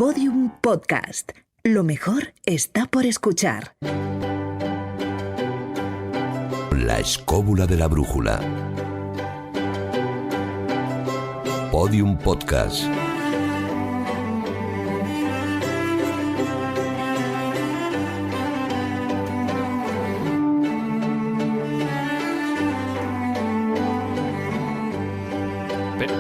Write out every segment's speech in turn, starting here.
Podium Podcast. Lo mejor está por escuchar. La escóbula de la brújula. Podium Podcast.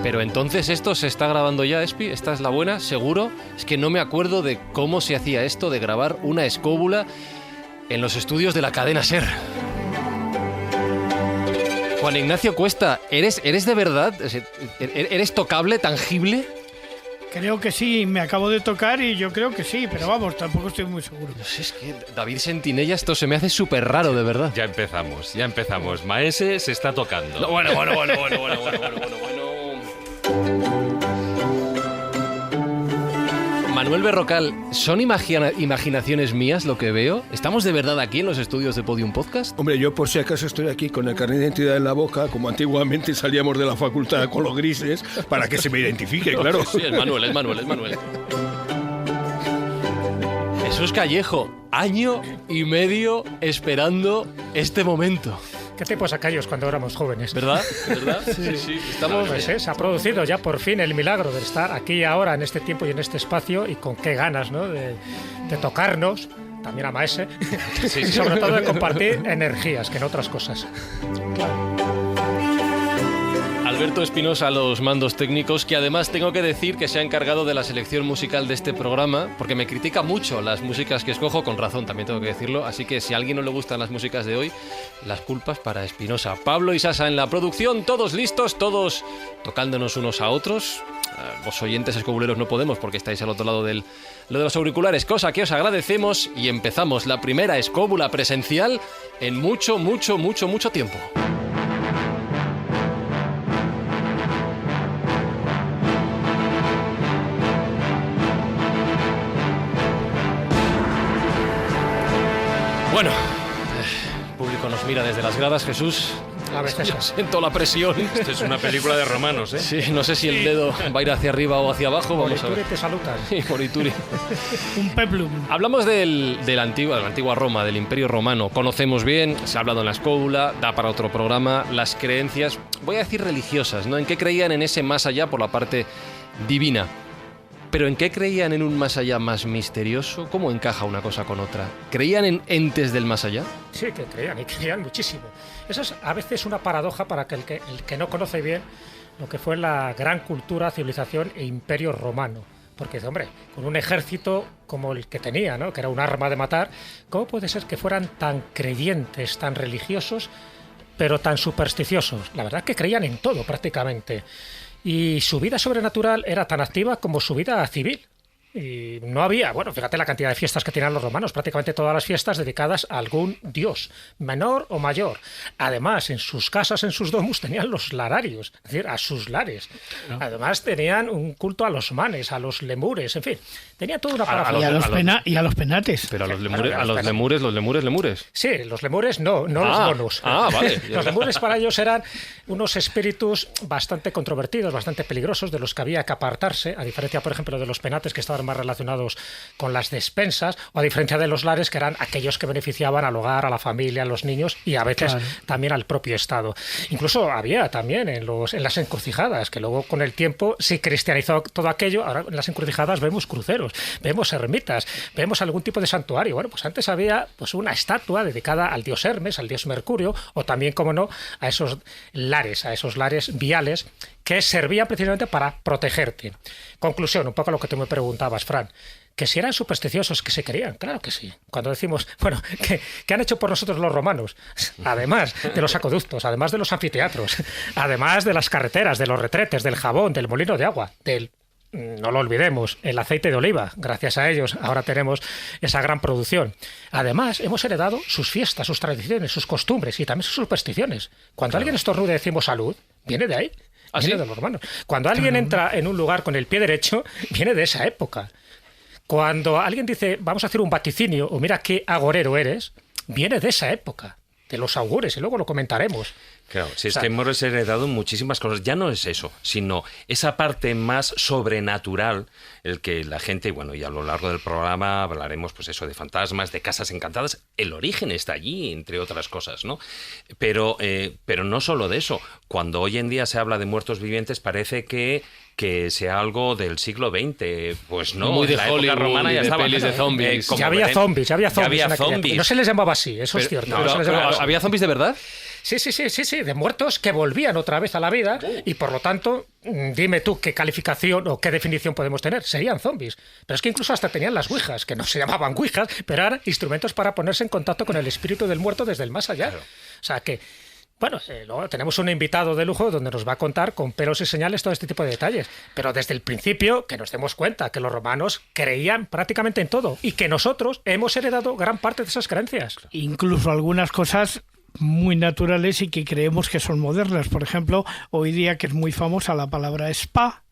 Pero entonces esto se está grabando ya, Espi. ¿Esta es la buena? ¿Seguro? Es que no me acuerdo de cómo se hacía esto de grabar una escóbula en los estudios de la cadena SER. Juan Ignacio Cuesta, ¿eres de verdad? ¿Eres tocable, tangible? Creo que sí, me acabo de tocar y yo creo que sí, pero vamos, tampoco estoy muy seguro. No sé, es que David Sentinella, esto se me hace súper raro, de verdad. Ya empezamos. Maese se está tocando. No, bueno. Manuel Berrocal, ¿son imaginaciones mías lo que veo? ¿Estamos de verdad aquí en los estudios de Podium Podcast? Hombre, yo por si acaso estoy aquí con el carnet de identidad en la boca, como antiguamente salíamos de la facultad con los grises, para que se me identifique, claro. Sí, es Manuel. Jesús Callejo, año y medio esperando este momento. ¿Qué tipos aquellos cuando éramos jóvenes? ¿Verdad? Sí. Estamos... Pues se ha producido ya por fin el milagro de estar aquí ahora, en este tiempo y en este espacio, y con qué ganas, ¿no?, de tocarnos, también a Maese, y sobre todo de compartir energías, que en otras cosas. Claro. Alberto Espinosa a los mandos técnicos, que además tengo que decir que se ha encargado de la selección musical de este programa, porque me critica mucho las músicas que escojo, con razón también tengo que decirlo, así que si a alguien no le gustan las músicas de hoy, las culpas para Espinosa. Pablo y Sasa en la producción, todos listos, todos tocándonos unos a otros. Los oyentes escobuleros no podemos porque estáis al otro lado de los auriculares, cosa que os agradecemos, y empezamos la primera escóbula presencial en mucho tiempo. Bueno, el público nos mira desde las gradas, Jesús. A veces siento la presión. Esto es una película de romanos, ¿eh? Sí, no sé si el dedo va a ir hacia arriba o hacia abajo. Vamos a ver. te saludan. Sí, Morituri. Un peplum. Hablamos de la antigua Roma, del Imperio Romano. Conocemos bien, se ha hablado en la escóbula, da para otro programa, las creencias, voy a decir religiosas, ¿no? ¿En qué creían en ese más allá por la parte divina? ¿Pero en qué creían en un más allá más misterioso? ¿Cómo encaja una cosa con otra? ¿Creían en entes del más allá? Sí, que creían muchísimo. Eso es a veces una paradoja para que el que no conoce bien lo que fue la gran cultura, civilización e imperio romano. Porque, hombre, con un ejército como el que tenía, ¿no?, que era un arma de matar, ¿cómo puede ser que fueran tan creyentes, tan religiosos, pero tan supersticiosos? La verdad es que creían en todo prácticamente. Y su vida sobrenatural era tan activa como su vida civil. Y no había, bueno, fíjate la cantidad de fiestas que tenían los romanos, prácticamente todas las fiestas dedicadas a algún dios, menor o mayor. Además, en sus casas, en sus domus, tenían los lararios, es decir, a sus lares. Además, tenían un culto a los manes, a los lemures, en fin, tenía toda una parafernalia. Y a los penates. Pero los lemures. Sí, los lemures no los monos. Vale. Los lemures para ellos eran unos espíritus bastante controvertidos, bastante peligrosos, de los que había que apartarse, a diferencia, por ejemplo, de los penates, que estaban más relacionados con las despensas, o a diferencia de los lares, que eran aquellos que beneficiaban al hogar, a la familia, a los niños y a veces también al propio Estado. Incluso había también en las encrucijadas, que luego con el tiempo se cristianizó todo aquello. Ahora en las encrucijadas vemos cruceros, vemos ermitas, vemos algún tipo de santuario. Bueno, pues antes había pues una estatua dedicada al dios Hermes, al dios Mercurio, o también, como no, a esos lares viales que servían precisamente para protegerte. Conclusión, un poco lo que tú me preguntabas, Fran, que si eran supersticiosos, que se creían, claro que sí. Cuando decimos, bueno, ¿qué han hecho por nosotros los romanos? Además de los acueductos, además de los anfiteatros, además de las carreteras, de los retretes, del jabón, del molino de agua, no lo olvidemos, el aceite de oliva. Gracias a ellos ahora tenemos esa gran producción. Además, hemos heredado sus fiestas, sus tradiciones, sus costumbres y también sus supersticiones. Cuando alguien estornuda y decimos salud, viene de ahí. Viene de los romanos. Cuando alguien entra en un lugar con el pie derecho, viene de esa época. Cuando alguien dice, vamos a hacer un vaticinio, o mira qué agorero eres, viene de esa época. de los augures, y luego lo comentaremos. Claro, si es que hemos heredado muchísimas cosas, ya no es eso, sino esa parte más sobrenatural, el que la gente, bueno, y a lo largo del programa hablaremos, pues eso, de fantasmas, de casas encantadas, el origen está allí, entre otras cosas, ¿no? Pero no solo de eso, cuando hoy en día se habla de muertos vivientes parece que sea algo del siglo XX, pues no, muy de la época Hollywood, romana ya de estaba. pelis de zombies. Ya había zombies. zombies. No se les llamaba así, eso es cierto. No se les llamaba así. ¿Había zombies de verdad? Sí, de muertos que volvían otra vez a la vida y por lo tanto, dime tú qué calificación o qué definición podemos tener. Serían zombies. Pero es que incluso hasta tenían las ouijas, que no se llamaban ouijas, pero eran instrumentos para ponerse en contacto con el espíritu del muerto desde el más allá. Claro. O sea que... Bueno, luego tenemos un invitado de lujo donde nos va a contar con pelos y señales todo este tipo de detalles. Pero desde el principio, que nos demos cuenta que los romanos creían prácticamente en todo y que nosotros hemos heredado gran parte de esas creencias. Incluso algunas cosas muy naturales y que creemos que son modernas. Por ejemplo, hoy día que es muy famosa la palabra spa,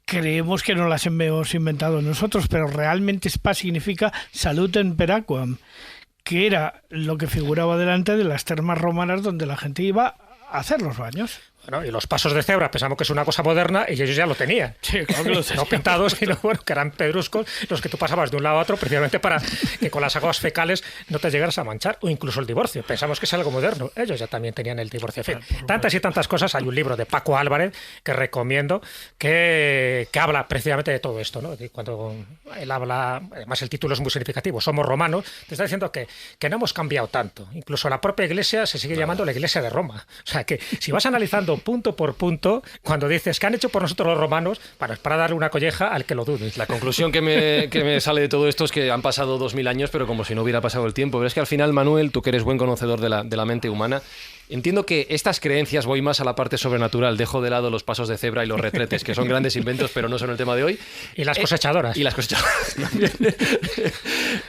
creemos que no las hemos inventado nosotros, pero realmente spa significa salutem per aquam, que era lo que figuraba delante de las termas romanas donde la gente iba a hacer los baños. Bueno, y los pasos de cebra pensamos que es una cosa moderna y ellos ya lo tenían. Sí, claro que lo no pintados, sino bueno, que eran pedruscos los que tú pasabas de un lado a otro precisamente para que con las aguas fecales no te llegaras a manchar, o incluso el divorcio. Pensamos que es algo moderno. Ellos ya también tenían el divorcio. En fin, tantas y tantas cosas. Hay un libro de Paco Álvarez que recomiendo que habla precisamente de todo esto, ¿no? Cuando él habla, además el título es muy significativo, Somos romanos, te está diciendo que no hemos cambiado tanto. Incluso la propia iglesia se sigue llamando la Iglesia de Roma. O sea que si vas analizando punto por punto, cuando dices ¿qué han hecho por nosotros los romanos? Para darle una colleja al que lo dude. La conclusión que me sale de todo esto es que han pasado 2000 años, pero como si no hubiera pasado el tiempo. Pero es que al final, Manuel, tú que eres buen conocedor de la mente humana, entiendo que estas creencias, voy más a la parte sobrenatural, dejo de lado los pasos de cebra y los retretes, que son grandes inventos, pero no son el tema de hoy. Y las cosechadoras. Y las cosechadoras también.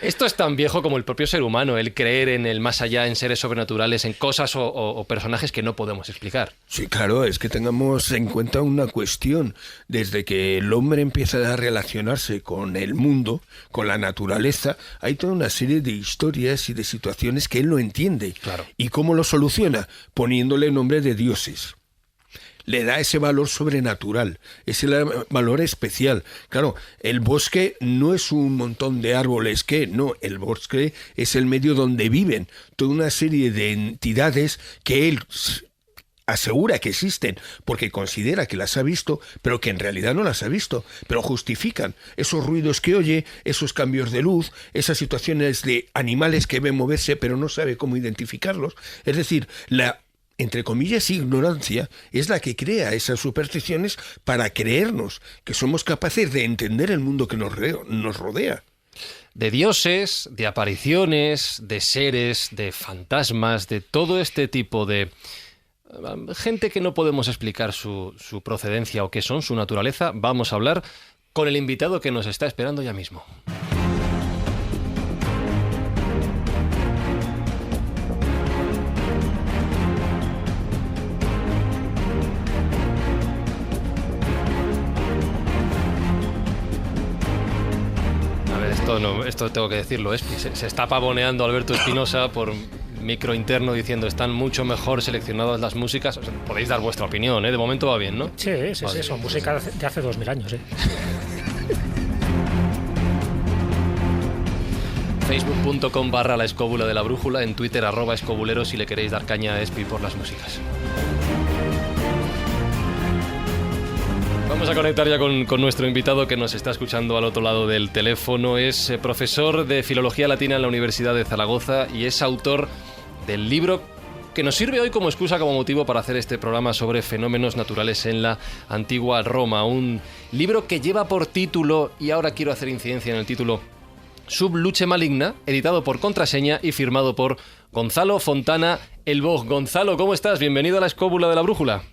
Esto es tan viejo como el propio ser humano, el creer en el más allá, en seres sobrenaturales, en cosas o personajes que no podemos explicar. Sí, claro, es que tengamos en cuenta una cuestión. Desde que el hombre empieza a relacionarse con el mundo, con la naturaleza, hay toda una serie de historias y de situaciones que él no entiende. Claro. ¿Y cómo lo soluciona? Poniéndole nombre de dioses. Le da ese valor sobrenatural, ese valor especial. Claro, el bosque no es un montón de árboles no, el bosque es el medio donde viven toda una serie de entidades que él asegura que existen porque considera que las ha visto, pero que en realidad no las ha visto, pero justifican esos ruidos que oye, esos cambios de luz, esas situaciones de animales que ven moverse pero no sabe cómo identificarlos. Es decir, la, entre comillas, ignorancia es la que crea esas supersticiones para creernos que somos capaces de entender el mundo que nos rodea. De dioses, de apariciones, de seres, de fantasmas, de todo este tipo de gente que no podemos explicar su procedencia o qué son, su naturaleza, vamos a hablar con el invitado que nos está esperando ya mismo. Esto tengo que decirlo, se está pavoneando Alberto Espinosa por micro interno diciendo están mucho mejor seleccionadas las músicas. O sea, podéis dar vuestra opinión, ¿eh? De momento va bien, ¿no? Sí, son músicas de hace 2000 años, ¿eh? Facebook.com/La Escóbula de la Brújula, en Twitter @escobulero si le queréis dar caña a Espi por las músicas. Vamos a conectar ya con nuestro invitado que nos está escuchando al otro lado del teléfono. Es profesor de Filología Latina en la Universidad de Zaragoza y es autor del libro que nos sirve hoy como excusa, como motivo para hacer este programa sobre fenómenos naturales en la antigua Roma. Un libro que lleva por título, y ahora quiero hacer incidencia en el título, Sub Luce Maligna, editado por Contraseña y firmado por Gonzalo Fontana El Boj. Gonzalo, ¿cómo estás? Bienvenido a La Escóbula de la Brújula.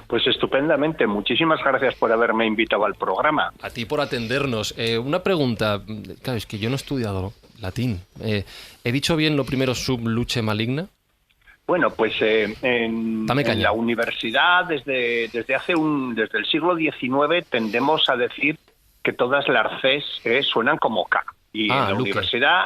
Pues estupendamente. Muchísimas gracias por haberme invitado al programa. A ti por atendernos. Una pregunta. Claro, es que yo no he estudiado latín. ¿He dicho bien lo primero, Sub Luce Maligna? Bueno, pues en la universidad desde el siglo XIX tendemos a decir que todas las Cs suenan como K. Y en la universidad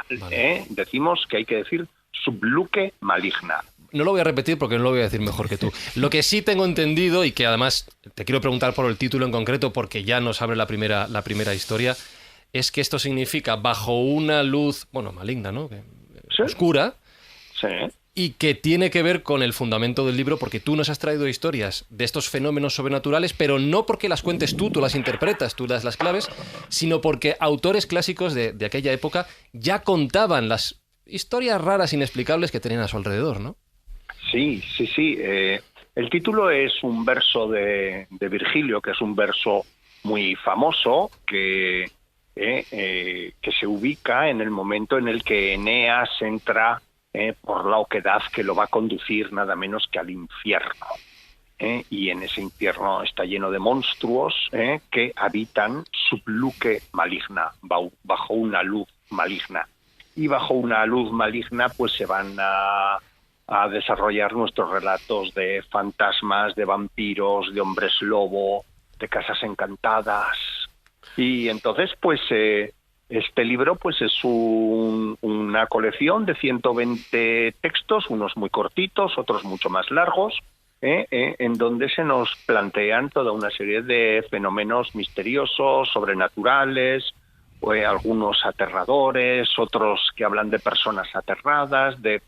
decimos que hay que decir subluque maligna. No lo voy a repetir porque no lo voy a decir mejor que tú. Lo que sí tengo entendido, y que además te quiero preguntar por el título en concreto porque ya nos abre la primera historia, es que esto significa bajo una luz, bueno, maligna, ¿no? ¿Sí? Oscura. Sí. Y que tiene que ver con el fundamento del libro, porque tú nos has traído historias de estos fenómenos sobrenaturales, pero no porque las cuentes tú las interpretas, tú das las claves, sino porque autores clásicos de aquella época ya contaban las historias raras, inexplicables que tenían a su alrededor, ¿no? Sí. El título es un verso de Virgilio, que es un verso muy famoso, que se ubica en el momento en el que Eneas entra por la oquedad que lo va a conducir nada menos que al infierno. Y en ese infierno está lleno de monstruos que habitan subluque maligna, bajo una luz maligna. Y bajo una luz maligna pues se van a desarrollar nuestros relatos de fantasmas, de vampiros, de hombres lobo, de casas encantadas. Y entonces pues este libro pues es una colección de 120 textos, unos muy cortitos, otros mucho más largos, en donde se nos plantean toda una serie de fenómenos misteriosos, sobrenaturales, algunos aterradores, otros que hablan de personas aterradas, de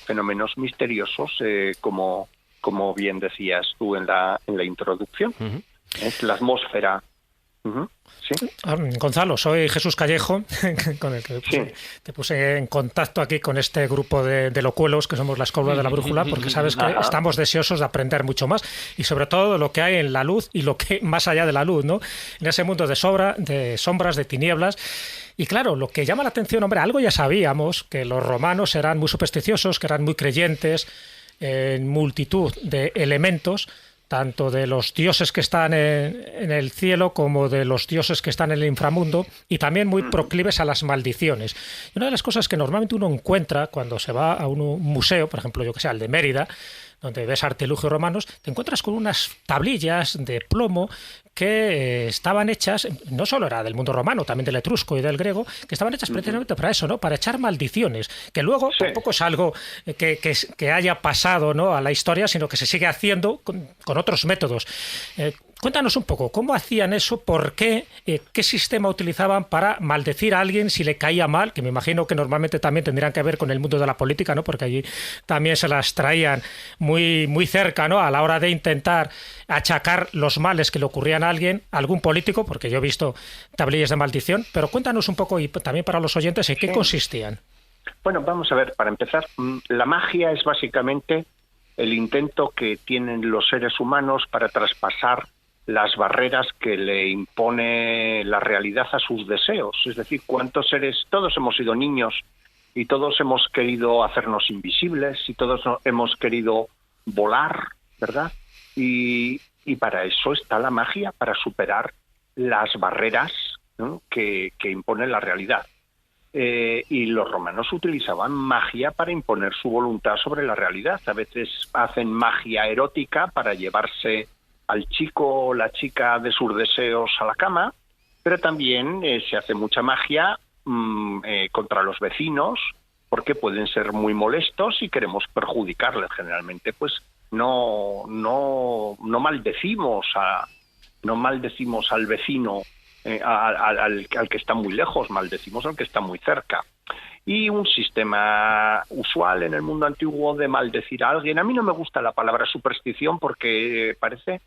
fenómenos misteriosos, como bien decías tú en la introducción. Uh-huh. Es la atmósfera. Uh-huh. ¿Sí? Gonzalo, soy Jesús Callejo, con el que te puse en contacto aquí con este grupo de locuelos que somos la Escóbula de la Brújula, porque sabes que estamos deseosos de aprender mucho más y sobre todo lo que hay en la luz y lo que más allá de la luz, ¿no? En ese mundo de sombras, de tinieblas. Y claro, lo que llama la atención, hombre, algo ya sabíamos, que los romanos eran muy supersticiosos, que eran muy creyentes en multitud de elementos, tanto de los dioses que están en el cielo como de los dioses que están en el inframundo, y también muy proclives a las maldiciones. Y una de las cosas que normalmente uno encuentra cuando se va a un museo, por ejemplo, yo que sé, al de Mérida, donde ves artilugios romanos, te encuentras con unas tablillas de plomo que estaban hechas, no solo era del mundo romano, también del etrusco y del griego, que estaban hechas precisamente para eso, ¿no? Para echar maldiciones, que luego tampoco es algo que haya pasado, ¿no?, a la historia, sino que se sigue haciendo con otros métodos. Cuéntanos un poco, ¿cómo hacían eso? ¿Por qué? ¿Qué sistema utilizaban para maldecir a alguien si le caía mal? Que me imagino que normalmente también tendrían que ver con el mundo de la política, ¿no? Porque allí también se las traían muy, muy cerca, ¿no? A la hora de intentar achacar los males que le ocurrían a alguien, a algún político, porque yo he visto tablillas de maldición, pero cuéntanos un poco, y también para los oyentes, ¿en qué consistían? Bueno, vamos a ver, para empezar, la magia es básicamente el intento que tienen los seres humanos para traspasar las barreras que le impone la realidad a sus deseos. Es decir, cuántos seres, todos hemos sido niños y todos hemos querido hacernos invisibles y todos hemos querido volar, ¿verdad? Y para eso está la magia, para superar las barreras, ¿no?, que impone la realidad. Y los romanos utilizaban magia para imponer su voluntad sobre la realidad. A veces hacen magia erótica para llevarse al chico o la chica de sus deseos a la cama, pero también se hace mucha magia contra los vecinos, porque pueden ser muy molestos y queremos perjudicarles. Generalmente pues no maldecimos al vecino, al que está muy lejos, maldecimos al que está muy cerca. Y un sistema usual en el mundo antiguo de maldecir a alguien, a mí no me gusta la palabra superstición porque parece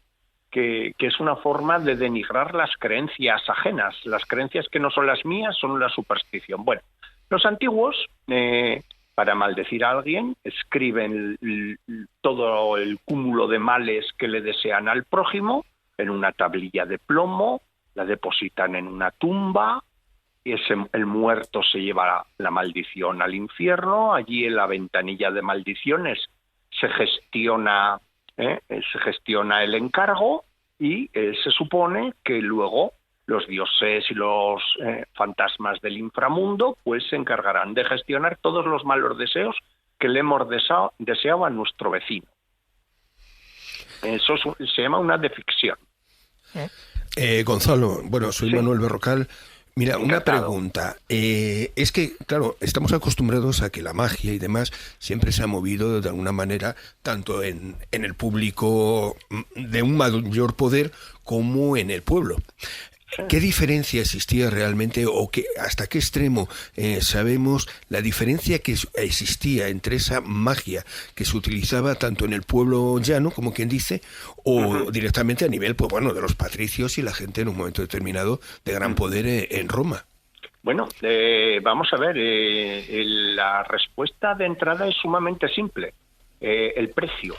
que es una forma de denigrar las creencias ajenas. Las creencias que no son las mías son la superstición. Bueno, los antiguos, para maldecir a alguien, escriben todo el cúmulo de males que le desean al prójimo en una tablilla de plomo, la depositan en una tumba, y el muerto se lleva la maldición al infierno. Allí en la ventanilla de maldiciones se gestiona el encargo y se supone que luego los dioses y los fantasmas del inframundo pues se encargarán de gestionar todos los malos deseos que le hemos deseado a nuestro vecino. Eso se llama una deficción. Gonzalo, bueno, soy Manuel Berrocal. Mira, una Encantado. pregunta. Es que, claro, estamos acostumbrados a que la magia y demás siempre se ha movido de alguna manera, tanto en el público de un mayor poder como en el pueblo. ¿Qué diferencia existía realmente o hasta qué extremo sabemos la diferencia que existía entre esa magia que se utilizaba tanto en el pueblo llano, como quien dice, o directamente a nivel, pues bueno, de los patricios y la gente en un momento determinado de gran poder en Roma? Bueno, vamos a ver, la respuesta de entrada es sumamente simple, el precio.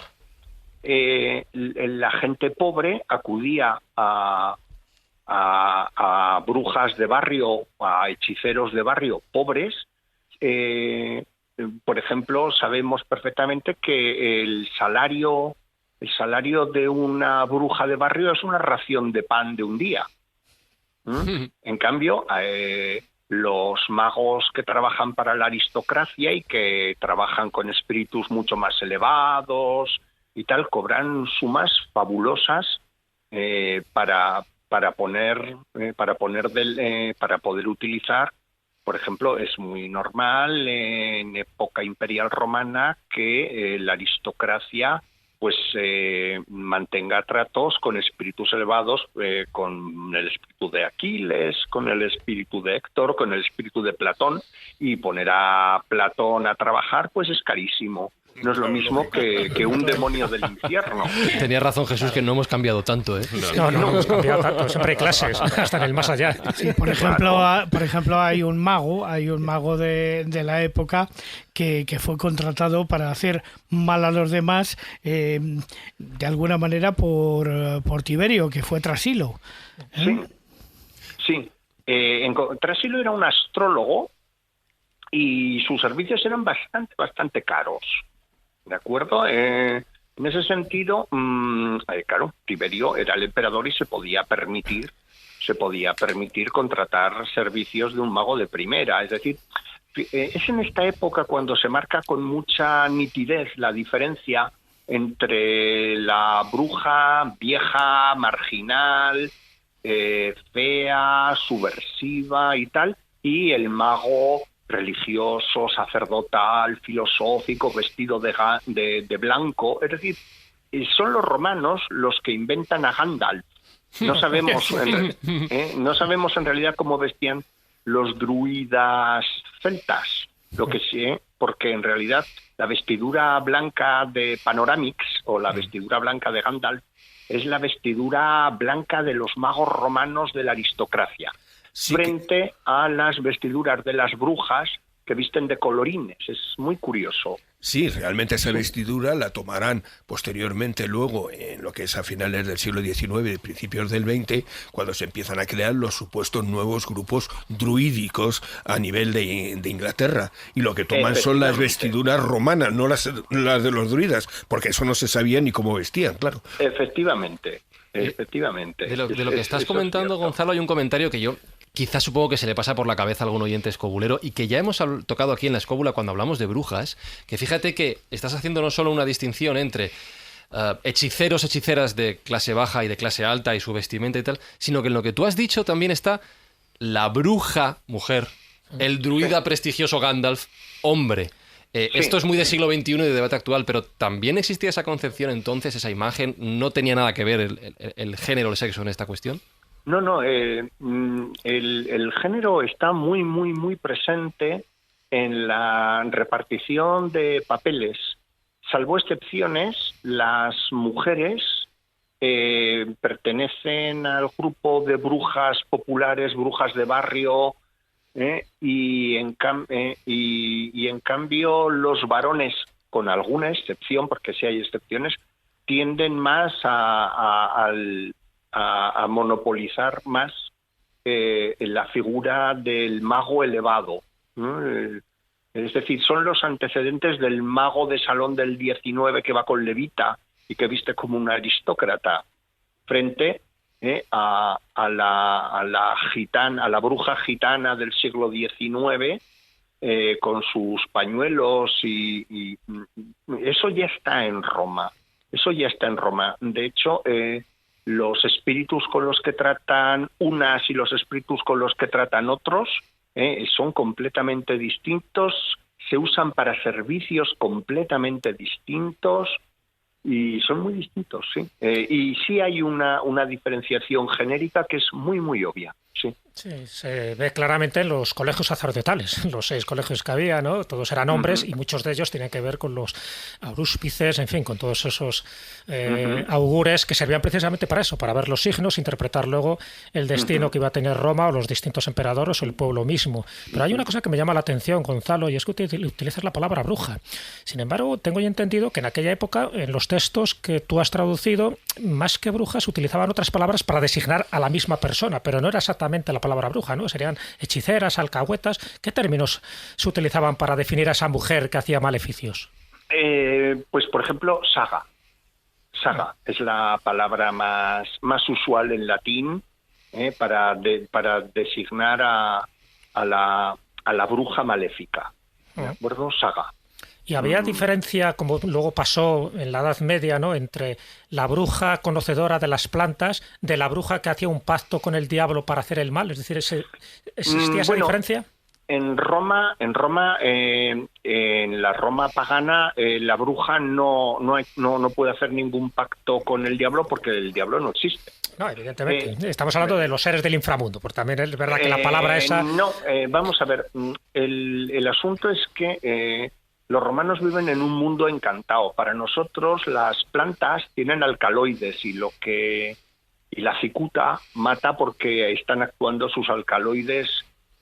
La gente pobre acudía a brujas de barrio, a hechiceros de barrio pobres. Por ejemplo, sabemos perfectamente que el salario de una bruja de barrio es una ración de pan de un día. En cambio, los magos que trabajan para la aristocracia y que trabajan con espíritus mucho más elevados y tal, cobran sumas fabulosas para poder utilizar. Por ejemplo, es muy normal en época imperial romana que la aristocracia pues mantenga tratos con espíritus elevados, con el espíritu de Aquiles, con el espíritu de Héctor, con el espíritu de Platón, y poner a Platón a trabajar pues es carísimo. No es lo mismo que un demonio del infierno. Tenía razón Jesús, que no hemos cambiado tanto, ¿eh? No hemos cambiado tanto, siempre hay clases, hasta en el más allá. Sí, por ejemplo, hay un mago de la época que fue contratado para hacer mal a los demás, de alguna manera por Tiberio, que fue Trasilo. Sí. Trasilo era un astrólogo y sus servicios eran bastante caros. ¿De acuerdo? En ese sentido, claro, Tiberio era el emperador y se podía permitir contratar servicios de un mago de primera. Es decir, es en esta época cuando se marca con mucha nitidez la diferencia entre la bruja vieja, marginal, fea, subversiva y tal, y el mago religioso, sacerdotal, filosófico, vestido de blanco. Es decir, son los romanos los que inventan a Gandalf. No sabemos en realidad cómo vestían los druidas celtas, lo que sí, porque en realidad la vestidura blanca de Panoramix o la vestidura blanca de Gandalf es la vestidura blanca de los magos romanos de la aristocracia. Sí, frente a las vestiduras de las brujas que visten de colorines. Es muy curioso. Sí, realmente esa vestidura la tomarán posteriormente luego en lo que es a finales del siglo XIX y principios del XX, cuando se empiezan a crear los supuestos nuevos grupos druídicos a nivel de Inglaterra. Y lo que toman son las vestiduras romanas, no las de los druidas, porque eso no se sabía ni cómo vestían, claro. Efectivamente. De lo que estás comentando, Gonzalo, hay un comentario que yo quizás supongo que se le pasa por la cabeza a algún oyente escobulero y que ya hemos tocado aquí en la escóbula cuando hablamos de brujas, que fíjate que estás haciendo no solo una distinción entre hechiceros, hechiceras de clase baja y de clase alta y su vestimenta y tal, sino que en lo que tú has dicho también está la bruja mujer, el druida prestigioso Gandalf hombre. Esto es muy de siglo XXI y de debate actual, pero también existía esa concepción entonces, esa imagen, ¿no tenía nada que ver el género, el sexo en esta cuestión? No, el género está muy, muy, muy presente en la repartición de papeles. Salvo excepciones, las mujeres pertenecen al grupo de brujas populares, brujas de barrio, y en cambio los varones, con alguna excepción, porque sí hay excepciones, tienden más a monopolizar más la figura del mago elevado, ¿no? Es decir, son los antecedentes del mago de salón del XIX que va con levita y que viste como un aristócrata, frente a la bruja gitana del siglo XIX, con sus pañuelos y eso ya está en Roma. De hecho, los espíritus con los que tratan unas y los espíritus con los que tratan otros son completamente distintos, se usan para servicios completamente distintos y son muy distintos, sí. Y sí hay una diferenciación genérica que es muy, muy obvia, sí. Sí, se ve claramente en los colegios sacerdotales, los 6 colegios que había, ¿no? Todos eran hombres y muchos de ellos tienen que ver con los arúspices, en fin, con todos esos augures que servían precisamente para eso, para ver los signos, interpretar luego el destino que iba a tener Roma o los distintos emperadores o el pueblo mismo. Pero hay una cosa que me llama la atención, Gonzalo, y es que utilizas la palabra bruja. Sin embargo, tengo ya entendido que en aquella época, en los textos que tú has traducido, más que brujas, utilizaban otras palabras para designar a la misma persona, pero no era exactamente la palabra bruja, ¿no? Serían hechiceras, alcahuetas. ¿Qué términos se utilizaban para definir a esa mujer que hacía maleficios? Pues, por ejemplo, saga. Saga es la palabra más usual en latín para designar a la bruja maléfica. ¿De acuerdo? Saga. ¿Y había diferencia, como luego pasó en la Edad Media, ¿no?, entre la bruja conocedora de las plantas de la bruja que hacía un pacto con el diablo para hacer el mal? Es decir, ¿existía esa diferencia? En Roma, en la Roma pagana, la bruja no puede hacer ningún pacto con el diablo porque el diablo no existe. No, evidentemente. Estamos hablando de los seres del inframundo, porque también es verdad que la palabra esa... Vamos a ver. El asunto es que los romanos viven en un mundo encantado. Para nosotros las plantas tienen alcaloides y la cicuta mata porque están actuando sus alcaloides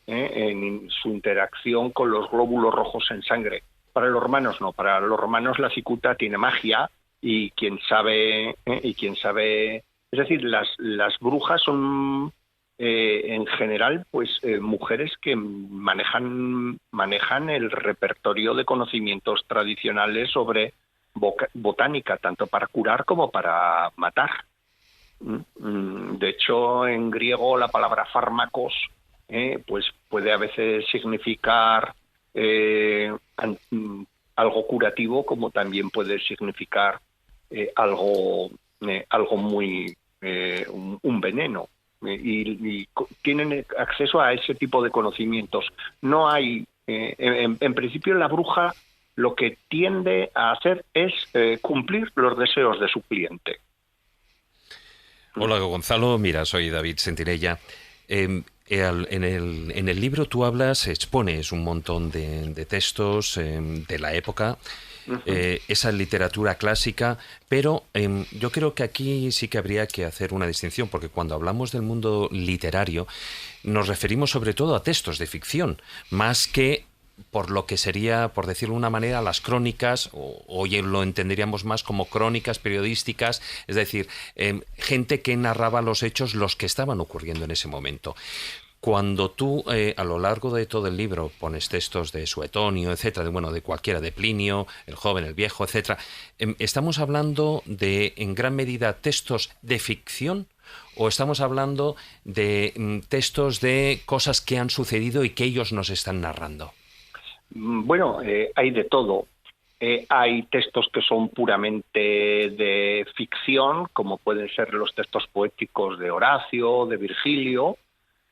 en su interacción con los glóbulos rojos en sangre. Para los romanos no. Para los romanos la cicuta tiene magia y quién sabe. Es decir, las brujas son en general, pues mujeres que manejan el repertorio de conocimientos tradicionales sobre botánica, tanto para curar como para matar. De hecho, en griego la palabra fármacos pues puede a veces significar algo curativo, como también puede significar algo muy un veneno. Y tienen acceso a ese tipo de conocimientos. No hay, en principio, la bruja lo que tiende a hacer es cumplir los deseos de su cliente. Hola, Gonzalo. Mira, soy David Sentinella. En el libro tú expones un montón de textos de la época, esa literatura clásica, pero yo creo que aquí sí que habría que hacer una distinción, porque cuando hablamos del mundo literario nos referimos sobre todo a textos de ficción, más que por lo que sería, por decirlo de una manera, las crónicas, o hoy lo entenderíamos más como crónicas periodísticas, es decir, gente que narraba los hechos, los que estaban ocurriendo en ese momento. Cuando tú, a lo largo de todo el libro, pones textos de Suetonio, etcétera, de cualquiera, de Plinio, el joven, el viejo, etcétera, ¿estamos hablando de, en gran medida, textos de ficción o estamos hablando de textos de cosas que han sucedido y que ellos nos están narrando? Bueno, hay de todo. Hay textos que son puramente de ficción, como pueden ser los textos poéticos de Horacio, de Virgilio.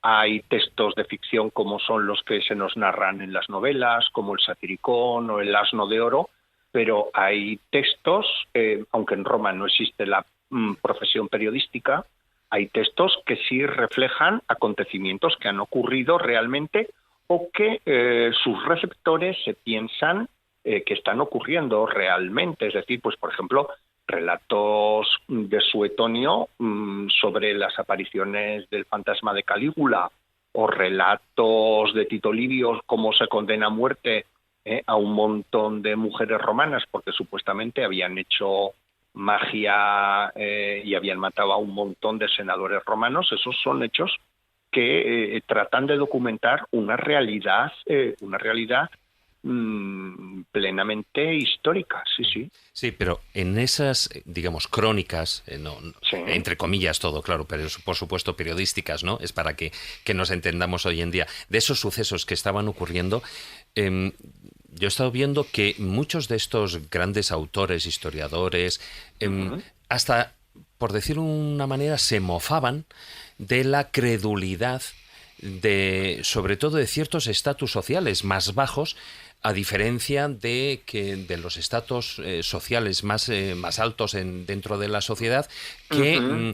Hay textos de ficción como son los que se nos narran en las novelas, como el Satiricón o el Asno de Oro, pero hay textos, aunque en Roma no existe la profesión periodística, hay textos que sí reflejan acontecimientos que han ocurrido realmente o que sus receptores se piensan que están ocurriendo realmente. Es decir, pues por ejemplo, relatos de Suetonio sobre las apariciones del fantasma de Calígula, o relatos de Tito Livio, cómo se condena a muerte a un montón de mujeres romanas porque supuestamente habían hecho magia y habían matado a un montón de senadores romanos. Esos son hechos que tratan de documentar una realidad plenamente histórica, sí. Sí, pero en esas, digamos, crónicas, Sí. entre comillas todo, claro, pero por supuesto periodísticas, ¿no? Es para que nos entendamos hoy en día. De esos sucesos que estaban ocurriendo, yo he estado viendo que muchos de estos grandes autores, historiadores, hasta por decirlo de una manera, se mofaban de la credulidad sobre todo de ciertos estatus sociales más bajos, a diferencia de los estatus sociales más altos dentro de la sociedad, que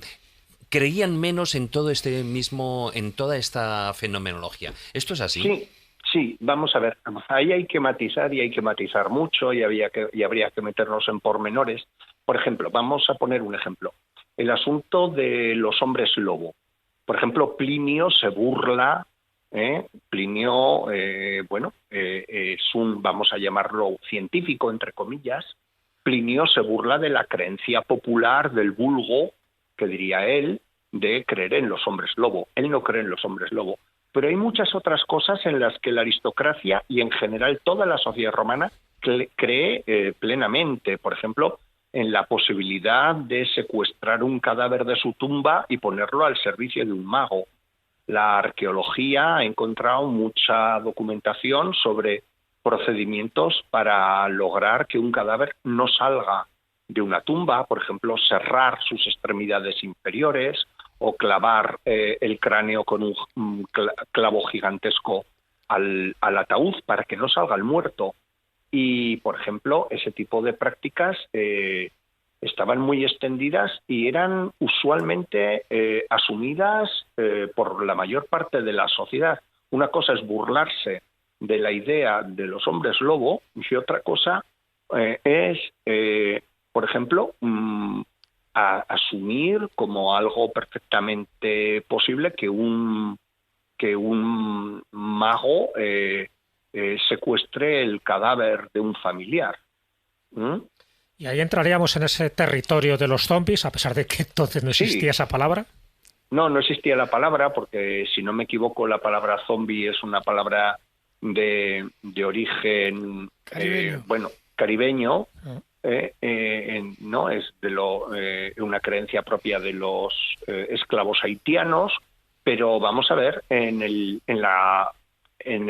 creían menos en toda esta fenomenología. ¿Esto es así? Sí, vamos a ver. Ahí hay que matizar y hay que matizar mucho y habría que meternos en pormenores. Por ejemplo, vamos a poner un ejemplo. El asunto de los hombres lobo. Por ejemplo, Plinio se burla. Plinio, es un, vamos a llamarlo científico, entre comillas. Plinio se burla de la creencia popular del vulgo, que diría él, de creer en los hombres lobo. Él no cree en los hombres lobo. Pero hay muchas otras cosas en las que la aristocracia y en general toda la sociedad romana cree plenamente. Por ejemplo, en la posibilidad de secuestrar un cadáver de su tumba y ponerlo al servicio de un mago. La arqueología ha encontrado mucha documentación sobre procedimientos para lograr que un cadáver no salga de una tumba, por ejemplo, cerrar sus extremidades inferiores o clavar el cráneo con un clavo gigantesco al ataúd para que no salga el muerto. Y, por ejemplo, ese tipo de prácticas estaban muy extendidas y eran usualmente asumidas por la mayor parte de la sociedad. Una cosa es burlarse de la idea de los hombres lobo y otra cosa es, por ejemplo, asumir como algo perfectamente posible que un mago secuestre el cadáver de un familiar. Y ahí entraríamos en ese territorio de los zombies, a pesar de que entonces no existía esa palabra. No existía la palabra, porque si no me equivoco la palabra zombie es una palabra de origen caribeño. No es de una creencia propia de los esclavos haitianos, pero vamos a ver en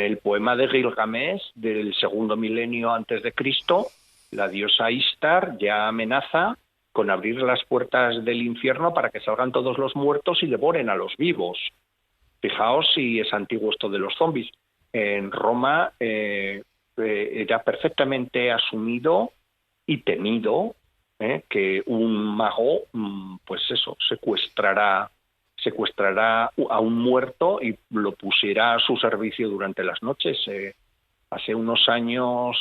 el poema de Gilgamesh del segundo milenio antes de Cristo, la diosa Ishtar ya amenaza con abrir las puertas del infierno para que salgan todos los muertos y devoren a los vivos. Fijaos si es antiguo esto de los zombies. En Roma era perfectamente asumido y temido que un mago, secuestrará a un muerto y lo pusiera a su servicio durante las noches. Hace unos años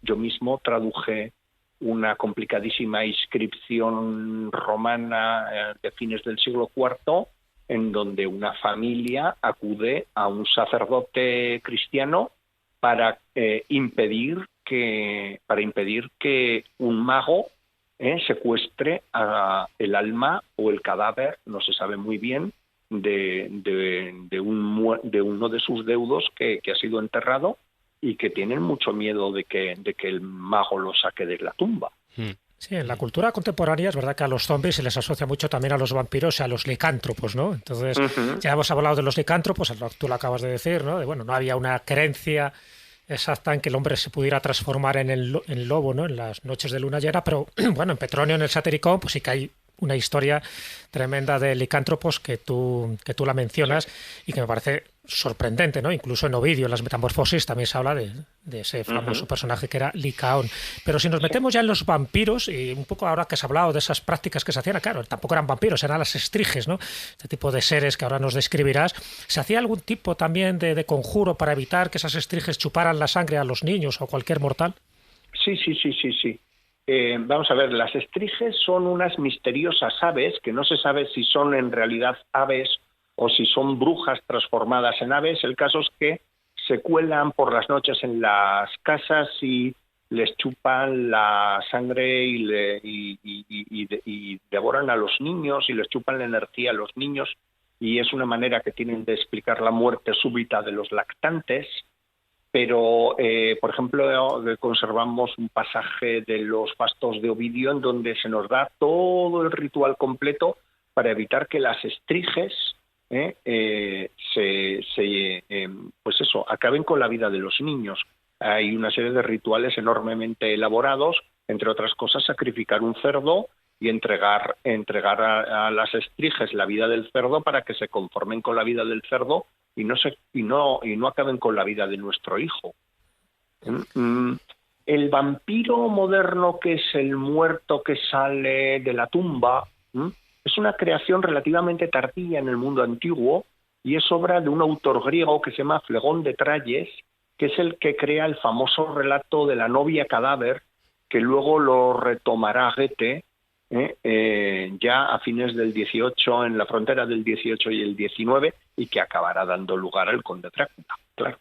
yo mismo traduje una complicadísima inscripción romana de fines del siglo IV, en donde una familia acude a un sacerdote cristiano para impedir que un mago secuestre el alma o el cadáver, no se sabe muy bien, de uno de sus deudos que ha sido enterrado y que tienen mucho miedo de que el mago lo saque de la tumba. Sí, en la cultura contemporánea es verdad que a los zombies se les asocia mucho también a los vampiros y a los licántropos, ¿no? Entonces, ya hemos hablado de los licántropos, tú lo acabas de decir, ¿no? No había una creencia exacta en que el hombre se pudiera transformar en lobo, ¿no? En las noches de luna llena, pero bueno, en Petronio, en el Satiricón, pues sí que hay una historia tremenda de licántropos que tú la mencionas y que me parece sorprendente, ¿no? Incluso en Ovidio, en las Metamorfosis, también se habla de ese famoso personaje que era Licaón. Pero si nos metemos ya en los vampiros, y un poco ahora que has hablado de esas prácticas que se hacían, claro, tampoco eran vampiros, eran las estriges, ¿no? Este tipo de seres que ahora nos describirás. ¿Se hacía algún tipo también de conjuro para evitar que esas estriges chuparan la sangre a los niños o a cualquier mortal? Sí. Vamos a ver, las estriges son unas misteriosas aves que no se sabe si son en realidad aves o si son brujas transformadas en aves. El caso es que se cuelan por las noches en las casas y les chupan la sangre y devoran a los niños y les chupan la energía a los niños, y es una manera que tienen de explicar la muerte súbita de los lactantes. Pero, por ejemplo, conservamos un pasaje de los fastos de Ovidio en donde se nos da todo el ritual completo para evitar que las estriges acaben con la vida de los niños. Hay una serie de rituales enormemente elaborados, entre otras cosas sacrificar un cerdo y entregar a las estriges la vida del cerdo para que se conformen con la vida del cerdo y no acaben con la vida de nuestro hijo. El vampiro moderno, que es el muerto que sale de la tumba, es una creación relativamente tardía en el mundo antiguo y es obra de un autor griego que se llama Flegón de Tralles, que es el que crea el famoso relato de la novia cadáver, que luego lo retomará Goethe ya a fines del 18, en la frontera del 18 y el 19, y que acabará dando lugar al Conde Drácula, claro.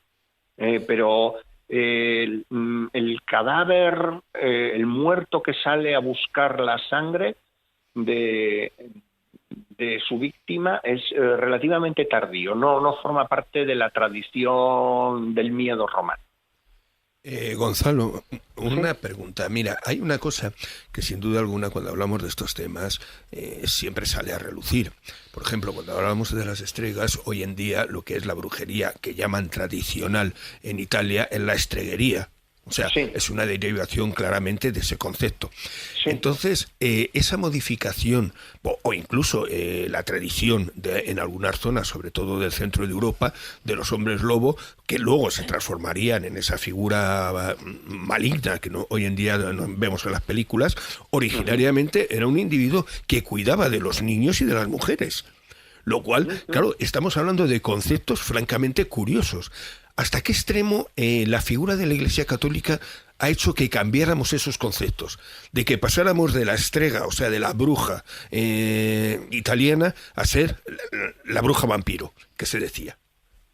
Pero el cadáver, el muerto que sale a buscar la sangre de su víctima es relativamente tardío, no forma parte de la tradición del miedo romano. Gonzalo, una pregunta. Mira, hay una cosa que sin duda alguna cuando hablamos de estos temas siempre sale a relucir. Por ejemplo, cuando hablamos de las estregas, hoy en día lo que es la brujería, que llaman tradicional en Italia, es la estreguería. O sea, sí, es una derivación claramente de ese concepto. Sí. Entonces, esa modificación, o incluso la tradición en algunas zonas, sobre todo del centro de Europa, de los hombres lobo, que luego se transformarían en esa figura maligna que hoy en día vemos en las películas, originariamente era un individuo que cuidaba de los niños y de las mujeres. Lo cual, claro, estamos hablando de conceptos francamente curiosos. ¿Hasta qué extremo la figura de la Iglesia Católica ha hecho que cambiáramos esos conceptos? De que pasáramos de la estrega, o sea, de la bruja italiana, a ser la bruja vampiro, que se decía.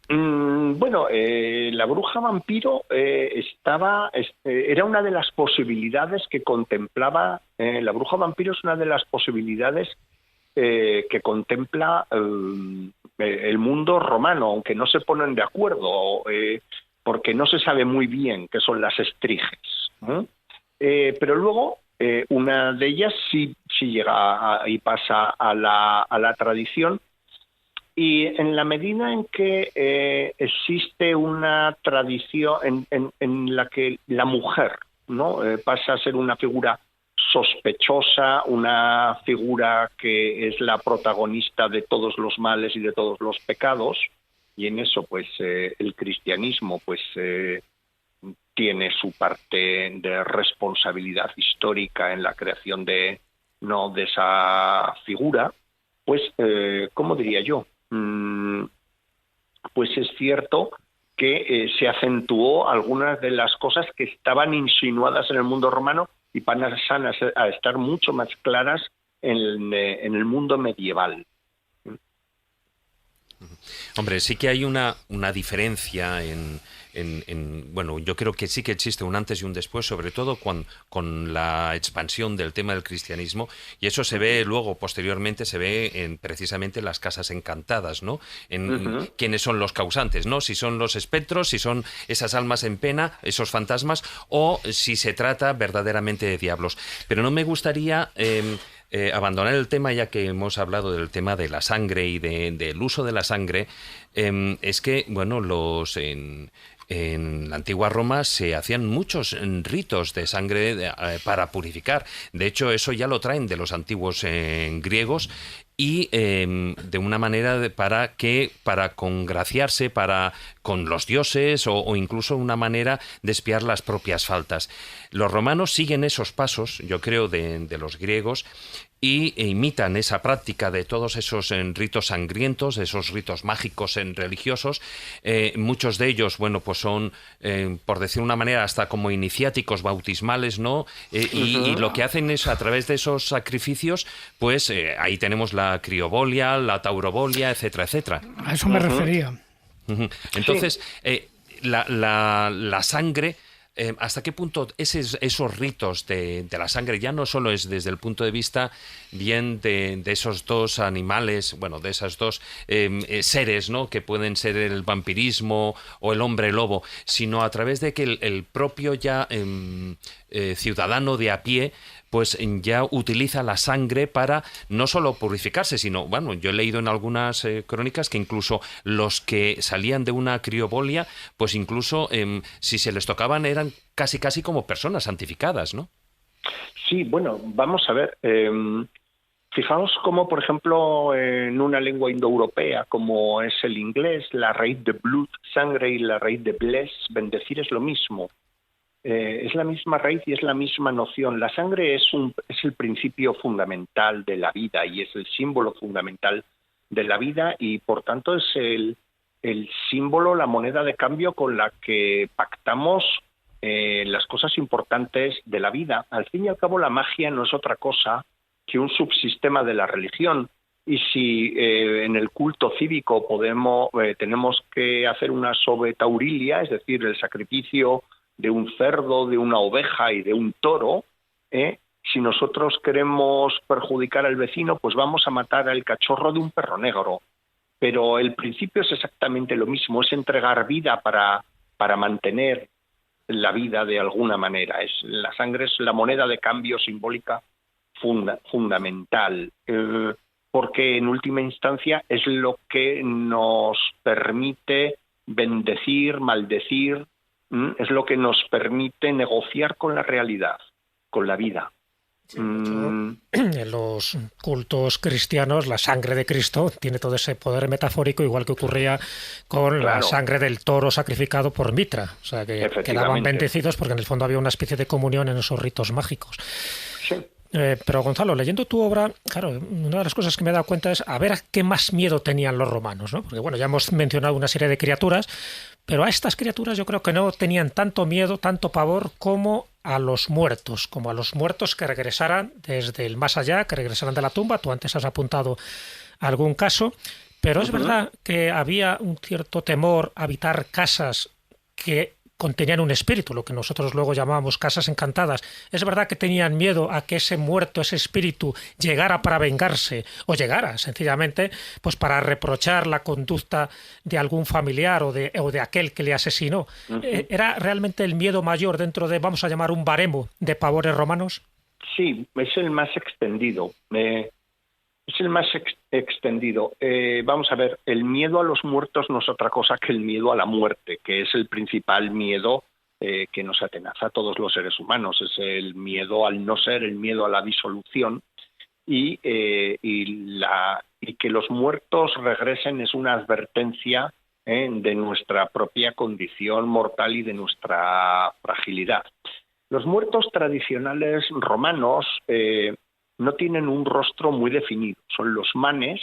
Bueno, la bruja vampiro era una de las posibilidades que contemplaba. La bruja vampiro es una de las posibilidades que contempla el mundo romano, aunque no se ponen de acuerdo, porque no se sabe muy bien qué son las estriges. Pero luego una de ellas sí llega y pasa a la tradición, y en la medida en que existe una tradición en la que la mujer, ¿no?, pasa a ser una figura sospechosa, una figura que es la protagonista de todos los males y de todos los pecados, y en eso pues el cristianismo pues tiene su parte de responsabilidad histórica en la creación de esa figura. Pues ¿cómo diría yo? Pues es cierto que se acentuó algunas de las cosas que estaban insinuadas en el mundo romano y pasan a estar mucho más claras en el mundo medieval. Hombre, sí que hay una diferencia bueno, yo creo que sí que existe un antes y un después, sobre todo con la expansión del tema del cristianismo, y eso se ve luego, posteriormente, se ve precisamente en las casas encantadas, ¿no? Quiénes son los causantes, ¿no? Si son los espectros, si son esas almas en pena, esos fantasmas, o si se trata verdaderamente de diablos. Pero no me gustaría abandonar el tema, ya que hemos hablado del tema de la sangre y del uso de la sangre. Es que, bueno, en la antigua Roma se hacían muchos ritos de sangre para purificar. De hecho, eso ya lo traen de los antiguos griegos, y de una manera para congraciarse con los dioses, o incluso una manera de expiar las propias faltas. Los romanos siguen esos pasos, yo creo, de los griegos, e imitan esa práctica de todos esos ritos sangrientos, esos ritos mágicos religiosos. Muchos de ellos, bueno, pues son, por decir una manera, hasta como iniciáticos bautismales, ¿no? Y lo que hacen es, a través de esos sacrificios, pues ahí tenemos la criobolia, la taurobolia, etcétera, etcétera. A eso me refería. Entonces, la sangre... ¿Hasta qué punto esos ritos de la sangre ya no solo es desde el punto de vista bien de esos dos animales, bueno, de esos dos seres, ¿no?, que pueden ser el vampirismo o el hombre lobo, sino a través de que el propio ya ciudadano de a pie pues ya utiliza la sangre para no solo purificarse, sino, bueno, yo he leído en algunas crónicas que incluso los que salían de una criobolia, pues incluso si se les tocaban eran casi como personas santificadas, ¿no? Sí, bueno, vamos a ver. Fijaos cómo, por ejemplo, en una lengua indoeuropea como es el inglés, la raíz de blood, sangre, y la raíz de bless, bendecir, es lo mismo. Es la misma raíz y es la misma noción. La sangre es el principio fundamental de la vida y es el símbolo fundamental de la vida, y por tanto es el símbolo, la moneda de cambio con la que pactamos las cosas importantes de la vida. Al fin y al cabo, la magia no es otra cosa que un subsistema de la religión. Y si en el culto cívico tenemos que hacer una sobetaurilia, es decir, el sacrificio de un cerdo, de una oveja y de un toro, si nosotros queremos perjudicar al vecino, pues vamos a matar al cachorro de un perro negro. Pero el principio es exactamente lo mismo, es entregar vida para mantener la vida de alguna manera. La sangre es la moneda de cambio simbólica fundamental, porque en última instancia es lo que nos permite bendecir, maldecir, es lo que nos permite negociar con la realidad, con la vida. Sí, en los cultos cristianos, la sangre de Cristo tiene todo ese poder metafórico, igual que ocurría con la sangre del toro sacrificado por Mitra. O sea, que quedaban bendecidos porque en el fondo había una especie de comunión en esos ritos mágicos. Sí. Pero Gonzalo, leyendo tu obra, claro, una de las cosas que me he dado cuenta es a ver a qué más miedo tenían los romanos, ¿no? Porque bueno, ya hemos mencionado una serie de criaturas, pero a estas criaturas yo creo que no tenían tanto miedo, tanto pavor como a los muertos, que regresaran desde el más allá, que regresaran de la tumba. Tú antes has apuntado algún caso, pero es verdad que había un cierto temor a habitar casas que contenían un espíritu, lo que nosotros luego llamábamos casas encantadas. Es verdad que tenían miedo a que ese muerto, ese espíritu, llegara para vengarse, o llegara sencillamente pues para reprochar la conducta de algún familiar o de aquel que le asesinó. ¿Era realmente el miedo mayor dentro de, vamos a llamar, un baremo de pavores romanos? Sí, es el más extendido. Vamos a ver, el miedo a los muertos no es otra cosa que el miedo a la muerte, que es el principal miedo que nos atenaza a todos los seres humanos. Es el miedo al no ser, el miedo a la disolución, y que los muertos regresen es una advertencia de nuestra propia condición mortal y de nuestra fragilidad. Los muertos tradicionales romanos no tienen un rostro muy definido. Son los manes,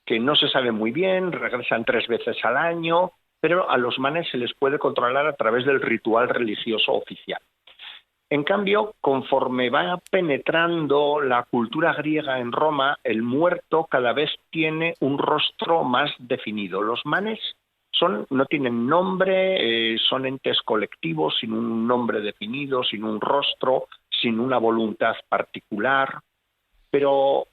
que no se sabe muy bien, regresan 3 veces al año, pero a los manes se les puede controlar a través del ritual religioso oficial. En cambio, conforme va penetrando la cultura griega en Roma, el muerto cada vez tiene un rostro más definido. Los manes no tienen nombre, son entes colectivos sin un nombre definido, sin un rostro, sin una voluntad particular. Pero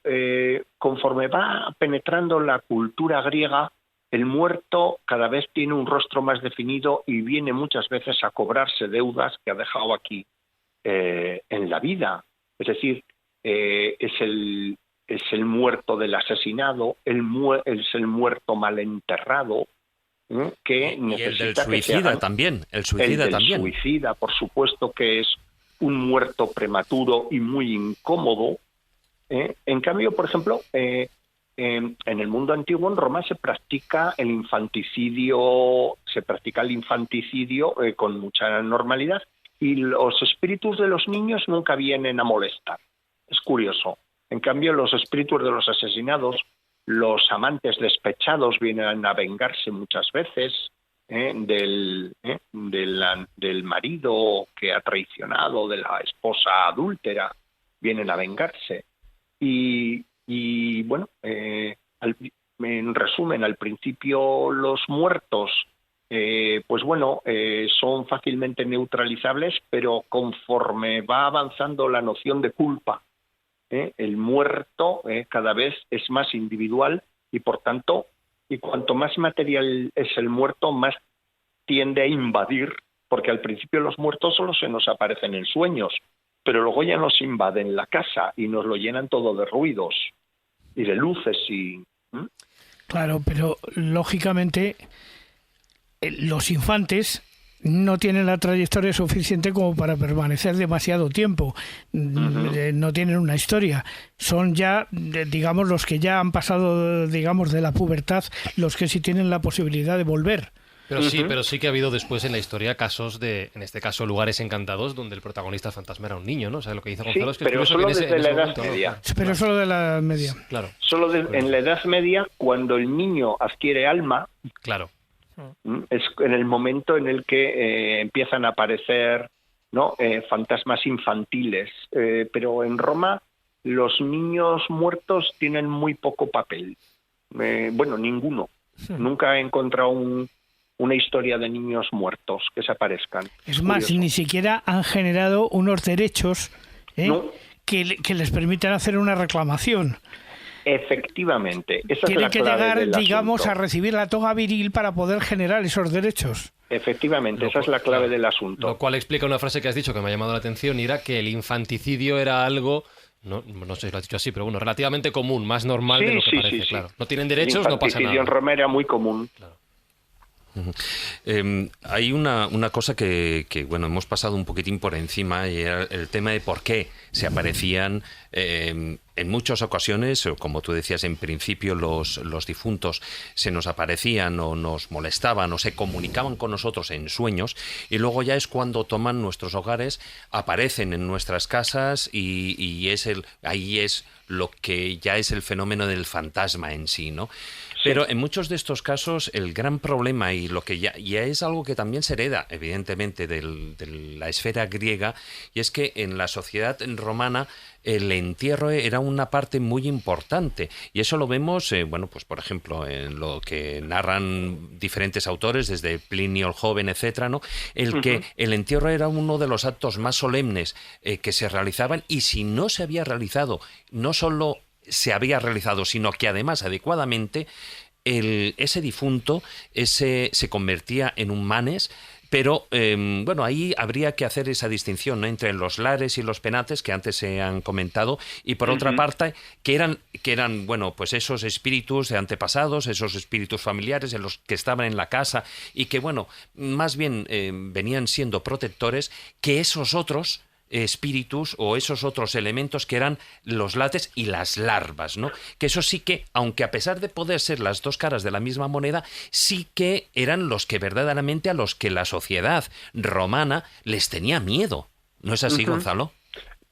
conforme va penetrando la cultura griega, el muerto cada vez tiene un rostro más definido y viene muchas veces a cobrarse deudas que ha dejado aquí en la vida. Es decir, es el muerto del asesinado, es el muerto mal enterrado, que necesita, y el del suicida también. El suicida, por supuesto, que es un muerto prematuro y muy incómodo. En cambio, por ejemplo, en el mundo antiguo, en Roma, se practica el infanticidio con mucha normalidad, y los espíritus de los niños nunca vienen a molestar. Es curioso. En cambio, los espíritus de los asesinados, los amantes despechados, vienen a vengarse muchas veces del marido que ha traicionado, de la esposa adúltera, vienen a vengarse. Y bueno, en resumen, al principio los muertos, son fácilmente neutralizables, pero conforme va avanzando la noción de culpa, el muerto cada vez es más individual y, por tanto, y cuanto más material es el muerto, más tiende a invadir, porque al principio los muertos solo se nos aparecen en sueños, pero luego ya nos invaden la casa y nos lo llenan todo de ruidos y de luces y... Claro, pero lógicamente los infantes no tienen la trayectoria suficiente como para permanecer demasiado tiempo. No tienen una historia. Son ya, digamos, los que ya han pasado, digamos, de la pubertad, los que sí tienen la posibilidad de volver. Pero sí que ha habido después en la historia casos de, en este caso, Lugares Encantados, donde el protagonista fantasma era un niño, ¿no? O sea, lo que dice Gonzalo es que pero solo desde la Edad Media. ¿no? Pero solo de la media. Claro. Solo en la Edad Media, cuando el niño adquiere alma, Claro. es en el momento en el que empiezan a aparecer, ¿no? Fantasmas infantiles. Pero en Roma los niños muertos tienen muy poco papel. Bueno, ninguno. Nunca he encontrado una historia de niños muertos que se aparezcan. Es más, curioso. ni siquiera han generado unos derechos No. que les permitan hacer una reclamación. Efectivamente, esa es Tienen la que clave llegar, del digamos, asunto. a recibir la toga viril para poder generar esos derechos. Efectivamente, esa es la clave del asunto. Lo cual explica una frase que has dicho que me ha llamado la atención, y era que el infanticidio era algo, no sé si lo has dicho así, pero bueno, relativamente común, más normal de lo que parece, claro. No tienen derechos, no pasa El infanticidio nada. en Roma era muy común. Hay una cosa que, bueno, hemos pasado un poquitín por encima, y era el tema de por qué se aparecían en muchas ocasiones, como tú decías, en principio los difuntos se nos aparecían o nos molestaban o se comunicaban con nosotros en sueños, y luego ya es cuando toman nuestros hogares, aparecen en nuestras casas y ahí es lo que ya es el fenómeno del fantasma en sí, ¿no? Pero en muchos de estos casos el gran problema, y lo que ya es algo que también se hereda evidentemente de la esfera griega, y es que en la sociedad romana el entierro era una parte muy importante, y eso lo vemos, bueno, pues por ejemplo, en lo que narran diferentes autores, desde Plinio el Joven, etcétera, ¿no? Que el entierro era uno de los actos más solemnes que se realizaban, y si no se había realizado, no solo se había realizado, sino que además adecuadamente ese difunto se convertía en un manes. Pero, bueno, ahí habría que hacer esa distinción, ¿no?, entre los lares y los penates, que antes se han comentado, y por otra parte, que eran, bueno, pues esos espíritus de antepasados, esos espíritus familiares, en los que estaban en la casa, y que, bueno, más bien venían siendo protectores que esos otros espíritus o esos otros elementos que eran los lates y las larvas, ¿no? Que eso sí que, aunque a pesar de poder ser las dos caras de la misma moneda, sí que eran los que verdaderamente a los que la sociedad romana les tenía miedo. ¿No es así, Gonzalo?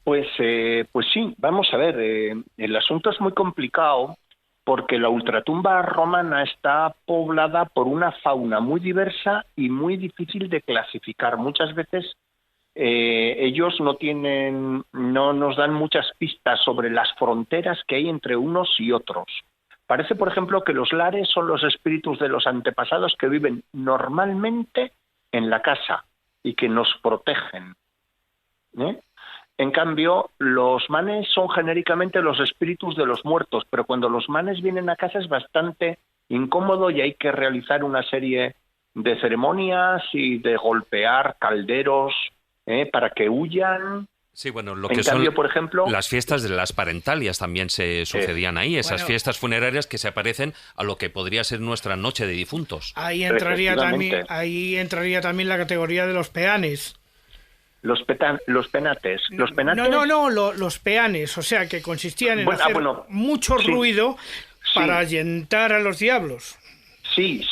Pues sí, vamos a ver, el asunto es muy complicado porque la ultratumba romana está poblada por una fauna muy diversa y muy difícil de clasificar. Muchas veces ellos no nos dan muchas pistas sobre las fronteras que hay entre unos y otros. Parece, por ejemplo, que los lares son los espíritus de los antepasados que viven normalmente en la casa y que nos protegen. En cambio, los manes son genéricamente los espíritus de los muertos, pero cuando los manes vienen a casa es bastante incómodo y hay que realizar una serie de ceremonias y de golpear calderos para que huyan. Sí, bueno, lo en que cambio, son por ejemplo, las fiestas de las parentalias también se sucedían ahí, esas fiestas funerarias que se aparecen a lo que podría ser nuestra noche de difuntos. Ahí entraría también la categoría de los peanes. Los penates. Los penates. No, los peanes, o sea, que consistían en hacer mucho ruido para ahuyentar a los diablos. Sí,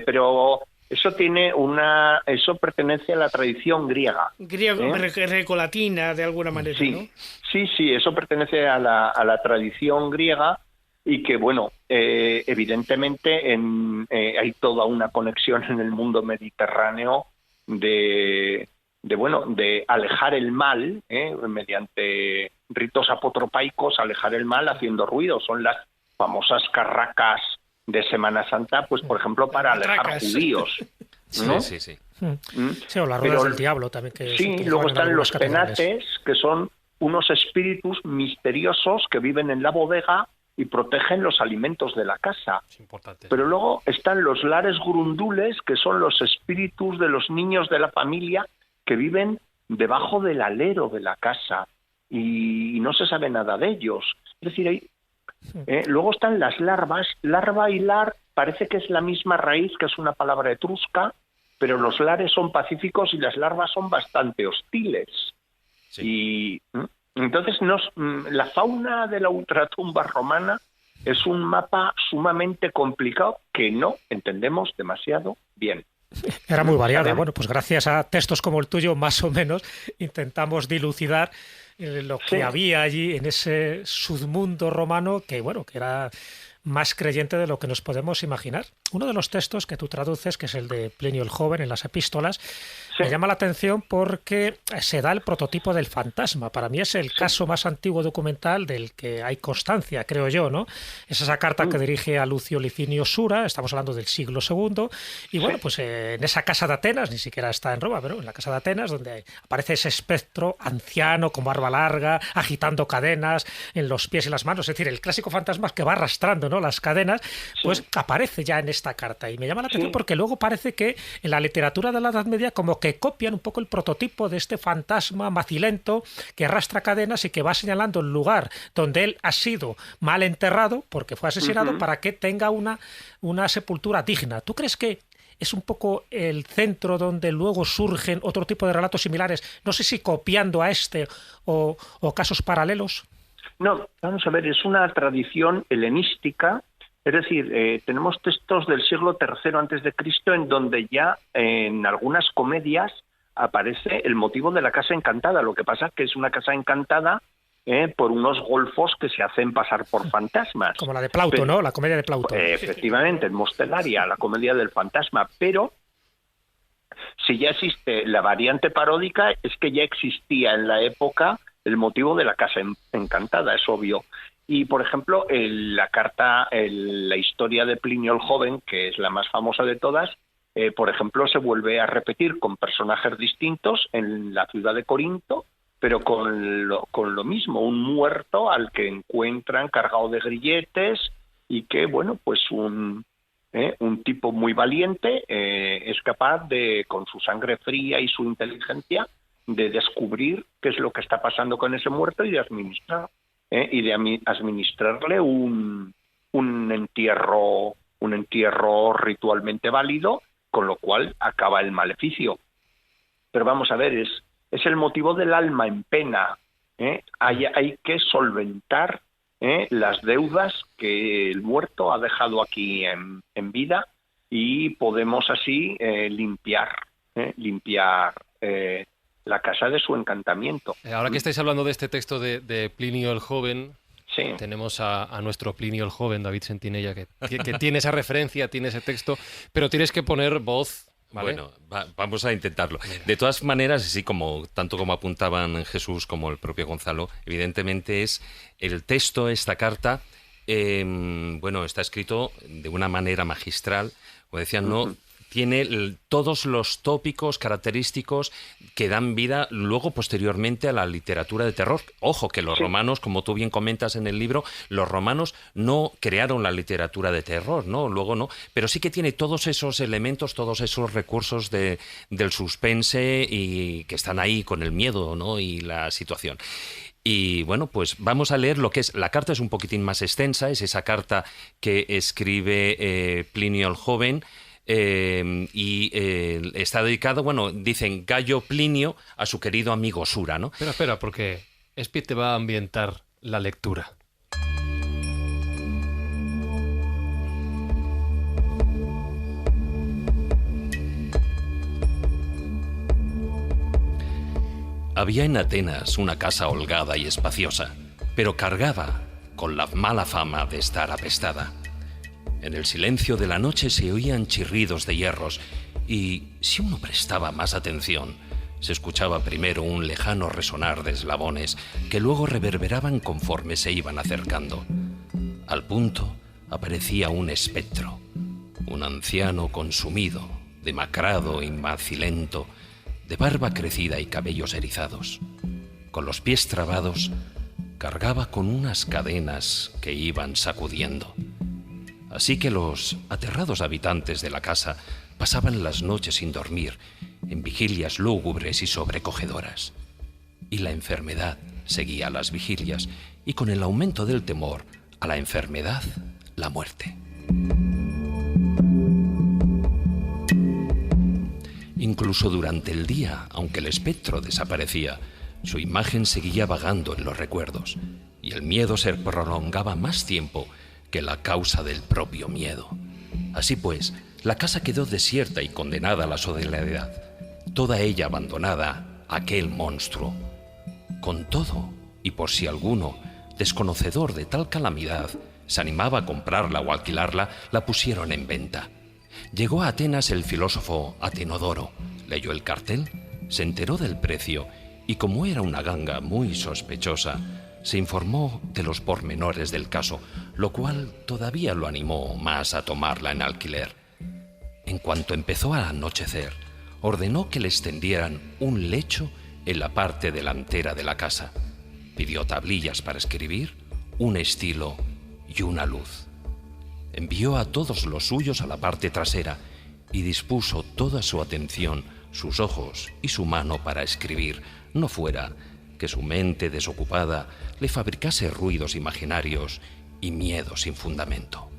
pero eso pertenece a la tradición griega. Grecolatina, de alguna manera, sí, ¿no? Sí, eso pertenece a la tradición griega y que, bueno, evidentemente hay toda una conexión en el mundo mediterráneo de alejar el mal, mediante ritos apotropaicos, alejar el mal haciendo ruido. Son las famosas carracas de Semana Santa, pues por ejemplo para alejar judíos, ¿no? Sí. Sí, o las ruedas del diablo también. Sí, luego están los penates, que son unos espíritus misteriosos que viven en la bodega y protegen los alimentos de la casa. Es importante. Pero luego están los lares grundules, que son los espíritus de los niños de la familia que viven debajo del alero de la casa y no se sabe nada de ellos. Es decir, luego están las larvas. Larva y lar parece que es la misma raíz, que es una palabra etrusca, pero los lares son pacíficos y las larvas son bastante hostiles. Sí. Y entonces la fauna de la ultratumba romana es un mapa sumamente complicado que no entendemos demasiado bien. Era muy variada. Bueno, pues gracias a textos como el tuyo, más o menos, intentamos dilucidar lo que había allí en ese submundo romano que, bueno, que era más creyente de lo que nos podemos imaginar. Uno de los textos que tú traduces, que es el de Plinio el Joven en las epístolas, me llama la atención porque se da el prototipo del fantasma. Para mí es el caso más antiguo documental del que hay constancia, creo yo, ¿no? Es esa carta que dirige a Lucio Licinio Sura, estamos hablando del siglo II, y bueno, pues en esa casa de Atenas, ni siquiera está en Roma, pero en la casa de Atenas, donde aparece ese espectro anciano con barba larga, agitando cadenas en los pies y las manos, es decir, el clásico fantasma que va arrastrando, ¿no?, las cadenas, pues aparece ya en esta carta. Y me llama la atención porque luego parece que en la literatura de la Edad Media como que copian un poco el prototipo de este fantasma macilento que arrastra cadenas y que va señalando el lugar donde él ha sido mal enterrado porque fue asesinado para que tenga una sepultura digna. ¿Tú crees que es un poco el centro donde luego surgen otro tipo de relatos similares? No sé si copiando a este o casos paralelos. No, vamos a ver, es una tradición helenística, es decir, tenemos textos del siglo III antes de Cristo en donde ya en algunas comedias aparece el motivo de la casa encantada. Lo que pasa es que es una casa encantada por unos golfos que se hacen pasar por fantasmas. Como la de Plauto, ¿no? La comedia de Plauto. Efectivamente, en Mostelaria, la comedia del fantasma, pero si ya existe la variante paródica, es que ya existía en la época el motivo de la casa encantada, es obvio. Y, por ejemplo, la historia de Plinio el Joven, que es la más famosa de todas, por ejemplo, se vuelve a repetir con personajes distintos en la ciudad de Corinto, pero con lo mismo, un muerto al que encuentran cargado de grilletes y que, bueno, pues un tipo muy valiente es capaz de, con su sangre fría y su inteligencia, de descubrir qué es lo que está pasando con ese muerto y de administrarle un entierro ritualmente válido, con lo cual acaba el maleficio. Pero vamos a ver, es el motivo del alma en pena. Hay que solventar las deudas que el muerto ha dejado aquí en vida y podemos así limpiar la casa de su encantamiento. Ahora que estáis hablando de este texto de Plinio el Joven, tenemos a nuestro Plinio el Joven, David Sentinella, que tiene esa referencia, tiene ese texto, pero tienes que poner voz. ¿Vale? Bueno, vamos a intentarlo. De todas maneras, así tanto como apuntaban Jesús como el propio Gonzalo, evidentemente es el texto, esta carta, está escrito de una manera magistral, como decían, ¿no? Tiene todos los tópicos característicos que dan vida luego posteriormente a la literatura de terror. Ojo, que los romanos, como tú bien comentas en el libro, los romanos no crearon la literatura de terror, ¿no? Luego no, pero sí que tiene todos esos elementos, todos esos recursos del suspense y que están ahí con el miedo, ¿no? Y la situación. Y bueno, pues vamos a leer lo que es. La carta es un poquitín más extensa, es esa carta que escribe Plinio el Joven. Está dedicado, dicen Gayo Plinio a su querido amigo Sura, ¿no? Espera, porque Espi te va a ambientar la lectura. Había en Atenas una casa holgada y espaciosa, pero cargaba con la mala fama de estar apestada. En el silencio de la noche se oían chirridos de hierros y, si uno prestaba más atención, se escuchaba primero un lejano resonar de eslabones que luego reverberaban conforme se iban acercando. Al punto aparecía un espectro, un anciano consumido, demacrado y macilento, de barba crecida y cabellos erizados. Con los pies trabados, cargaba con unas cadenas que iban sacudiendo. Así que los aterrados habitantes de la casa pasaban las noches sin dormir, en vigilias lúgubres y sobrecogedoras. Y la enfermedad seguía las vigilias, y con el aumento del temor a la enfermedad, la muerte. Incluso durante el día, aunque el espectro desaparecía, su imagen seguía vagando en los recuerdos, y el miedo se prolongaba más tiempo que la causa del propio miedo. Así pues, la casa quedó desierta y condenada a la soledad, toda ella abandonada a aquel monstruo. Con todo, y por si alguno, desconocedor de tal calamidad, se animaba a comprarla o alquilarla, la pusieron en venta. Llegó a Atenas el filósofo Atenodoro, leyó el cartel, se enteró del precio y, como era una ganga muy sospechosa, se informó de los pormenores del caso, lo cual todavía lo animó más a tomarla en alquiler. En cuanto empezó a anochecer, ordenó que le extendieran un lecho en la parte delantera de la casa. Pidió tablillas para escribir, un estilo y una luz. Envió a todos los suyos a la parte trasera y dispuso toda su atención, sus ojos y su mano para escribir, no fuera que su mente desocupada le fabricase ruidos imaginarios y miedos sin fundamento.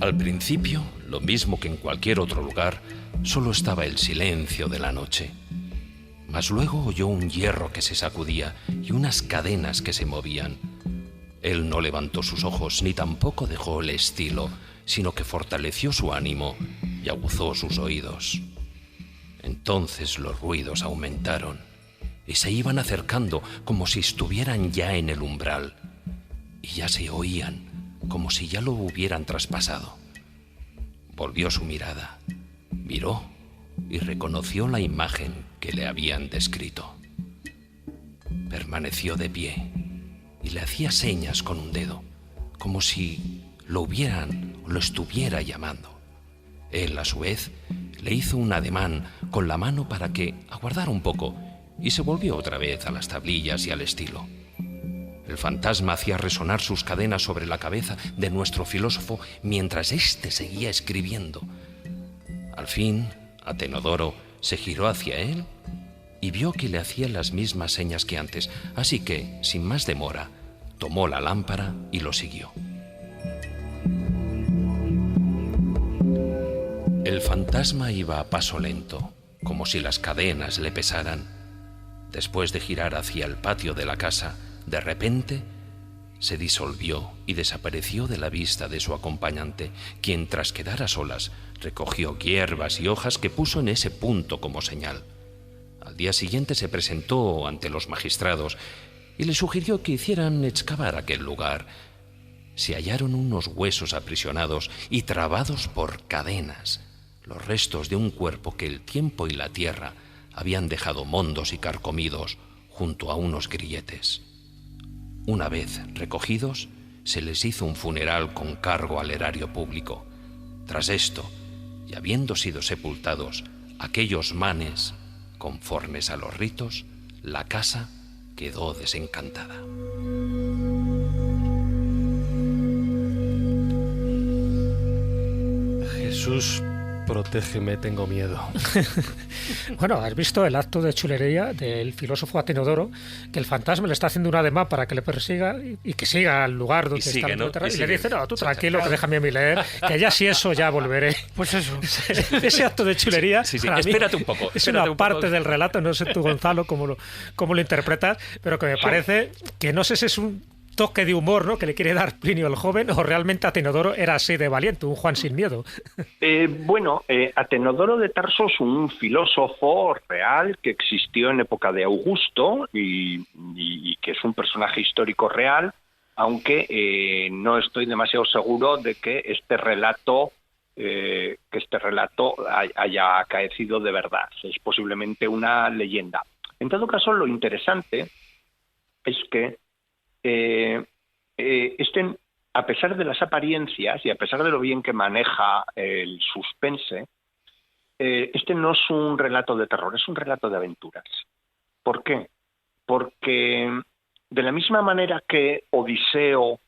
Al principio, lo mismo que en cualquier otro lugar, solo estaba el silencio de la noche. Mas luego oyó un hierro que se sacudía y unas cadenas que se movían. Él no levantó sus ojos ni tampoco dejó el estilo, sino que fortaleció su ánimo y aguzó sus oídos. Entonces los ruidos aumentaron y se iban acercando como si estuvieran ya en el umbral, y ya se oían como si ya lo hubieran traspasado. Volvió su mirada, miró y reconoció la imagen que le habían descrito. Permaneció de pie y le hacía señas con un dedo, como si lo estuviera llamando. Él, a su vez, le hizo un ademán con la mano para que aguardara un poco y se volvió otra vez a las tablillas y al estilo. El fantasma hacía resonar sus cadenas sobre la cabeza de nuestro filósofo mientras éste seguía escribiendo. Al fin, Atenodoro se giró hacia él y vio que le hacía las mismas señas que antes, así que, sin más demora, tomó la lámpara y lo siguió. El fantasma iba a paso lento, como si las cadenas le pesaran. Después de girar hacia el patio de la casa, de repente se disolvió y desapareció de la vista de su acompañante, quien, tras quedar a solas, recogió hierbas y hojas que puso en ese punto como señal. Al día siguiente se presentó ante los magistrados y le sugirió que hicieran excavar aquel lugar. Se hallaron unos huesos aprisionados y trabados por cadenas, los restos de un cuerpo que el tiempo y la tierra habían dejado mondos y carcomidos junto a unos grilletes. Una vez recogidos, se les hizo un funeral con cargo al erario público. Tras esto, y habiendo sido sepultados aquellos manes conformes a los ritos, la casa quedó desencantada. Jesús, protégeme, tengo miedo. Bueno, has visto el acto de chulería del filósofo Atenodoro, que el fantasma le está haciendo un ademán para que le persiga y que siga al lugar donde está sigue, ¿no? y le dice, no, tú tranquilo, que déjame a mí leer, que ya si eso ya volveré. Pues eso. Ese acto de chulería, Sí, para mí, espérate un poco. es una parte del relato, no sé tú, Gonzalo, cómo lo interpretas, pero que me parece que no sé si es un toque de humor, ¿no?, que le quiere dar Plinio el Joven, o realmente Atenodoro era así de valiente, un Juan sin miedo. Atenodoro de Tarso es un filósofo real que existió en época de Augusto y que es un personaje histórico real, aunque no estoy demasiado seguro de que este relato haya acaecido de verdad. Es posiblemente una leyenda. En todo caso, lo interesante es que a pesar de las apariencias y a pesar de lo bien que maneja el suspense, este no es un relato de terror, es un relato de aventuras. ¿Por qué? Porque de la misma manera que Odiseo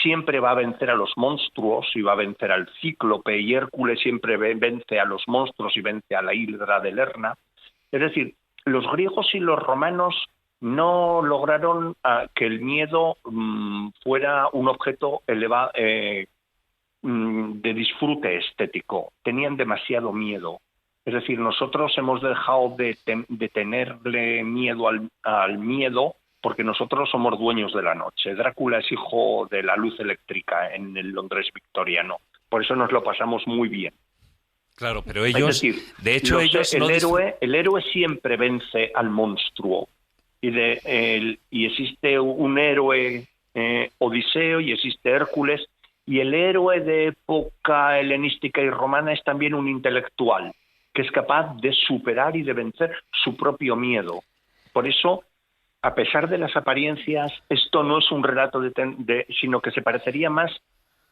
siempre va a vencer a los monstruos y va a vencer al cíclope, y Hércules siempre vence a los monstruos y vence a la hidra de Lerna, es decir, los griegos y los romanos no lograron que el miedo fuera un objeto de disfrute estético, tenían demasiado miedo. Es decir, nosotros hemos dejado de tenerle miedo al miedo porque nosotros somos dueños de la noche. Drácula es hijo de la luz eléctrica en el Londres victoriano. Por eso nos lo pasamos muy bien. Claro, pero ellos, es decir, de hecho, el héroe siempre vence al monstruo. Y existe un héroe Odiseo y existe Hércules, y el héroe de época helenística y romana es también un intelectual que es capaz de superar y de vencer su propio miedo. Por eso, a pesar de las apariencias, esto no es un relato sino que se parecería más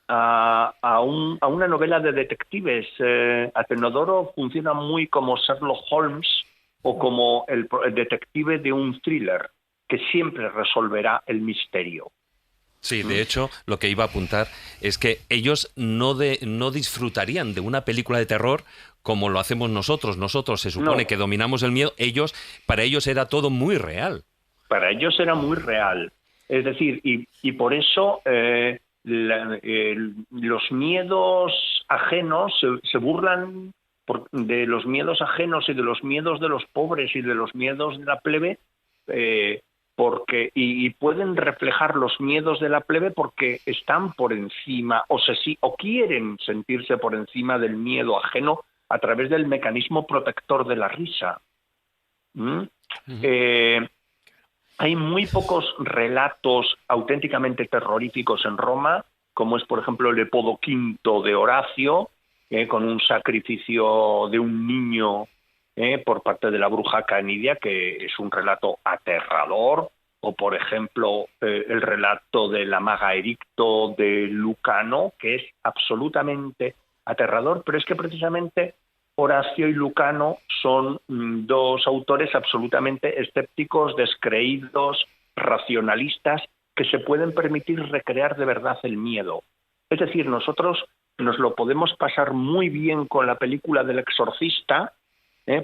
a una novela de detectives. Atenodoro funciona muy como Sherlock Holmes o como el detective de un thriller que siempre resolverá el misterio. Sí, de hecho, lo que iba a apuntar es que ellos no disfrutarían de una película de terror como lo hacemos nosotros. Nosotros se supone que dominamos el miedo, para ellos era todo muy real. Para ellos era muy real. Es decir, y por eso los miedos ajenos se burlan de los miedos ajenos y de los miedos de los pobres y de los miedos de la plebe, y pueden reflejar los miedos de la plebe porque están por encima o quieren sentirse por encima del miedo ajeno a través del mecanismo protector de la risa. Hay muy pocos relatos auténticamente terroríficos en Roma, como es, por ejemplo, el Epodo V de Horacio, con un sacrificio de un niño por parte de la bruja Canidia, que es un relato aterrador, o, por ejemplo, el relato de la maga Ericto de Lucano, que es absolutamente aterrador, pero es que precisamente Horacio y Lucano son dos autores absolutamente escépticos, descreídos, racionalistas, que se pueden permitir recrear de verdad el miedo. Es decir, nosotros nos lo podemos pasar muy bien con la película del Exorcista,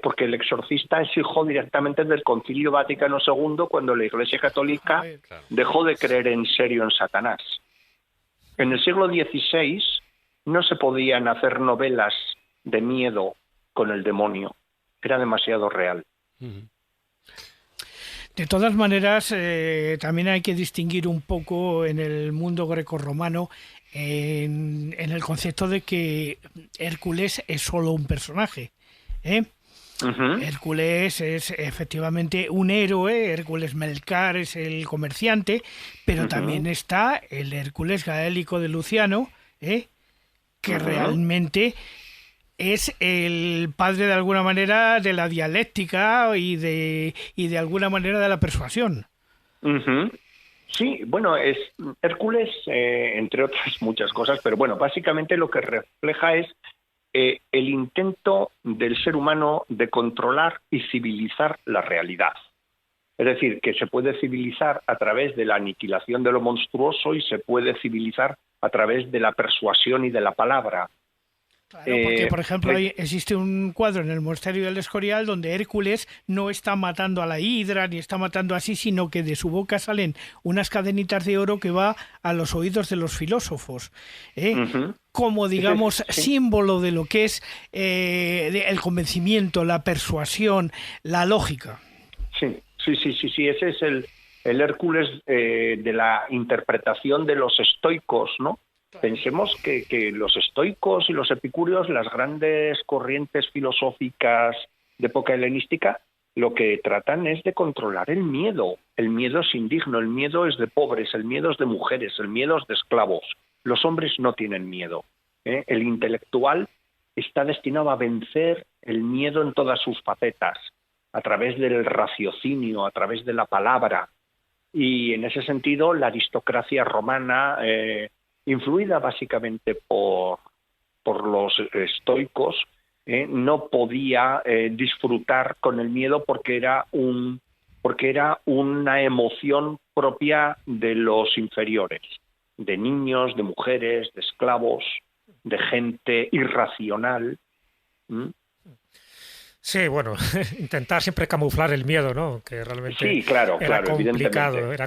porque el Exorcista es hijo directamente del Concilio Vaticano II, cuando la Iglesia Católica dejó de creer en serio en Satanás. En el siglo XVI no se podían hacer novelas de miedo con el demonio. Era demasiado real. De todas maneras, también hay que distinguir un poco en el mundo grecorromano en el concepto de que Hércules es solo un personaje. Hércules es efectivamente un héroe, Hércules Melcar es el comerciante, pero también está el Hércules gaélico de Luciano, que realmente es el padre de alguna manera de la dialéctica y de alguna manera de la persuasión. Sí, bueno, es Hércules, entre otras muchas cosas, pero bueno, básicamente lo que refleja es el intento del ser humano de controlar y civilizar la realidad. Es decir, que se puede civilizar a través de la aniquilación de lo monstruoso y se puede civilizar a través de la persuasión y de la palabra. Claro, porque, por ejemplo, existe un cuadro en el Monasterio del Escorial donde Hércules no está matando a la hidra ni está matando así, sino que de su boca salen unas cadenitas de oro que va a los oídos de los filósofos, como, digamos, símbolo de lo que es el convencimiento, la persuasión, la lógica. Sí, ese es el Hércules de la interpretación de los estoicos, ¿no? Pensemos que los estoicos y los epicúreos, las grandes corrientes filosóficas de época helenística, lo que tratan es de controlar el miedo. El miedo es indigno, el miedo es de pobres, el miedo es de mujeres, el miedo es de esclavos. Los hombres no tienen miedo. El intelectual está destinado a vencer el miedo en todas sus facetas, a través del raciocinio, a través de la palabra. Y en ese sentido, la aristocracia romana, influida básicamente por los estoicos, no podía disfrutar con el miedo porque era una emoción propia de los inferiores, de niños, de mujeres, de esclavos, de gente irracional. Sí, bueno, intentar siempre camuflar el miedo, ¿no? Que realmente sí, claro, era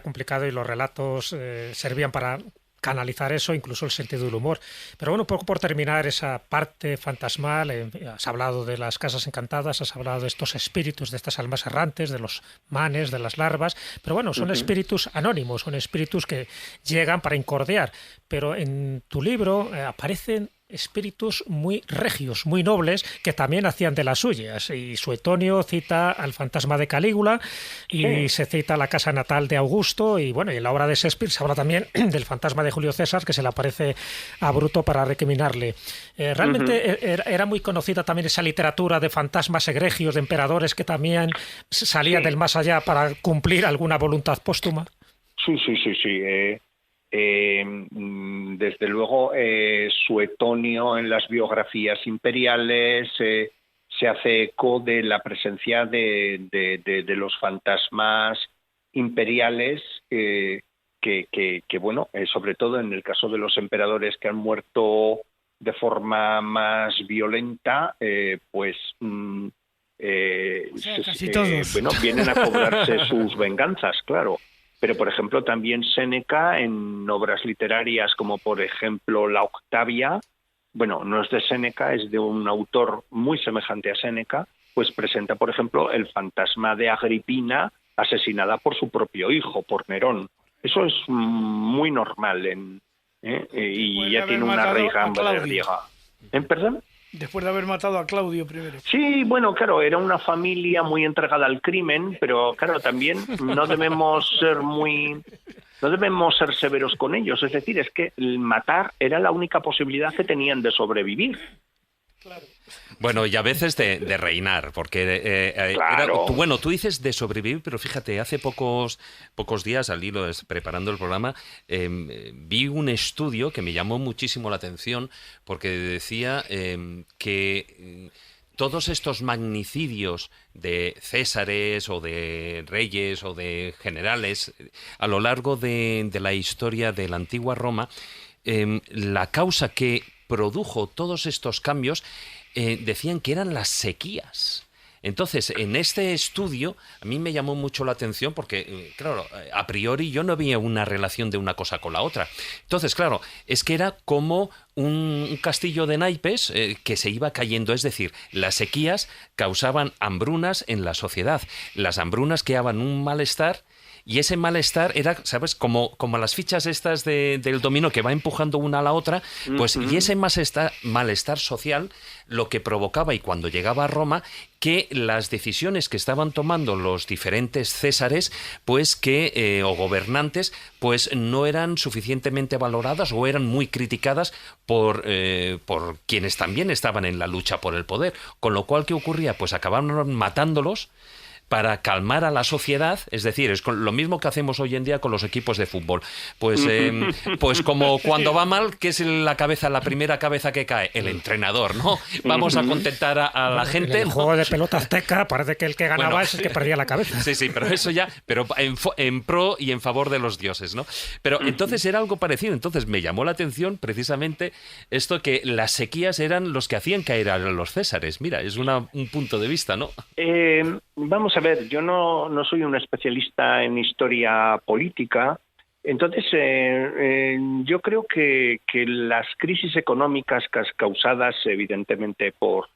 complicado y los relatos servían para canalizar eso, incluso el sentido del humor. Pero bueno, un poco por terminar esa parte fantasmal, has hablado de las casas encantadas, has hablado de estos espíritus, de estas almas errantes, de los manes, de las larvas, pero bueno, son espíritus anónimos, son espíritus que llegan para incordiar, pero en tu libro aparecen espíritus muy regios, muy nobles, que también hacían de las suyas. Y Suetonio cita al fantasma de Calígula y se cita la casa natal de Augusto, y bueno, y en la obra de Shakespeare se habla también del fantasma de Julio César, que se le aparece a Bruto para recriminarle. Realmente era muy conocida también esa literatura de fantasmas egregios, de emperadores que también salían del más allá para cumplir alguna voluntad póstuma. Sí. Desde luego, Suetonio en las biografías imperiales se hace eco de la presencia de los fantasmas imperiales que bueno, sobre todo en el caso de los emperadores que han muerto de forma más violenta, casi todos. Bueno, vienen a cobrarse sus venganzas, claro. Pero, por ejemplo, también Séneca, en obras literarias como, por ejemplo, La Octavia, bueno, no es de Séneca, es de un autor muy semejante a Séneca, pues presenta, por ejemplo, el fantasma de Agripina asesinada por su propio hijo, por Nerón. Eso es muy normal y ya tiene una raigambre griega. ¿Perdón? Después de haber matado a Claudio primero. Sí, bueno, claro, era una familia muy entregada al crimen, pero claro, también no debemos ser severos con ellos. Es decir, es que el matar era la única posibilidad que tenían de sobrevivir. Claro. Bueno, y a veces de reinar, porque claro. Tú dices de sobrevivir, pero fíjate, hace pocos días, al hilo preparando el programa, vi un estudio que me llamó muchísimo la atención, porque decía que todos estos magnicidios de césares o de reyes o de generales a lo largo de la historia de la antigua Roma, la causa que produjo todos estos cambios decían que eran las sequías. Entonces, en este estudio a mí me llamó mucho la atención porque, claro, a priori yo no veía una relación de una cosa con la otra. Entonces, claro, es que era como un castillo de naipes que se iba cayendo. Es decir, las sequías causaban hambrunas en la sociedad. Las hambrunas creaban un malestar. Y ese malestar era, ¿sabes? Como las fichas estas del dominó que va empujando una a la otra, pues y ese malestar social lo que provocaba, y cuando llegaba a Roma, que las decisiones que estaban tomando los diferentes césares, pues o gobernantes, pues no eran suficientemente valoradas o eran muy criticadas por quienes también estaban en la lucha por el poder. Con lo cual, ¿qué ocurría? Pues acabaron matándolos para calmar a la sociedad, es decir, es lo mismo que hacemos hoy en día con los equipos de fútbol. Pues como cuando va mal, ¿qué es la primera cabeza que cae? El entrenador, ¿no? Vamos a contentar a la gente. En el juego de pelota azteca parece que el que ganaba es el que perdía la cabeza. Sí, pero eso ya, pero en pro y en favor de los dioses, ¿no? Pero entonces era algo parecido. Entonces me llamó la atención precisamente esto, que las sequías eran los que hacían caer a los césares. Mira, es un punto de vista, ¿no? Vamos a ver, yo no soy un especialista en historia política, entonces yo creo que las crisis económicas causadas evidentemente por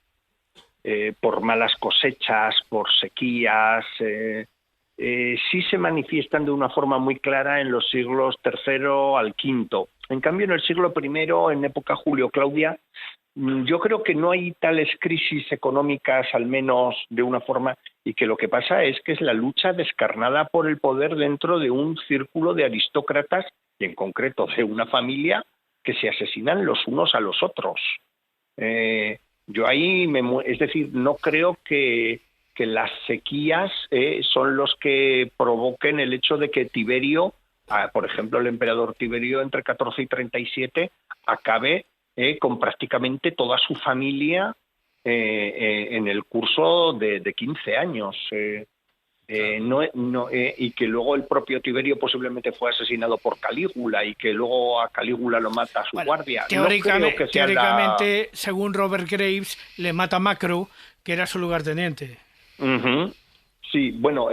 malas cosechas, por sequías, sí se manifiestan de una forma muy clara en los siglos III al V. En cambio, en el siglo I, en época Julio-Claudia, yo creo que no hay tales crisis económicas, al menos de una forma, y que lo que pasa es que es la lucha descarnada por el poder dentro de un círculo de aristócratas, y en concreto de una familia, que se asesinan los unos a los otros. Yo ahí, es decir, no creo que las sequías son los que provoquen el hecho de que Tiberio, por ejemplo, el emperador Tiberio entre 14 y 37, acabe con prácticamente toda su familia en el curso de 15 años. Y que luego el propio Tiberio posiblemente fue asesinado por Calígula y que luego a Calígula lo mata a su guardia. Teóricamente, según Robert Graves, le mata a Macro, que era su lugarteniente. Sí, bueno,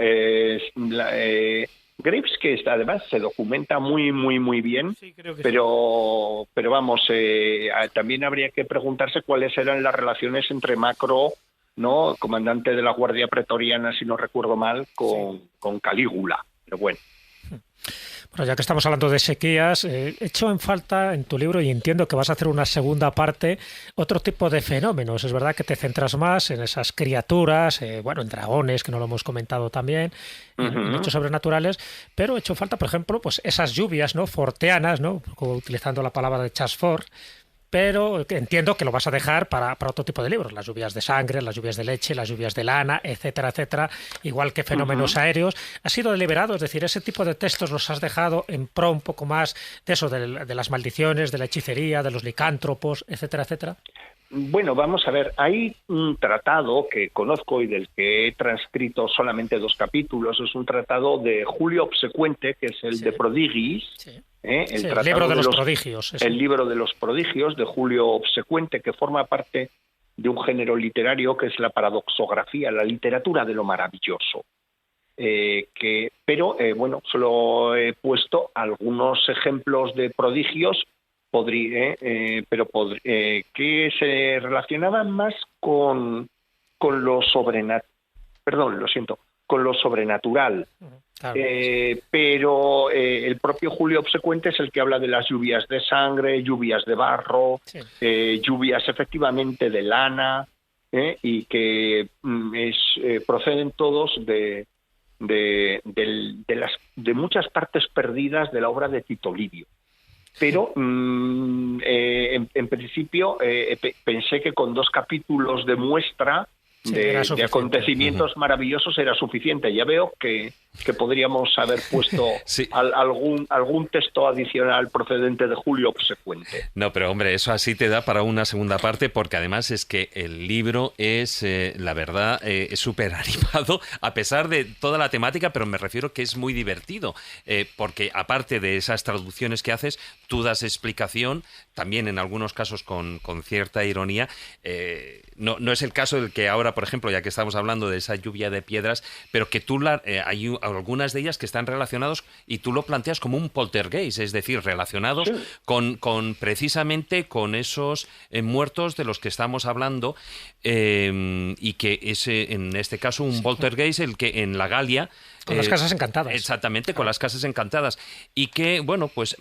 Graves, que además se documenta muy bien, Sí, creo que pero vamos, también habría que preguntarse cuáles eran las relaciones entre Macro, ¿no?, comandante de la Guardia Pretoriana, si no recuerdo mal, con Calígula. Pero bueno. Bueno, ya que estamos hablando de sequías, echo en falta en tu libro, y entiendo que vas a hacer una segunda parte, otro tipo de fenómenos. Es verdad que te centras más en esas criaturas, en dragones, que no lo hemos comentado también, en hechos sobrenaturales, pero echo en falta, por ejemplo, pues esas lluvias, ¿no?, forteanas, ¿no?, utilizando la palabra de Charles Fort, pero entiendo que lo vas a dejar para otro tipo de libros, las lluvias de sangre, las lluvias de leche, las lluvias de lana, etcétera, etcétera, igual que fenómenos aéreos. ¿Ha sido deliberado? Es decir, ese tipo de textos los has dejado en pro un poco más de eso, de las maldiciones, de la hechicería, de los licántropos, etcétera, etcétera. Bueno, vamos a ver, hay un tratado que conozco y del que he transcrito solamente 2 capítulos, es un tratado de Julio Obsecuente, que es el de Prodigis, el libro de los prodigios. El libro de los prodigios de Julio Obsecuente, que forma parte de un género literario que es la paradoxografía, la literatura de lo maravilloso. Pero solo he puesto algunos ejemplos de prodigios que se relacionaban más con lo sobrenatural. Perdón, lo siento, con lo sobrenatural. Claro. Pero el propio Julio Obsecuente es el que habla de las lluvias de sangre, lluvias de barro, lluvias efectivamente de lana, y que proceden todos de muchas partes perdidas de la obra de Tito Livio. Pero en principio pensé que con 2 capítulos de muestra de acontecimientos maravillosos era suficiente. Ya veo que podríamos haber puesto algún texto adicional procedente de Julio Obsecuente. No, pero hombre, eso así te da para una segunda parte, porque además es que el libro es, la verdad, es súper animado, a pesar de toda la temática, pero me refiero que es muy divertido, porque aparte de esas traducciones que haces, tú das explicación, también en algunos casos con cierta ironía. No es el caso del que ahora, por ejemplo, ya que estamos hablando de esa lluvia de piedras, pero que tú hay algunas de ellas que están relacionados, y tú lo planteas como un poltergeist, es decir, relacionados con precisamente con esos muertos de los que estamos hablando, y que es en este caso un poltergeist el que en la Galia, con las casas encantadas. Exactamente, con las casas encantadas. Y que, bueno, pues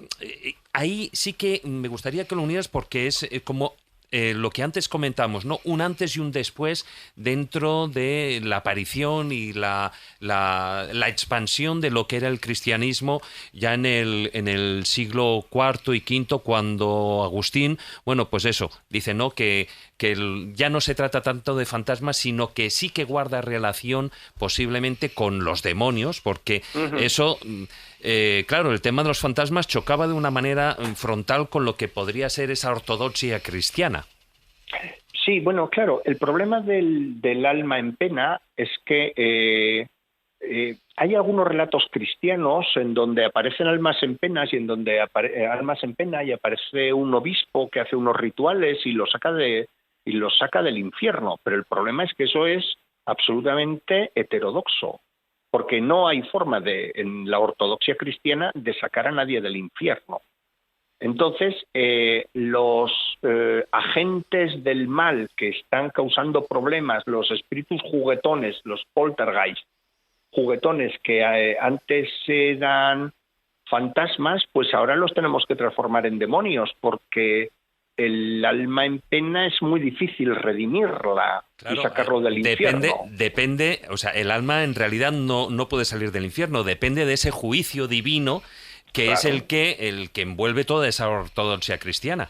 ahí sí que me gustaría que lo unieras, porque es como lo que antes comentamos, ¿no? Un antes y un después dentro de la aparición y la expansión de lo que era el cristianismo ya en el siglo IV y V, cuando Agustín, bueno, pues eso, dice, ¿no?, que ya no se trata tanto de fantasmas, sino que sí que guarda relación posiblemente con los demonios, porque eso... claro, el tema de los fantasmas chocaba de una manera frontal con lo que podría ser esa ortodoxia cristiana. Sí, bueno, claro, el problema del alma en pena es que hay algunos relatos cristianos en donde aparecen almas en penas y en donde almas en pena y aparece un obispo que hace unos rituales y los saca del infierno, pero el problema es que eso es absolutamente heterodoxo, porque no hay forma en la ortodoxia cristiana de sacar a nadie del infierno. Entonces, los agentes del mal que están causando problemas, los espíritus juguetones, los poltergeist, juguetones que antes eran fantasmas, pues ahora los tenemos que transformar en demonios, porque el alma en pena es muy difícil redimirla, claro, y sacarlo del infierno. Depende, o sea, el alma en realidad no puede salir del infierno, depende de ese juicio divino que claro, es el que envuelve toda esa ortodoxia cristiana.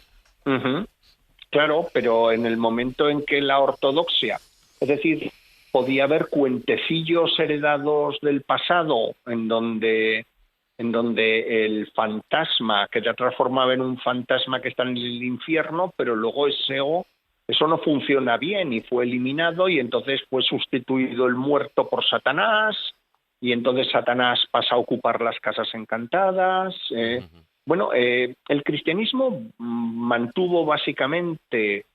Claro, pero en el momento en que la ortodoxia, es decir, podía haber cuentecillos heredados del pasado en donde el fantasma queda transformado en un fantasma que está en el infierno, pero luego eso no funciona bien y fue eliminado, y entonces fue sustituido el muerto por Satanás, y entonces Satanás pasa a ocupar las casas encantadas. Bueno, el cristianismo mantuvo básicamente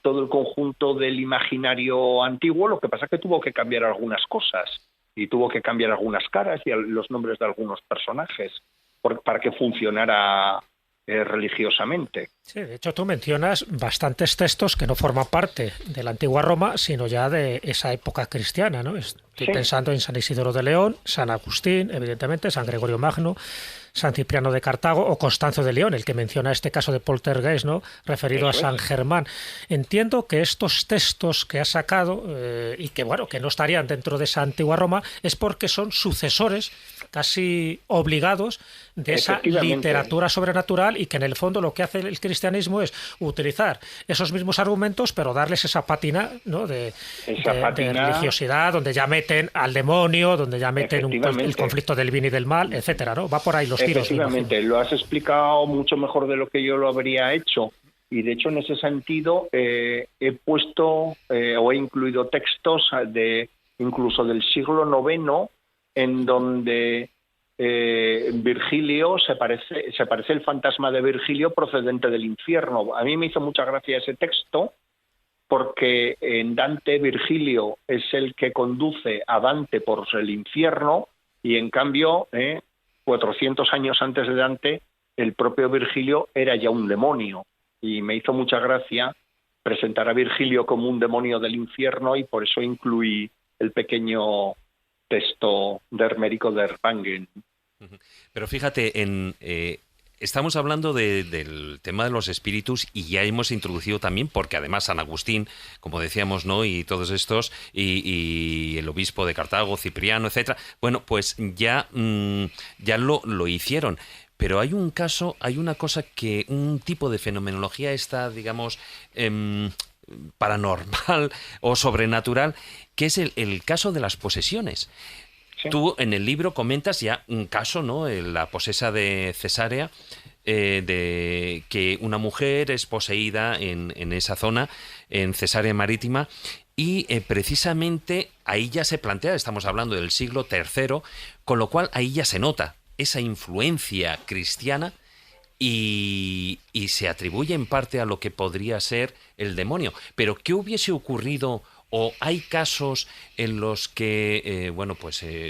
todo el conjunto del imaginario antiguo, lo que pasa es que tuvo que cambiar algunas cosas. y tuvo que cambiar algunas caras y los nombres de algunos personajes para que funcionara religiosamente. Sí, de hecho tú mencionas bastantes textos que no forman parte de la antigua Roma, sino ya de esa época cristiana, ¿no? Estoy pensando en San Isidoro de León, San Agustín, evidentemente, San Gregorio Magno, San Cipriano de Cartago o Constancio de León, el que menciona este caso de poltergeist, ¿no? Referido a San Germán. Entiendo que estos textos que ha sacado y que, bueno, que no estarían dentro de esa antigua Roma es porque son sucesores casi obligados de esa literatura sobrenatural, y que en el fondo lo que hace el cristianismo es utilizar esos mismos argumentos pero darles esa pátina, ¿no? de religiosidad, donde ya meten al demonio, donde ya meten el conflicto del bien y del mal, etcétera, ¿no? Va por ahí los tiros. Efectivamente, lo has explicado mucho mejor de lo que yo lo habría hecho, y de hecho en ese sentido he puesto o he incluido textos incluso del siglo IX, en donde Virgilio se parece el fantasma de Virgilio procedente del infierno. A mí me hizo mucha gracia ese texto, porque en Dante Virgilio es el que conduce a Dante por el infierno, y en cambio 400 años antes de Dante el propio Virgilio era ya un demonio, y me hizo mucha gracia presentar a Virgilio como un demonio del infierno, y por eso incluí el pequeño texto de Hermérico de Erlangen. Pero fíjate, estamos hablando del tema de los espíritus, y ya hemos introducido también, porque además San Agustín, como decíamos, ¿no? Y todos estos, y el obispo de Cartago, Cipriano, etcétera, bueno, pues ya lo hicieron. Pero hay un tipo de fenomenología esta, digamos, paranormal o sobrenatural, que es el caso de las posesiones. Sí. Tú en el libro comentas ya un caso, ¿no? La posesa de Cesarea, de que una mujer es poseída en esa zona, en Cesarea Marítima, y precisamente ahí ya se plantea, estamos hablando del siglo III, con lo cual ahí ya se nota esa influencia cristiana, y se atribuye en parte a lo que podría ser el demonio. Pero ¿qué hubiese ocurrido, o hay casos en los que,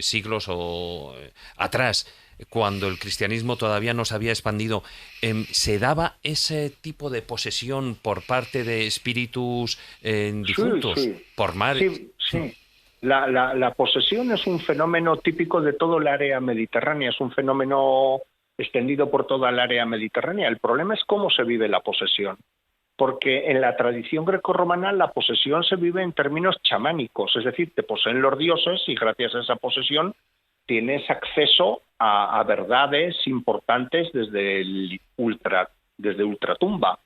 siglos atrás, cuando el cristianismo todavía no se había expandido, se daba ese tipo de posesión por parte de espíritus difuntos? Sí. Por mares? Sí. La posesión es un fenómeno típico de todo el área mediterránea, es un fenómeno extendido por toda el área mediterránea. El problema es cómo se vive la posesión, porque en la tradición grecorromana la posesión se vive en términos chamánicos, es decir, te poseen los dioses y gracias a esa posesión tienes acceso a verdades importantes desde ultratumba.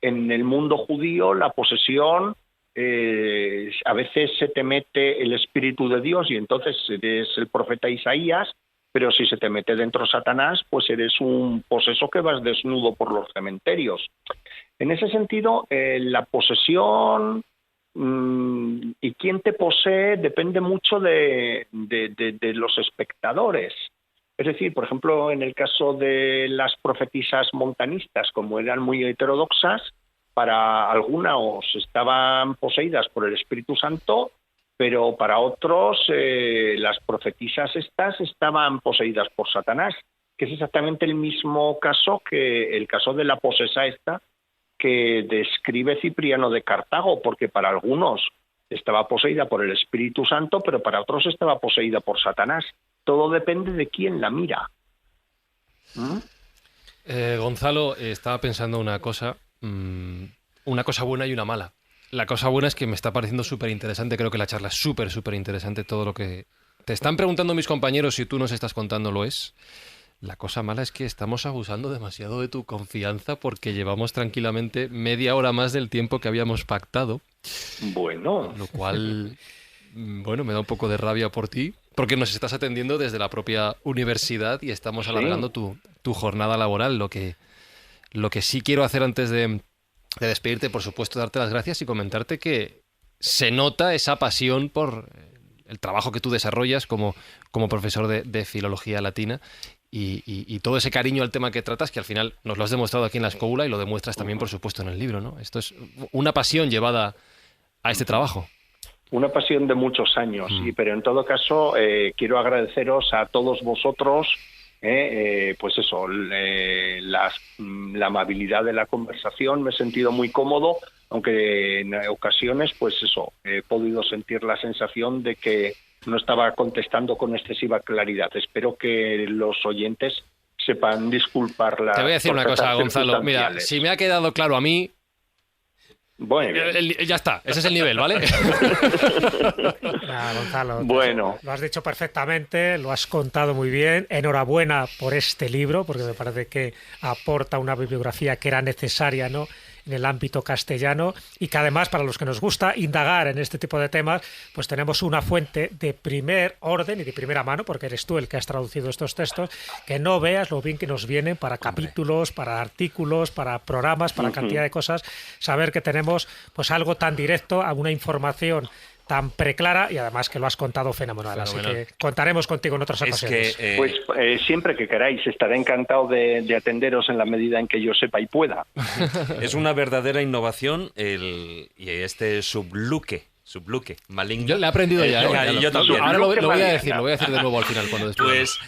En el mundo judío la posesión, a veces se te mete el espíritu de Dios y entonces eres el profeta Isaías, pero si se te mete dentro Satanás, pues eres un poseso que vas desnudo por los cementerios. En ese sentido, la posesión y quién te posee depende mucho de los espectadores. Es decir, por ejemplo, en el caso de las profetisas montanistas, como eran muy heterodoxas, para algunas estaban poseídas por el Espíritu Santo, pero para otros las profetisas estas estaban poseídas por Satanás, que es exactamente el mismo caso que el caso de la posesa esta que describe Cipriano de Cartago, porque para algunos estaba poseída por el Espíritu Santo, pero para otros estaba poseída por Satanás. Todo depende de quién la mira. Gonzalo, estaba pensando una cosa buena y una mala. La cosa buena es que me está pareciendo súper interesante, creo que la charla es súper interesante, todo lo que te están preguntando mis compañeros, si tú nos estás contando lo es. La cosa mala es que estamos abusando demasiado de tu confianza, porque llevamos tranquilamente media hora más del tiempo que habíamos pactado. Bueno. Lo cual, me da un poco de rabia por ti, porque nos estás atendiendo desde la propia universidad y estamos alargando tu jornada laboral. Lo que sí quiero hacer antes de despedirte, por supuesto, darte las gracias y comentarte que se nota esa pasión por el trabajo que tú desarrollas como profesor de filología latina y todo ese cariño al tema que tratas, que al final nos lo has demostrado aquí en la escóbula y lo demuestras también, por supuesto, en el libro, ¿no? Esto es una pasión llevada a este trabajo. una pasión de muchos años. Pero en todo caso, quiero agradeceros a todos vosotros, pues eso, la amabilidad de la conversación. Me he sentido muy cómodo, aunque en ocasiones, pues eso, he podido sentir la sensación de que no estaba contestando con excesiva claridad. Espero que los oyentes sepan disculparla. Te voy a decir una cosa, Gonzalo. Mira, si me ha quedado claro a mí, bueno, ya está, ese es el nivel, ¿vale? Gonzalo, bueno, lo has dicho perfectamente, lo has contado muy bien. Enhorabuena por este libro, porque me parece que aporta una bibliografía que era necesaria, ¿no?, en el ámbito castellano, y que además, para los que nos gusta indagar en este tipo de temas, pues tenemos una fuente de primer orden y de primera mano, porque eres tú el que has traducido estos textos, que no veas lo bien que nos vienen para capítulos, para artículos, para programas, para cantidad de cosas. Saber que tenemos pues algo tan directo, a una información tan preclara, y además que lo has contado fenomenal. Así que contaremos contigo en otras ocasiones. Pues siempre que queráis, estaré encantado de atenderos en la medida en que yo sepa y pueda. Es una verdadera innovación y este subluque maligno. Yo le he aprendido ya. Yo también. Ahora lo voy a decir de nuevo al final. Pues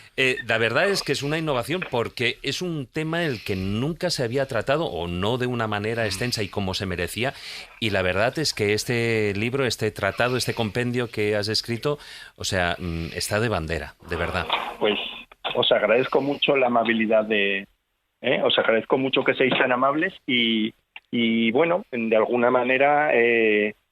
la verdad es que es una innovación, porque es un tema el que nunca se había tratado, o no de una manera extensa y como se merecía, y la verdad es que este libro, este tratado, este compendio que has escrito, o sea, está de bandera, de verdad. Pues os agradezco mucho la amabilidad os agradezco mucho que seáis tan amables y bueno, de alguna manera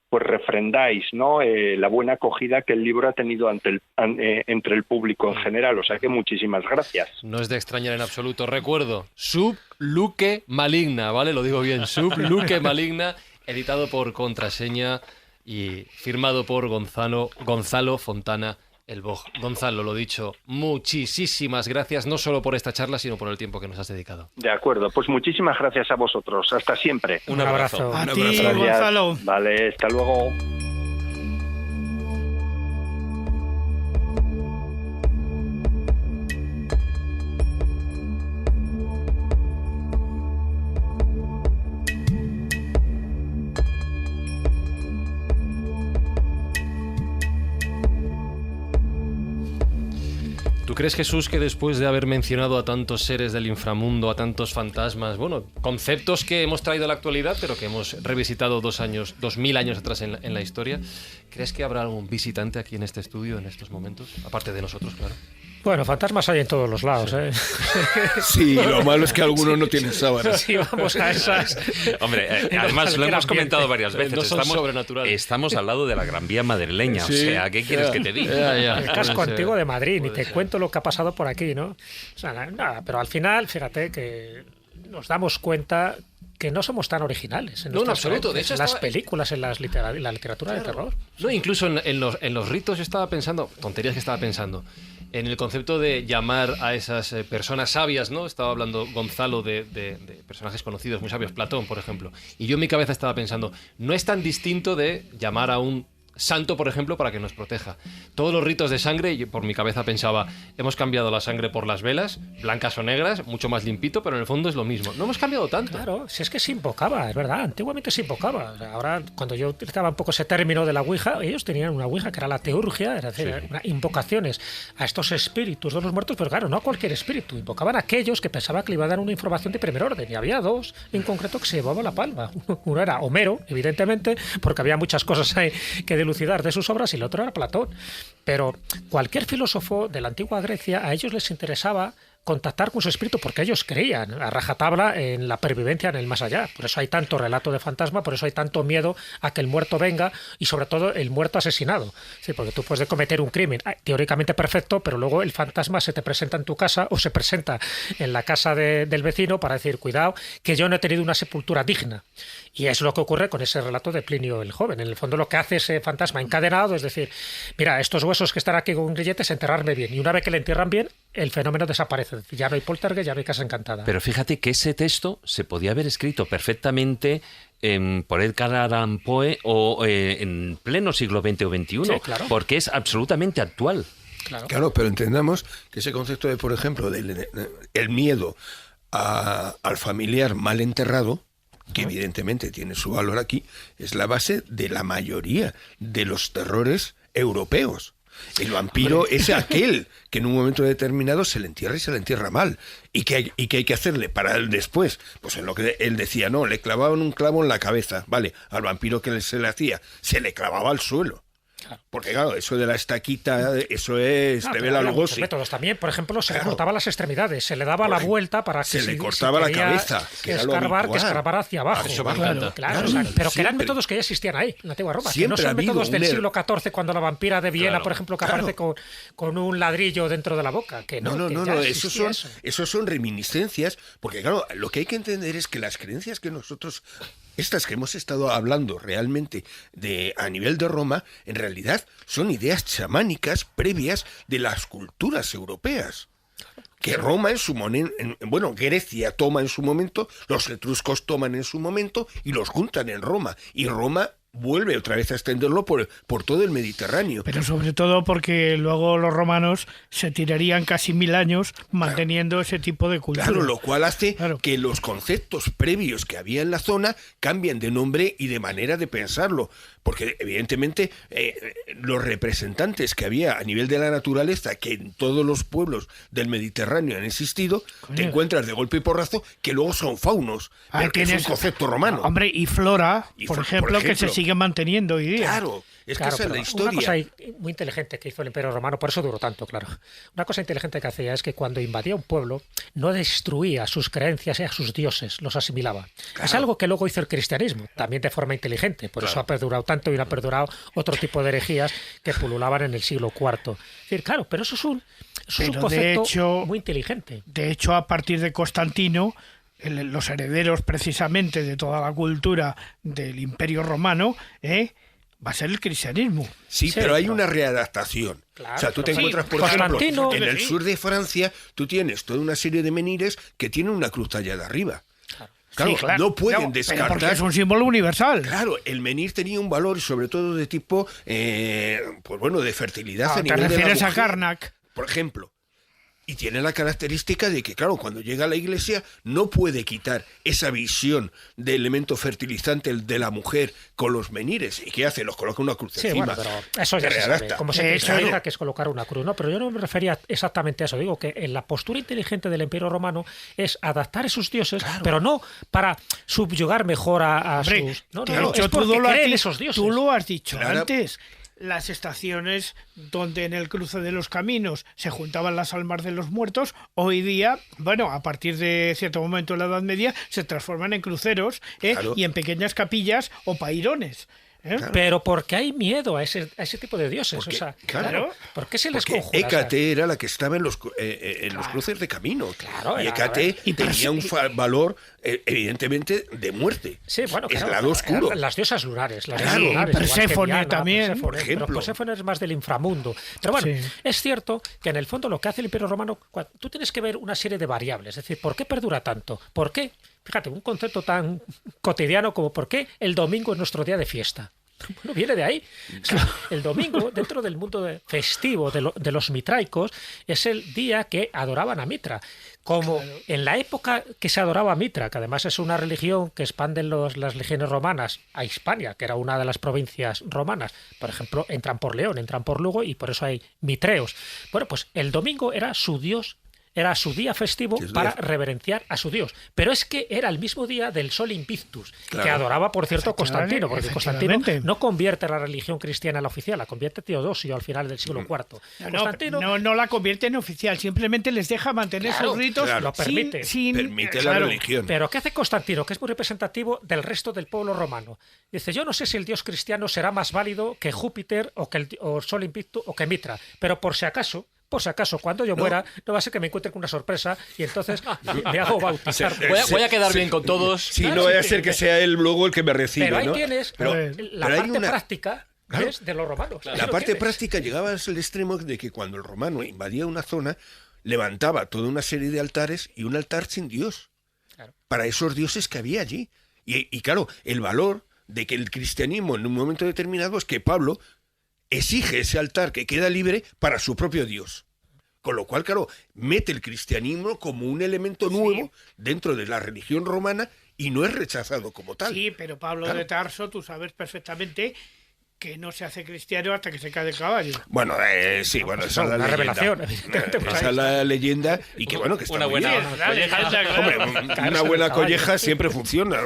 pues refrendáis, ¿no?, la buena acogida que el libro ha tenido entre el público en general. O sea que muchísimas gracias. No es de extrañar en absoluto. Recuerdo, Subluque Maligna, ¿vale? Lo digo bien, Subluque Maligna, editado por Contraseña y firmado por Gonzalo Fontana El Boj. Gonzalo, lo dicho, muchísimas gracias, no solo por esta charla, sino por el tiempo que nos has dedicado. De acuerdo, pues muchísimas gracias a vosotros. Hasta siempre. Un abrazo. A ti, Gonzalo. Vale, hasta luego. ¿Tú crees, Jesús, que después de haber mencionado a tantos seres del inframundo, a tantos fantasmas, bueno, conceptos que hemos traído a la actualidad, pero que hemos revisitado 2000 años atrás en la historia, crees que habrá algún visitante aquí en este estudio en estos momentos? Aparte de nosotros, claro. Bueno, fantasmas hay en todos los lados, ¿eh? Sí, lo malo es que algunos no tienen sábanas. Sí, vamos a esas. Hombre, además lo hemos comentado varias veces. No son sobrenaturales. Estamos al lado de la Gran Vía madrileña. Sí. O sea, ¿qué quieres que te diga? El casco antiguo de Madrid, ni te cuento lo que ha pasado por aquí, ¿no? O sea, nada, pero al final, fíjate que nos damos cuenta que no somos tan originales en absoluto. De hecho, las películas, en la literatura de terror. No, incluso en los ritos yo estaba pensando, tonterías que estaba pensando, en el concepto de llamar a esas personas sabias, ¿no? Estaba hablando Gonzalo de personajes conocidos, muy sabios, Platón, por ejemplo. Y yo en mi cabeza estaba pensando, no es tan distinto de llamar a un santo, por ejemplo, para que nos proteja. Todos los ritos de sangre, yo por mi cabeza pensaba, hemos cambiado la sangre por las velas, blancas o negras, mucho más limpito, pero en el fondo es lo mismo. No hemos cambiado tanto. Claro, si es que se invocaba, es verdad, antiguamente se invocaba. O sea, ahora, cuando yo utilizaba un poco ese término de la Ouija, ellos tenían una Ouija que era la teurgia, es decir, invocaciones a estos espíritus de los muertos, pero claro, no a cualquier espíritu, invocaban a aquellos que pensaban que le iban a dar una información de primer orden, y había dos en concreto que se llevaban la palma. Uno era Homero, evidentemente, porque había muchas cosas ahí que delucidar de sus obras, y el otro era Platón. Pero cualquier filósofo de la antigua Grecia, a ellos les interesaba contactar con su espíritu, porque ellos creían a rajatabla en la pervivencia en el más allá. Por eso hay tanto relato de fantasma, por eso hay tanto miedo a que el muerto venga, y sobre todo el muerto asesinado. Sí, porque tú puedes cometer un crimen teóricamente perfecto, pero luego el fantasma se te presenta en tu casa o se presenta en la casa del vecino para decir, cuidado, que yo no he tenido una sepultura digna. Y es lo que ocurre con ese relato de Plinio el Joven. En el fondo lo que hace ese fantasma encadenado es decir, mira, estos huesos que están aquí con grilletes, enterrarme bien. Y una vez que le entierran bien, el fenómeno desaparece. Ya no hay poltergeist, ya no hay casa encantada. Pero fíjate que ese texto se podía haber escrito perfectamente por Edgar Allan Poe o en pleno siglo XX o XXI, sí, claro, porque es absolutamente actual. Claro, pero entendamos que ese concepto de, por ejemplo, el miedo al familiar mal enterrado, que evidentemente tiene su valor aquí, es la base de la mayoría de los terrores europeos. El vampiro es aquel que en un momento determinado se le entierra y se le entierra mal. ¿Y qué hay que hacerle para él después? Pues en lo que él decía, no, le clavaban un clavo en la cabeza. Vale, al vampiro que se le hacía, se le clavaba al suelo. Porque claro, eso de la estaquita, eso es de Bela Lugosi. Métodos también, por ejemplo, se le cortaban las extremidades, se le daba la vuelta para que se le cortaba la cabeza, que escarbar hacia abajo. Eso me encanta. Claro, pero que eran métodos que ya existían ahí, en la antigua Roma, que no son métodos del siglo XIV, cuando la vampira de Viena, por ejemplo, que aparece con un ladrillo dentro de la boca. Que no, esos son reminiscencias, porque claro, lo que hay que entender es que las creencias que nosotros, estas que hemos estado hablando realmente a nivel de Roma, en realidad son ideas chamánicas previas de las culturas europeas. Que Roma en su momento, Grecia toma en su momento, los etruscos toman en su momento y los juntan en Roma. Y Roma vuelve otra vez a extenderlo por todo el Mediterráneo. Pero sobre todo porque luego los romanos se tirarían casi 1000 años manteniendo ese tipo de cultura. Claro, lo cual hace que los conceptos previos que había en la zona cambien de nombre y de manera de pensarlo. Porque evidentemente los representantes que había a nivel de la naturaleza, que en todos los pueblos del Mediterráneo han existido, te encuentras de golpe y porrazo que luego son faunos. Porque es un concepto romano. Hombre, y flora, por ejemplo, que se sigue manteniendo hoy día. Claro, es que esa es la historia. Una cosa muy inteligente que hizo el Imperio Romano, por eso duró tanto, claro. Una cosa inteligente que hacía es que cuando invadía un pueblo, no destruía sus creencias y a sus dioses, los asimilaba. Claro. Es algo que luego hizo el cristianismo, también de forma inteligente, por eso ha perdurado tanto y no ha perdurado otro tipo de herejías que pululaban en el siglo IV. Es decir, claro, pero eso es un concepto muy inteligente. De hecho, a partir de Constantino, los herederos precisamente de toda la cultura del Imperio Romano, va a ser el cristianismo. Sí, pero hay una readaptación. Claro, o sea, tú te encuentras, por ejemplo, en el sur de Francia, tú tienes toda una serie de menires que tienen una cruz tallada arriba. Claro, no pueden descartar. Porque es un símbolo universal. Claro, el menhir tenía un valor, sobre todo de tipo, de fertilidad. ¿Te refieres a Karnak? Por ejemplo. Y tiene la característica de que, claro, cuando llega a la iglesia no puede quitar esa visión de elemento fertilizante de la mujer con los menires. ¿Y qué hace? Los coloca una cruz encima. Bueno, pero eso ya se sabe. Como se cristianiza, que es colocar una cruz, ¿no? Pero yo no me refería exactamente a eso. Digo que en la postura inteligente del Imperio Romano es adaptar a esos dioses, pero no para subyugar mejor a sus... No, es porque creen esos dioses. Tú lo has dicho antes. Las estaciones donde en el cruce de los caminos se juntaban las almas de los muertos, hoy día, a partir de cierto momento en la Edad Media, se transforman en cruceros y en pequeñas capillas o pairones. Claro. Pero porque hay miedo a ese tipo de dioses. Porque, o sea, ¿por qué se les conjura? Hécate era la que estaba en los cruces de camino. Claro, y Hécate tenía un valor, evidentemente, de muerte. Sí, bueno, es el lado oscuro. Las diosas lunares. Y Perséfone también. Por ejemplo. Pero Perséfone es más del inframundo. Pero bueno, es cierto que en el fondo lo que hace el Imperio Romano, tú tienes que ver una serie de variables. Es decir, ¿por qué perdura tanto? ¿Por qué? Fíjate, un concepto tan cotidiano como ¿por qué el domingo es nuestro día de fiesta? Bueno, viene de ahí. O sea, el domingo, dentro del mundo festivo de los mitraicos, es el día que adoraban a Mitra. Como en la época que se adoraba a Mitra, que además es una religión que expanden las legiones romanas a Hispania, que era una de las provincias romanas. Por ejemplo, entran por León, entran por Lugo y por eso hay mitreos. Bueno, pues el domingo era su dios. Era su día festivo para reverenciar a su dios. Pero es que era el mismo día del Sol Invictus, que adoraba, por cierto, Constantino, porque Constantino no convierte la religión cristiana en la oficial, la convierte Teodosio al final del siglo IV. No la convierte en oficial, simplemente les deja mantener sus ritos. Lo permite. Permite la religión. Pero ¿qué hace Constantino? Que es muy representativo del resto del pueblo romano. Dice, yo no sé si el dios cristiano será más válido que Júpiter o que el Sol Invictus o que Mitra, pero por si acaso, cuando yo muera, no va a ser que me encuentre con una sorpresa y entonces me hago bautizar. Voy a quedar bien con todos. Sí, no vaya a ser que sea él luego el que me reciba. Pero ahí tienes la parte práctica es de los romanos. La parte práctica llegaba al extremo de que cuando el romano invadía una zona, levantaba toda una serie de altares y un altar sin Dios. Para esos dioses que había allí. Y claro, el valor de que el cristianismo en un momento determinado es que Pablo exige ese altar que queda libre para su propio Dios. Con lo cual, claro, mete el cristianismo como un elemento nuevo dentro de la religión romana y no es rechazado como tal. Sí, pero Pablo Claro. de Tarso, tú sabes perfectamente que no se hace cristiano hasta que se cae del caballo. Bueno, sí, bueno, esa es la una leyenda. revelación, evidentemente, pues Esa ahí es la leyenda y que bueno, que está Una muy buena- bien. La leyenda, claro. Hombre, Caerse una buena del caballo. colleja siempre funciona.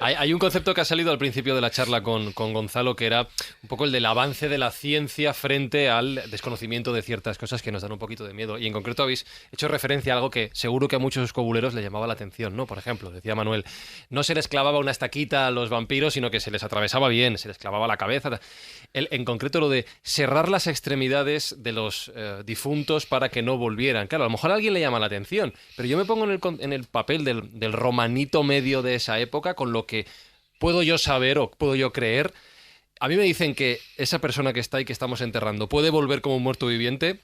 Hay un concepto que ha salido al principio de la charla con Gonzalo, que era un poco el del avance de la ciencia frente al desconocimiento de ciertas cosas que nos dan un poquito de miedo. Y en concreto habéis hecho referencia a algo que seguro que a muchos escobuleros le llamaba la atención, ¿no? Por ejemplo, decía Manuel, no se les clavaba una estaquita a los vampiros, sino que se les atravesaba bien, se les clavaba la cabeza. En concreto lo de cerrar las extremidades de los difuntos para que no volvieran. Claro, a lo mejor a alguien le llama la atención, pero yo me pongo en el papel del romanito medio de esa época, con lo que puedo yo saber o puedo yo creer. A mí me dicen que esa persona que está ahí, que estamos enterrando, puede volver como un muerto viviente.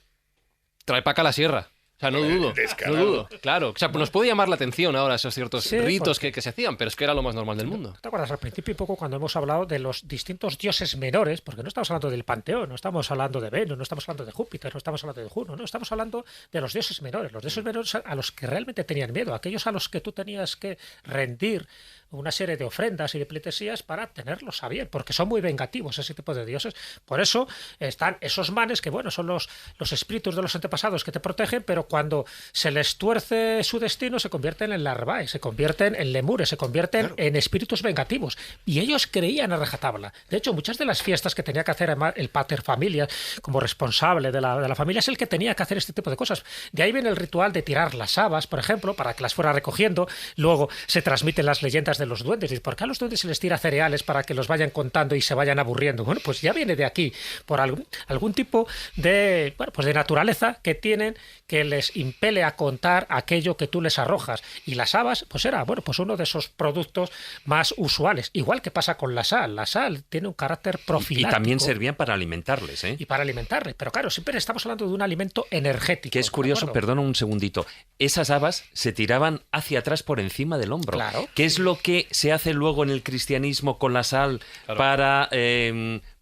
Trae para acá la sierra. O sea, no dudo. Descarado. No dudo. Claro. O sea, nos puede llamar la atención ahora esos ciertos Sí, ritos porque- que se hacían, pero es que era lo más normal del mundo. ¿Te acuerdas al principio un poco cuando hemos hablado de los distintos dioses menores? Porque no estamos hablando del panteón, no estamos hablando de Venus, no estamos hablando de Júpiter, no estamos hablando de Juno, no estamos hablando de los dioses menores, los dioses menores a los que realmente tenían miedo, aquellos a los que tú tenías que rendir una serie de ofrendas y de pleitesías para tenerlos a bien, porque son muy vengativos ese tipo de dioses. Por eso están esos manes que, bueno, son los espíritus de los antepasados que te protegen, pero cuando se les tuerce su destino se convierten en larvae, se convierten en lemures, se convierten en espíritus vengativos. Y ellos creían a rajatabla. De hecho, muchas de las fiestas que tenía que hacer además el pater familias como responsable de la familia es el que tenía que hacer este tipo de cosas. De ahí viene el ritual de tirar las habas, por ejemplo, para que las fuera recogiendo. Luego se transmiten las leyendas de los duendes. Dice, ¿por qué a los duendes se les tira cereales para que los vayan contando y se vayan aburriendo? Bueno, pues ya viene de aquí, por algún tipo de, bueno, pues de naturaleza que tienen, que les impele a contar aquello que tú les arrojas. Y las habas, pues era, bueno, pues uno de esos productos más usuales. Igual que pasa con la sal. La sal tiene un carácter Y profiláctico. también servían para alimentarles, ¿eh? Y para alimentarle. Pero claro, siempre estamos hablando de un alimento energético. Que es ¿de curioso, acuerdo? perdona un segundito. Esas habas se tiraban hacia atrás por encima del hombro. Claro. ¿Qué es lo que se hace luego en el cristianismo con la sal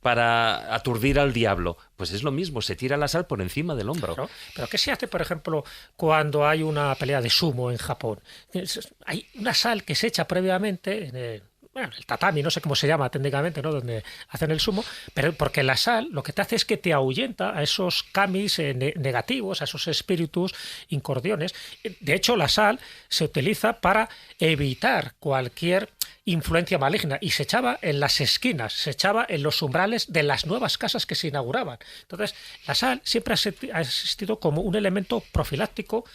para aturdir al diablo? Pues es lo mismo, se tira la sal por encima del hombro. Claro. Pero ¿qué se hace, por ejemplo, cuando hay una pelea de sumo en Japón? Hay una sal que se echa previamente en el tatami, no sé cómo se llama técnicamente, ¿no? Donde hacen el sumo, pero porque la sal lo que te hace es que te ahuyenta a esos kamis negativos, a esos espíritus incordiones. De hecho, la sal se utiliza para evitar cualquier influencia maligna y se echaba en las esquinas, se echaba en los umbrales de las nuevas casas que se inauguraban. Entonces, la sal siempre ha existido como un elemento profiláctico,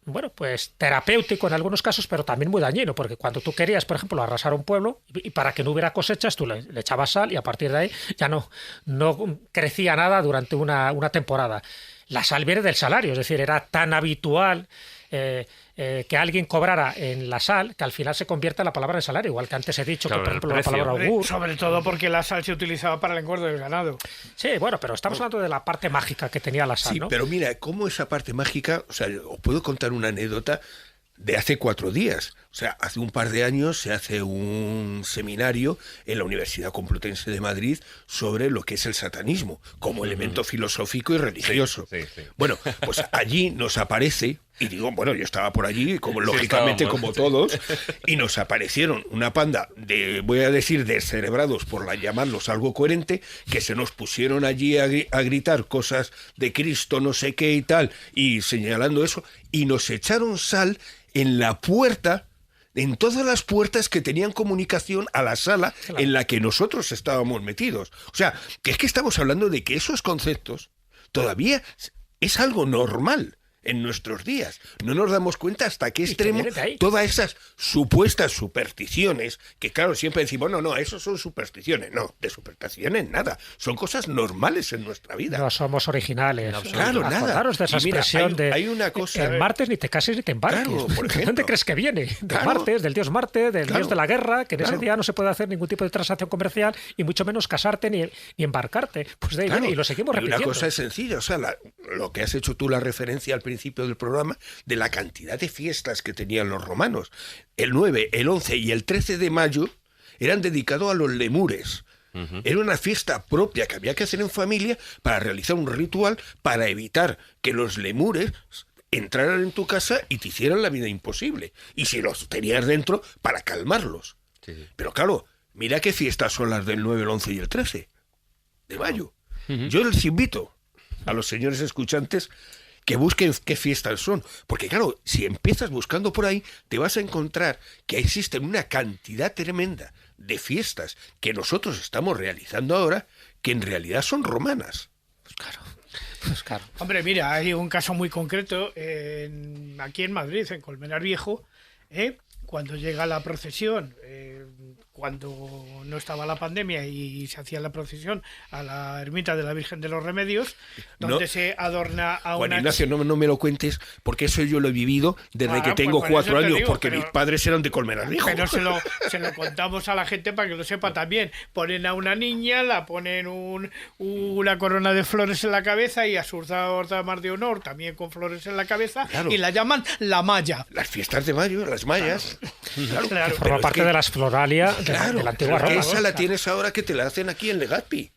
bueno, pues terapéutico en algunos casos, pero también muy dañino, porque cuando tú querías, por ejemplo, arrasar un pueblo y para que no hubiera cosechas, tú le echabas sal y a partir de ahí ya no crecía nada durante una temporada. La sal viene del salario, es decir, era tan habitual que alguien cobrara en la sal que al final se convierte en la palabra en salario, igual que antes he dicho Claro, que, por el ejemplo, la precio. palabra augur. Sobre todo porque la sal se utilizaba para el engorde del ganado. Sí, bueno, pero estamos hablando de la parte mágica que tenía la sal, Sí, ¿no? pero mira, cómo esa parte mágica, o sea, os puedo contar una anécdota de hace 4 días. O sea, hace un par de años se hace un seminario en la Universidad Complutense de Madrid sobre lo que es el satanismo como elemento filosófico y religioso. Sí, sí. Bueno, pues allí nos aparece, y digo, bueno, yo estaba por allí, como lógicamente estábamos. como todos, y nos aparecieron una panda de, voy a decir, descerebrados, por llamarlos algo coherente, que se nos pusieron allí a gritar cosas de Cristo, no sé qué y tal, y señalando eso, y nos echaron sal en la puerta, en todas las puertas que tenían comunicación a la sala en la que nosotros estábamos metidos. O sea, que es que estamos hablando de que esos conceptos todavía es algo normal en nuestros días. No nos damos cuenta hasta qué Y que extremo viene de ahí. todas esas supuestas supersticiones, que claro, siempre decimos, no, eso son supersticiones. No, de supersticiones nada. Son cosas normales en nuestra vida. No somos originales. Claro, nada. Acordaros de esa Y mira, expresión de hay una cosa- el martes ni te cases ni te embarques. Claro, por ¿De ejemplo. dónde crees que viene? Del Claro. martes, del dios Marte, del Claro. dios de la guerra, que en ese Claro. día no se puede hacer ningún tipo de transacción comercial y mucho menos casarte ni embarcarte. Pues de ahí Claro, viene, y lo seguimos y repitiendo. una cosa es sencilla, o sea, lo que has hecho tú la referencia al principio del programa de la cantidad de fiestas que tenían los romanos. El 9, el 11 y el 13 de mayo eran dedicados a los lemures. Era una fiesta propia que había que hacer en familia para realizar un ritual para evitar que los lemures entraran en tu casa y te hicieran la vida imposible. Y si los tenías dentro, para calmarlos. Sí. Pero claro, mira qué fiestas son las del 9, el 11 y el 13 de mayo. Yo les invito a los señores escuchantes que busquen qué fiestas son. Porque claro, si empiezas buscando por ahí, te vas a encontrar que existen una cantidad tremenda de fiestas que nosotros estamos realizando ahora, que en realidad son romanas. Pues claro. Hombre, mira, hay un caso muy concreto aquí en Madrid, en Colmenar Viejo, cuando llega la procesión, cuando no estaba la pandemia y se hacía la procesión a la ermita de la Virgen de los Remedios, donde se adorna a Juan una... Ignacio, no me lo cuentes, porque eso yo lo he vivido desde que Pues tengo por 4 eso te años, digo, porque pero- mis padres eran de Colmenar Viejo. Pero se lo contamos a la gente para que lo sepa también. Ponen a una niña, la ponen una corona de flores en la cabeza y a sus damas de honor también con flores en la cabeza, Claro. y la llaman la Maya. Las fiestas de mayo, las mayas. Claro, Claro. pero Forma es parte que- de las floralia Claro, de la antigua pero que Roma. esa ¿no? la tienes ahora que te la hacen aquí en Legazpi.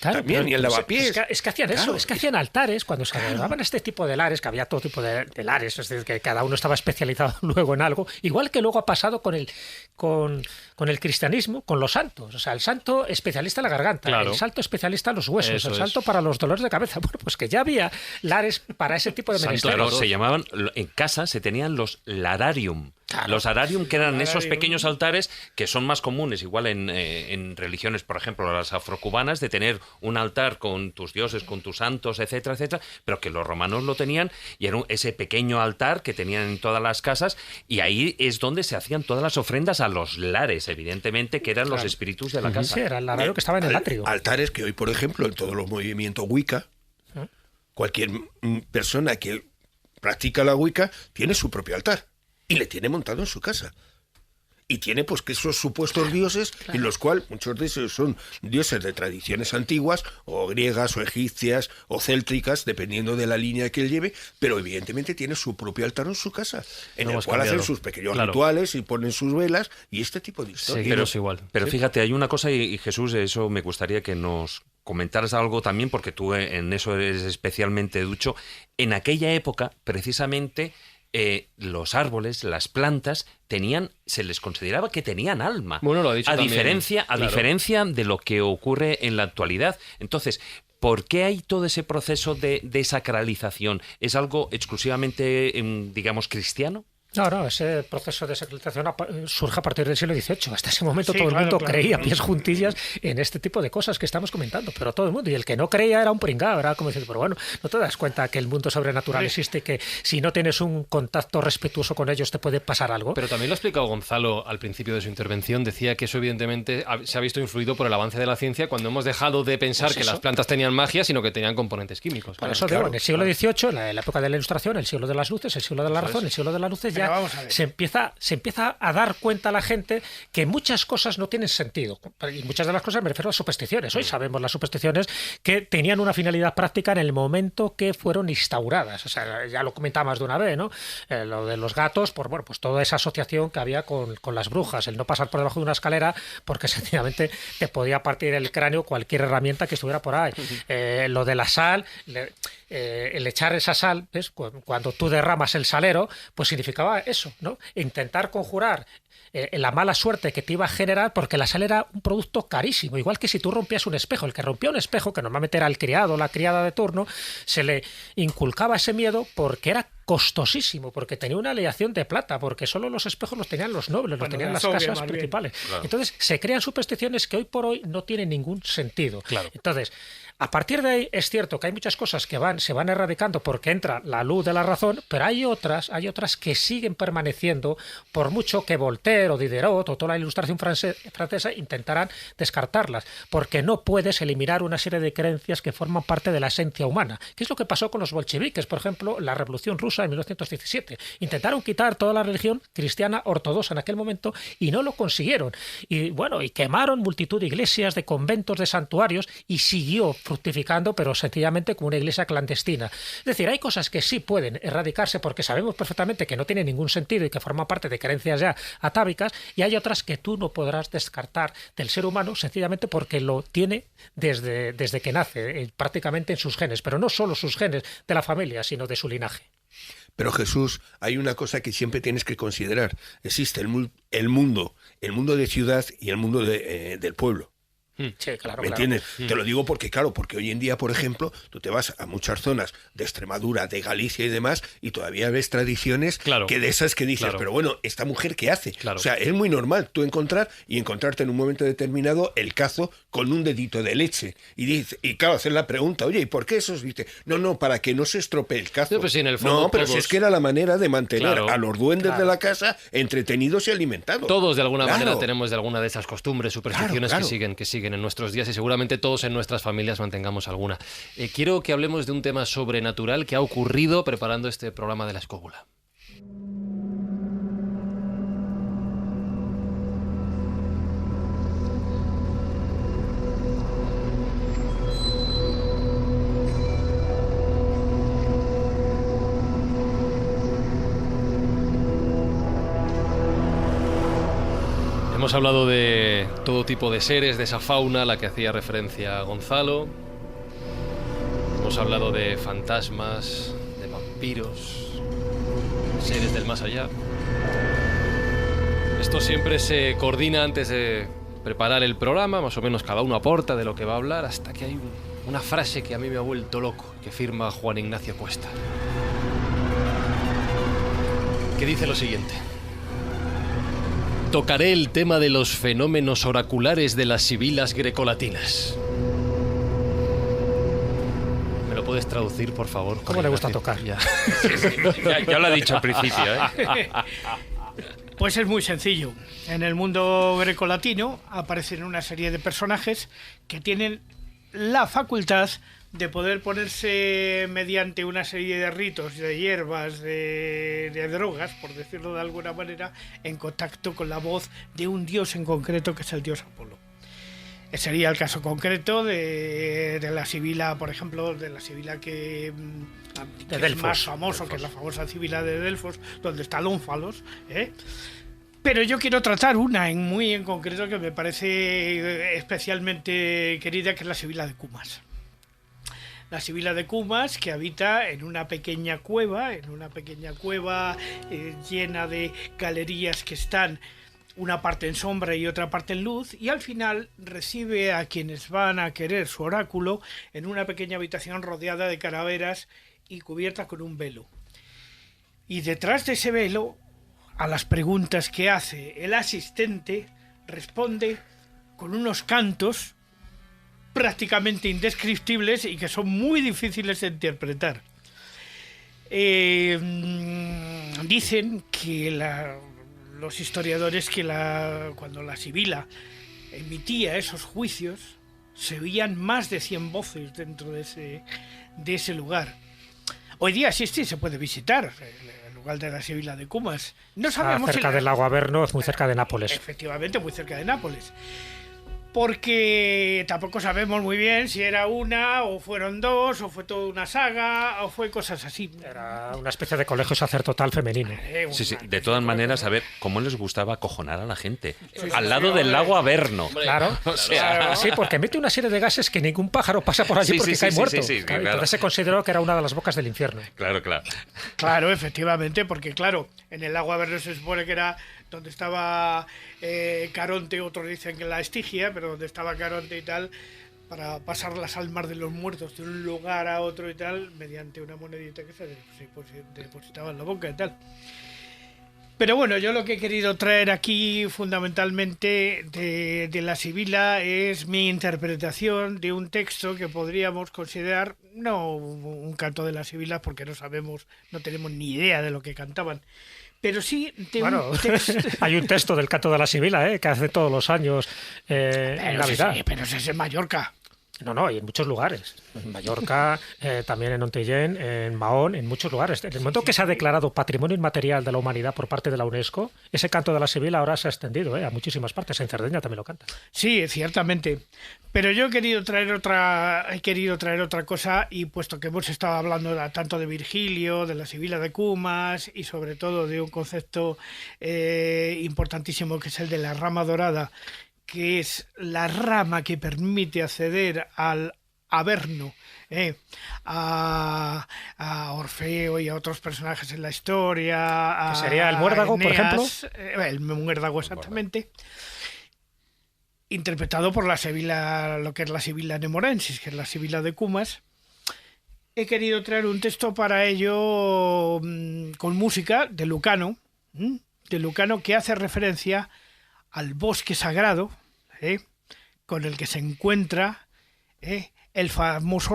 Claro, También, pero y el lavapiés. Es que hacían eso, Claro. es que hacían altares cuando se adornaban este tipo de lares, que había todo tipo de lares, es decir, que cada uno estaba especializado luego en algo, igual que luego ha pasado con el cristianismo, con los santos. O sea, el santo especialista en la garganta, Claro. el santo especialista en los huesos, Eso el es. santo para los dolores de cabeza. Bueno, pues que ya había lares para ese tipo de Santo menesteres. Claro, Claro. se llamaban, en casa se tenían los lararium. Claro. Los ararium, que eran esos Lararium. pequeños altares que son más comunes, igual en religiones, por ejemplo, las afrocubanas, de tener un altar con tus dioses, con tus santos, etcétera, etcétera, pero que los romanos lo tenían y era ese pequeño altar que tenían en todas las casas, y ahí es donde se hacían todas las ofrendas a los lares, evidentemente, que eran los espíritus de la casa. Sí, era el larario que estaba en el atrio. Altares que hoy, por ejemplo, en todos los movimientos Wicca, cualquier persona que practica la Wicca tiene su propio altar y le tiene montado en su casa. Y tiene pues que esos supuestos dioses, en los cuales muchos de esos son dioses de tradiciones antiguas, o griegas, o egipcias, o céltricas, dependiendo de la línea que él lleve, pero evidentemente tiene su propio altar en su casa, en No el hemos cual hacen cambiado. sus pequeños Claro. rituales y ponen sus velas y este tipo de historias. Seguimos igual. Pero fíjate, hay una cosa, y Jesús, eso me gustaría que nos comentaras algo también, porque tú en eso eres especialmente ducho. En aquella época, precisamente, los árboles, las plantas, se les consideraba que tenían alma. Bueno, lo ha dicho a también, diferencia de lo que ocurre en la actualidad. Entonces, ¿por qué hay todo ese proceso de desacralización? ¿Es algo exclusivamente, digamos, cristiano? No, ese proceso de sacralización surge a partir del siglo XVIII. Hasta ese momento Sí, todo el claro, mundo claro, creía claro. pies juntillas en este tipo de cosas que estamos comentando, pero todo el mundo. Y el que no creía era un pringao, era como decir, pero bueno, ¿no te das cuenta que el mundo sobrenatural existe, que si no tienes un contacto respetuoso con ellos te puede pasar algo? Pero también lo ha explicado Gonzalo al principio de su intervención. Decía que eso evidentemente se ha visto influido por el avance de la ciencia cuando hemos dejado de pensar Pues que eso. las plantas tenían magia, sino que tenían componentes químicos. Por Claro. eso digo, en el siglo XVIII, en la época de la Ilustración, el siglo de las luces, el siglo de la razón, el siglo de las luces, Pero ya vamos a ver. se empieza a dar cuenta la gente que muchas cosas no tienen sentido. Y muchas de las cosas me refiero a supersticiones. Hoy sabemos las supersticiones que tenían una finalidad práctica en el momento que fueron instauradas. O sea, ya lo comentaba más de una vez, ¿no? Lo de los gatos, pues toda esa asociación que había con las brujas, el no pasar por debajo de una escalera porque sencillamente te podía partir el cráneo cualquier herramienta que estuviera por ahí. Lo de la sal, el echar esa sal, ¿ves? Cuando tú derramas el salero, pues significaba eso, ¿no? Intentar conjurar la mala suerte que te iba a generar, porque la sal era un producto carísimo, igual que si tú rompías un espejo. El que rompía un espejo, que normalmente era el criado o la criada de turno, se le inculcaba ese miedo porque era costosísimo, porque tenía una aleación de plata, porque solo los espejos los tenían los nobles, los Bueno, tenían la las sobria, casas más bien. principales. Entonces se crean supersticiones que hoy por hoy no tienen ningún sentido. Claro. Entonces, a partir de ahí es cierto que hay muchas cosas que se van erradicando porque entra la luz de la razón, pero hay otras que siguen permaneciendo, por mucho que Voltaire o Diderot o toda la Ilustración francesa intentaran descartarlas, porque no puedes eliminar una serie de creencias que forman parte de la esencia humana. ¿Qué es lo que pasó con los bolcheviques, por ejemplo, la Revolución Rusa en 1917? Intentaron quitar toda la religión cristiana ortodoxa en aquel momento y no lo consiguieron. Y bueno, y quemaron multitud de iglesias, de conventos, de santuarios, y siguió fructificando, pero sencillamente como una iglesia clandestina. Es decir, hay cosas que sí pueden erradicarse porque sabemos perfectamente que no tienen ningún sentido y que forman parte de creencias ya atávicas, y hay otras que tú no podrás descartar del ser humano sencillamente porque lo tiene desde que nace, prácticamente en sus genes, pero no solo sus genes de la familia, sino de su linaje. Pero Jesús, hay una cosa que siempre tienes que considerar. Existe el mundo de ciudad y el mundo del pueblo. Sí, claro, ¿Me entiendes? Te lo digo porque hoy en día, por ejemplo, tú te vas a muchas zonas de Extremadura, de Galicia y demás, y todavía ves tradiciones que de esas que dices, pero bueno, ¿esta mujer qué hace? O sea, es muy normal tú encontrarte en un momento determinado el cazo con un dedito de leche. Y claro, hacer la pregunta, oye, ¿y por qué eso? Dice, no, para que no se estropee el cazo. Pues sí, en el fondo, pero si es que era la manera de mantener a los duendes de la casa entretenidos y alimentados. Todos de alguna manera tenemos de alguna de esas costumbres, supersticiones que siguen en nuestros días, y seguramente todos en nuestras familias mantengamos alguna. Quiero que hablemos de un tema sobrenatural que ha ocurrido preparando este programa de La Escóbula. Hemos hablado de todo tipo de seres, de esa fauna a la que hacía referencia Gonzalo. Hemos hablado de fantasmas, de vampiros, seres del más allá. Esto siempre se coordina antes de preparar el programa, más o menos cada uno aporta de lo que va a hablar, hasta que hay una frase que a mí me ha vuelto loco, que firma Juan Ignacio Cuesta, que dice lo siguiente: tocaré el tema de los fenómenos oraculares de las sibilas grecolatinas. ¿Me lo puedes traducir, por favor? ¿Cómo le gusta tocar? Ya lo ha dicho al principio, ¿eh? Pues es muy sencillo. En el mundo grecolatino aparecen una serie de personajes que tienen la facultad de poder ponerse mediante una serie de ritos, de hierbas, de drogas, por decirlo de alguna manera, en contacto con la voz de un dios en concreto, que es el dios Apolo. Sería el caso concreto de la sibila, por ejemplo, de la sibila que es más famoso, que es la famosa sibila de Delfos, donde está el ónfalos, ¿eh? Pero yo quiero tratar una muy en concreto que me parece especialmente querida, que es la sibila de Cumas. La sibila de Cumas, que habita en una pequeña cueva llena de galerías que están una parte en sombra y otra parte en luz, y al final recibe a quienes van a querer su oráculo en una pequeña habitación rodeada de calaveras y cubierta con un velo. Y detrás de ese velo, a las preguntas que hace el asistente, responde con unos cantos prácticamente indescriptibles y que son muy difíciles de interpretar. Dicen que los historiadores que cuando la sibila emitía esos juicios, se oían más de 100 voces dentro de ese lugar. Hoy día sí se puede visitar el lugar de la sibila de Cumas. No sabemos cerca del lago Averno, es muy cerca de Nápoles. Efectivamente, muy cerca de Nápoles. Porque tampoco sabemos muy bien si era una, o fueron dos, o fue toda una saga, o fue cosas así. Era una especie de colegio sacerdotal femenino. Sí. De todas maneras, a ver, ¿cómo les gustaba acojonar a la gente? Al lado del lago Averno. Claro. O sea, sí, porque emite una serie de gases que ningún pájaro pasa por allí porque cae muerto. Claro. Entonces se consideró que era una de las bocas del infierno. Claro. Claro, efectivamente, porque claro, en el lago Averno se supone que era donde estaba Caronte, otros dicen que la Estigia, pero donde estaba Caronte y tal, para pasar las almas de los muertos de un lugar a otro y tal, mediante una monedita que se depositaba en la boca y tal. Pero bueno, yo lo que he querido traer aquí fundamentalmente de la sibila es mi interpretación de un texto que podríamos considerar no un canto de las sibilas, porque no tenemos ni idea de lo que cantaban, pero sí de un texto. Hay un texto del canto de la sibila, que hace todos los años en Navidad. Pero ese es en Mallorca. No, y en muchos lugares. En Mallorca, también en Ontellén, en Mahón, en muchos lugares. En el momento que se ha declarado Patrimonio Inmaterial de la Humanidad por parte de la UNESCO, ese canto de la sibila ahora se ha extendido a muchísimas partes. En Cerdeña también lo canta. Sí, ciertamente. Pero yo he querido traer otra cosa, y puesto que hemos estado hablando tanto de Virgilio, de la sibila de Cumas y sobre todo de un concepto importantísimo que es el de la rama dorada, que es la rama que permite acceder al Averno, a Orfeo y a otros personajes en la historia. ¿Que sería el muérdago, por ejemplo? El muérdago, exactamente. Interpretado por la Sibila, lo que es la Sibila nemorensis, que es la Sibila de Cumas. He querido traer un texto para ello con música de Lucano, que hace referencia al bosque sagrado, con el que se encuentra el famoso,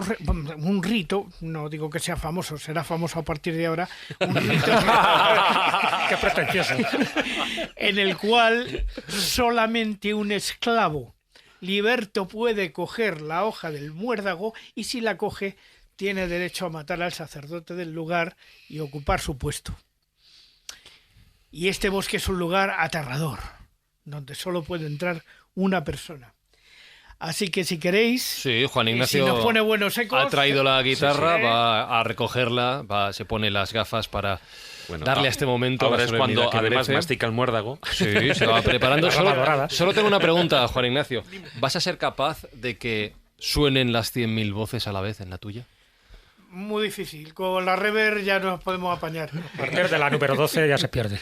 un rito, no digo que sea famoso, será famoso a partir de ahora, un rito ¡Qué pretencioso! en el cual solamente un esclavo liberto puede coger la hoja del muérdago, y si la coge tiene derecho a matar al sacerdote del lugar y ocupar su puesto. Y este bosque es un lugar aterrador, donde solo puede entrar una persona. Así que si queréis, Sí, Juan Ignacio si nos pone buenos ecos, ha traído la guitarra, sí. va a recogerla, se pone las gafas para Bueno, darle a este momento ahora la es solemnidad cuando que además merece. mastica el muérdago. Sí, se va preparando. La rama dorada. Solo tengo una pregunta, Juan Ignacio. ¿Vas a ser capaz de que suenen las 100.000 voces a la vez en la tuya? muy difícil. Con la reverb ya nos podemos apañar. A partir de la número 12 ya se pierde.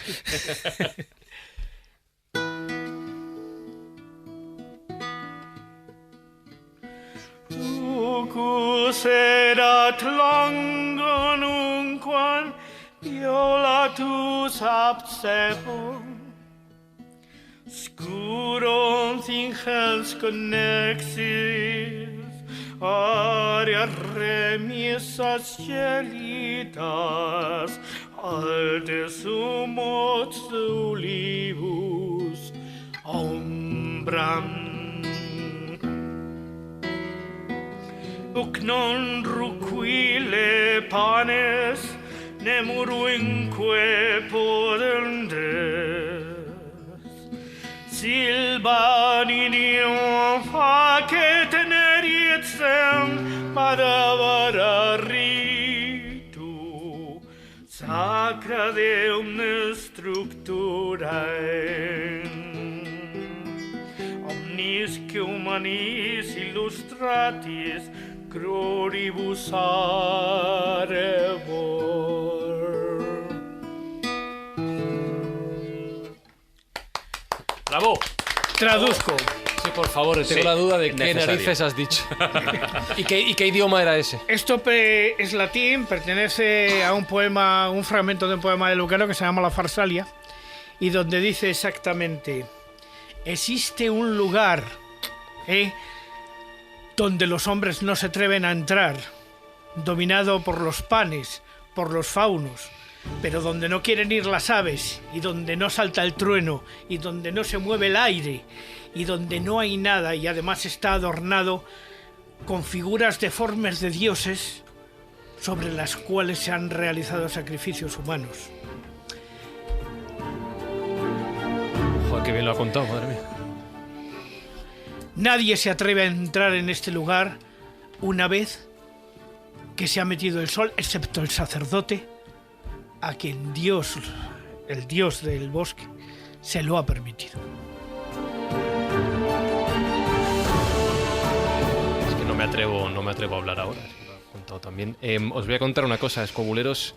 Erat langanunquam violatus absepum scurum fingens connexis aria remissas gelitas altes humot solibus ombram uc non ruquile panes nemuruinque podendes silbaninium facet teneriet sem madavara ritu sacra deum structurae omnis que humanis illustratis gloribus arebor. ¡Bravo! Traduzco. Sí, por favor, tengo Sí, la duda de qué necesario. narices has dicho. ¿Y qué idioma era ese? Esto es latín, pertenece a un poema, un fragmento de un poema de Lucano que se llama La Farsalia, y donde dice exactamente: existe un lugar donde los hombres no se atreven a entrar, dominado por los panes, por los faunos, pero donde no quieren ir las aves, y donde no salta el trueno, y donde no se mueve el aire, y donde no hay nada, y además está adornado con figuras deformes de dioses sobre las cuales se han realizado sacrificios humanos. Joder, qué bien lo ha contado, madre mía. Nadie se atreve a entrar en este lugar una vez que se ha metido el sol, excepto el sacerdote, a quien Dios, el Dios del bosque, se lo ha permitido. Es que no me atrevo a hablar ahora. Es que lo he contado también. Os voy a contar una cosa, escobuleros.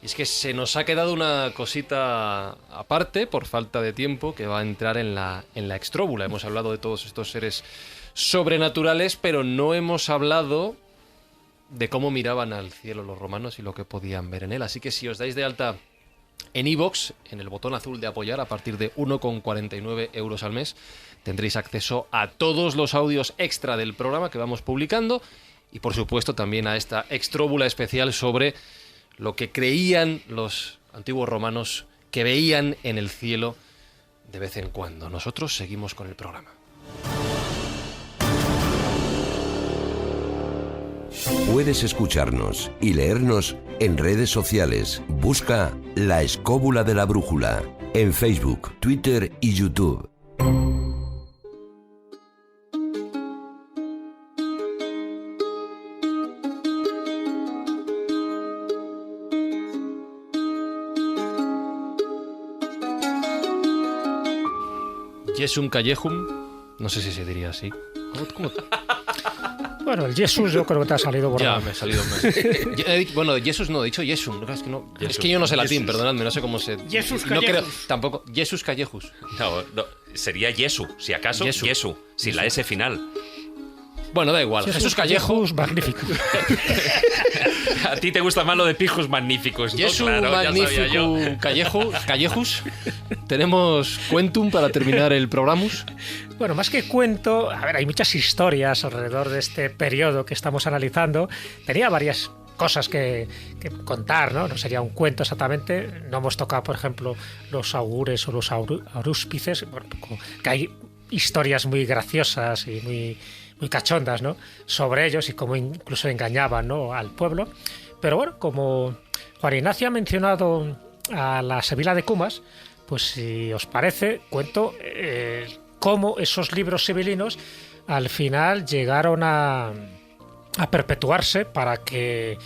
Y es que se nos ha quedado una cosita aparte, por falta de tiempo, que va a entrar en la extróbula. Hemos hablado de todos estos seres sobrenaturales, pero no hemos hablado de cómo miraban al cielo los romanos y lo que podían ver en él. Así que si os dais de alta en iVoox, en el botón azul de apoyar, a partir de 1,49 € al mes, tendréis acceso a todos los audios extra del programa que vamos publicando y, por supuesto, también a esta extróbula especial sobre lo que creían los antiguos romanos que veían en el cielo de vez en cuando. Nosotros seguimos con el programa. Puedes escucharnos y leernos en redes sociales. Busca La Escóbula de la Brújula en Facebook, Twitter y YouTube. Jesum Callejum, no sé si se diría así. ¿Cómo? Bueno, el Jesús yo creo que te ha salido borrado. Ya, me ha salido más. Bueno, Jesús no, he dicho Jesús. Es que yo no sé latín, perdonadme, no sé cómo se... Jesús no creo, Callejus. tampoco. Jesús Callejus. No, sería Yesu, si acaso Yesu. Yesu, sin la S final. Bueno, da igual. Jesús Callejo. Magnífico. A ti te gusta más lo de pijos magníficos, ¿no? Jesús Claro, ya sabía yo. Magnifico Callejus. Tenemos Quentum para terminar el programus. Bueno, más que cuento, a ver, hay muchas historias alrededor de este periodo que estamos analizando. Tenía varias cosas que contar, ¿no? No sería un cuento exactamente. No hemos tocado, por ejemplo, los augures o los arúspices, bueno, que hay historias muy graciosas y muy cachondas, ¿no?, sobre ellos y cómo incluso engañaban, ¿no?, al pueblo. Pero bueno, como Juan Ignacio ha mencionado a la Sibila de Cumas, pues si os parece, cuento cómo esos libros sibilinos al final llegaron a perpetuarse para que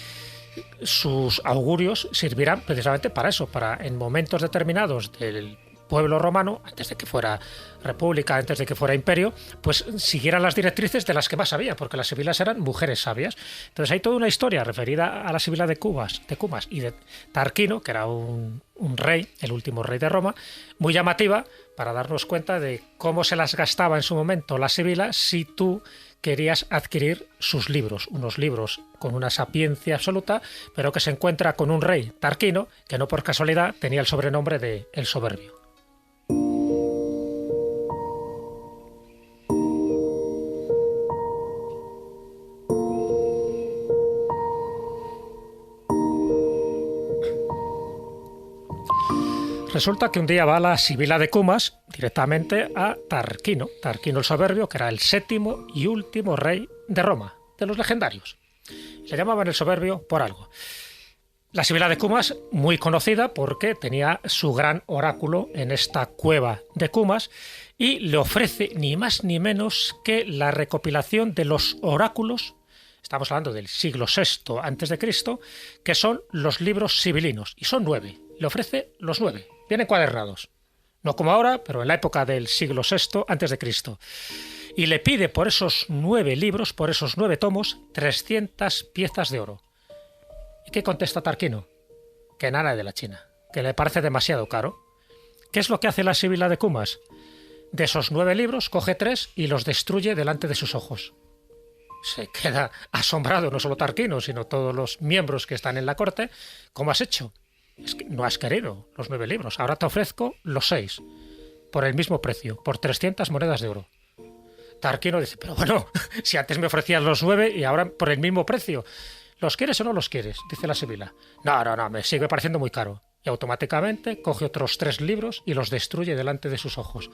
sus augurios sirvieran precisamente para eso, para en momentos determinados del pueblo romano, antes de que fuera república, antes de que fuera imperio, pues siguieran las directrices de las que más sabía, porque las sibilas eran mujeres sabias. Entonces hay toda una historia referida a la Sibila de Cumas y de Tarquino, que era un rey, el último rey de Roma, muy llamativa para darnos cuenta de cómo se las gastaba en su momento la Sibila si tú querías adquirir sus libros, unos libros con una sapiencia absoluta, pero que se encuentra con un rey, Tarquino, que no por casualidad tenía el sobrenombre de El Soberbio. Resulta que un día va la Sibila de Cumas directamente a Tarquino el Soberbio, que era el séptimo y último rey de Roma, de los legendarios. Le llamaban el Soberbio por algo. La Sibila de Cumas, muy conocida porque tenía su gran oráculo en esta cueva de Cumas y le ofrece ni más ni menos que la recopilación de los oráculos, estamos hablando del siglo VI a.C., que son los libros sibilinos, y son 9. Le ofrece los 9. Vienen cuadernados. No como ahora, pero en la época del siglo VI a.C. Y le pide por esos 9 libros, por esos 9 tomos, 300 piezas de oro. ¿Y qué contesta Tarquino? Que nada de la China, que le parece demasiado caro. ¿Qué es lo que hace la Sibila de Cumas? De esos 9 libros coge 3 y los destruye delante de sus ojos. Se queda asombrado no solo Tarquino, sino todos los miembros que están en la corte. ¿Cómo has hecho? Es que no has querido los 9 libros, ahora te ofrezco los 6, por el mismo precio, por 300 monedas de oro. Tarquino dice, pero bueno, si antes me ofrecías los 9 y ahora por el mismo precio, ¿los quieres o no los quieres?, dice la Sibila. No, me sigue pareciendo muy caro. Y automáticamente coge otros 3 libros y los destruye delante de sus ojos.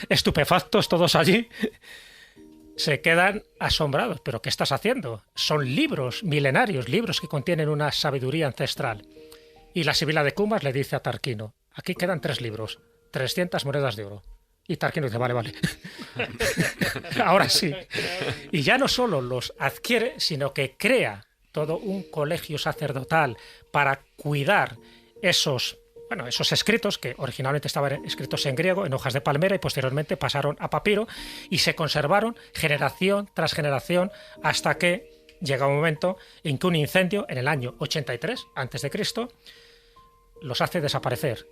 Estupefactos todos allí, se quedan asombrados. ¿Pero qué estás haciendo? Son libros milenarios, libros que contienen una sabiduría ancestral. Y la Sibila de Cumas le dice a Tarquino, aquí quedan 3 libros, 300 monedas de oro. Y Tarquino dice, vale. Ahora sí. Y ya no solo los adquiere, sino que crea todo un colegio sacerdotal para cuidar esos escritos que originalmente estaban escritos en griego, en hojas de palmera, y posteriormente pasaron a papiro y se conservaron generación tras generación hasta que llega un momento en que un incendio en el año 83 a.C. los hace desaparecer.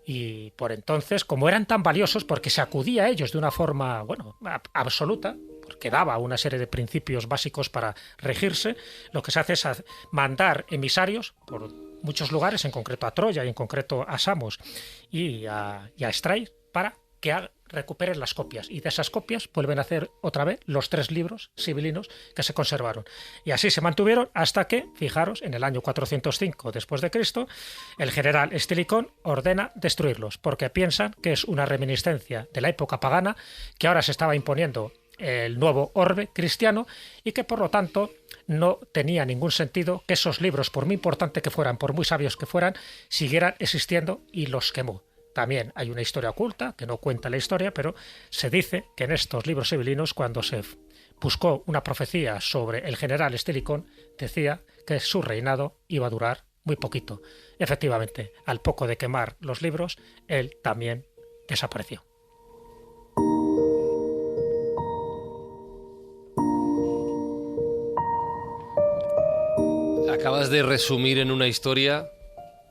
Y por entonces, como eran tan valiosos, porque se acudía a ellos de una forma, absoluta, porque daba una serie de principios básicos para regirse, lo que se hace es mandar emisarios por muchos lugares, en concreto a Troya y en concreto a Samos y a Estray, para que recuperen las copias. Y de esas copias vuelven a hacer otra vez los 3 libros sibilinos que se conservaron. Y así se mantuvieron hasta que, fijaros, en el año 405 después de Cristo, el general Estilicón ordena destruirlos, porque piensan que es una reminiscencia de la época pagana, que ahora se estaba imponiendo el nuevo orbe cristiano y que por lo tanto no tenía ningún sentido que esos libros, por muy importantes que fueran, por muy sabios que fueran, siguieran existiendo, y los quemó. También hay una historia oculta que no cuenta la historia, pero se dice que en estos libros sibilinos, cuando se buscó una profecía sobre el general Estilicón, decía que su reinado iba a durar muy poquito. Efectivamente, al poco de quemar los libros, él también desapareció. Acabas de resumir en una historia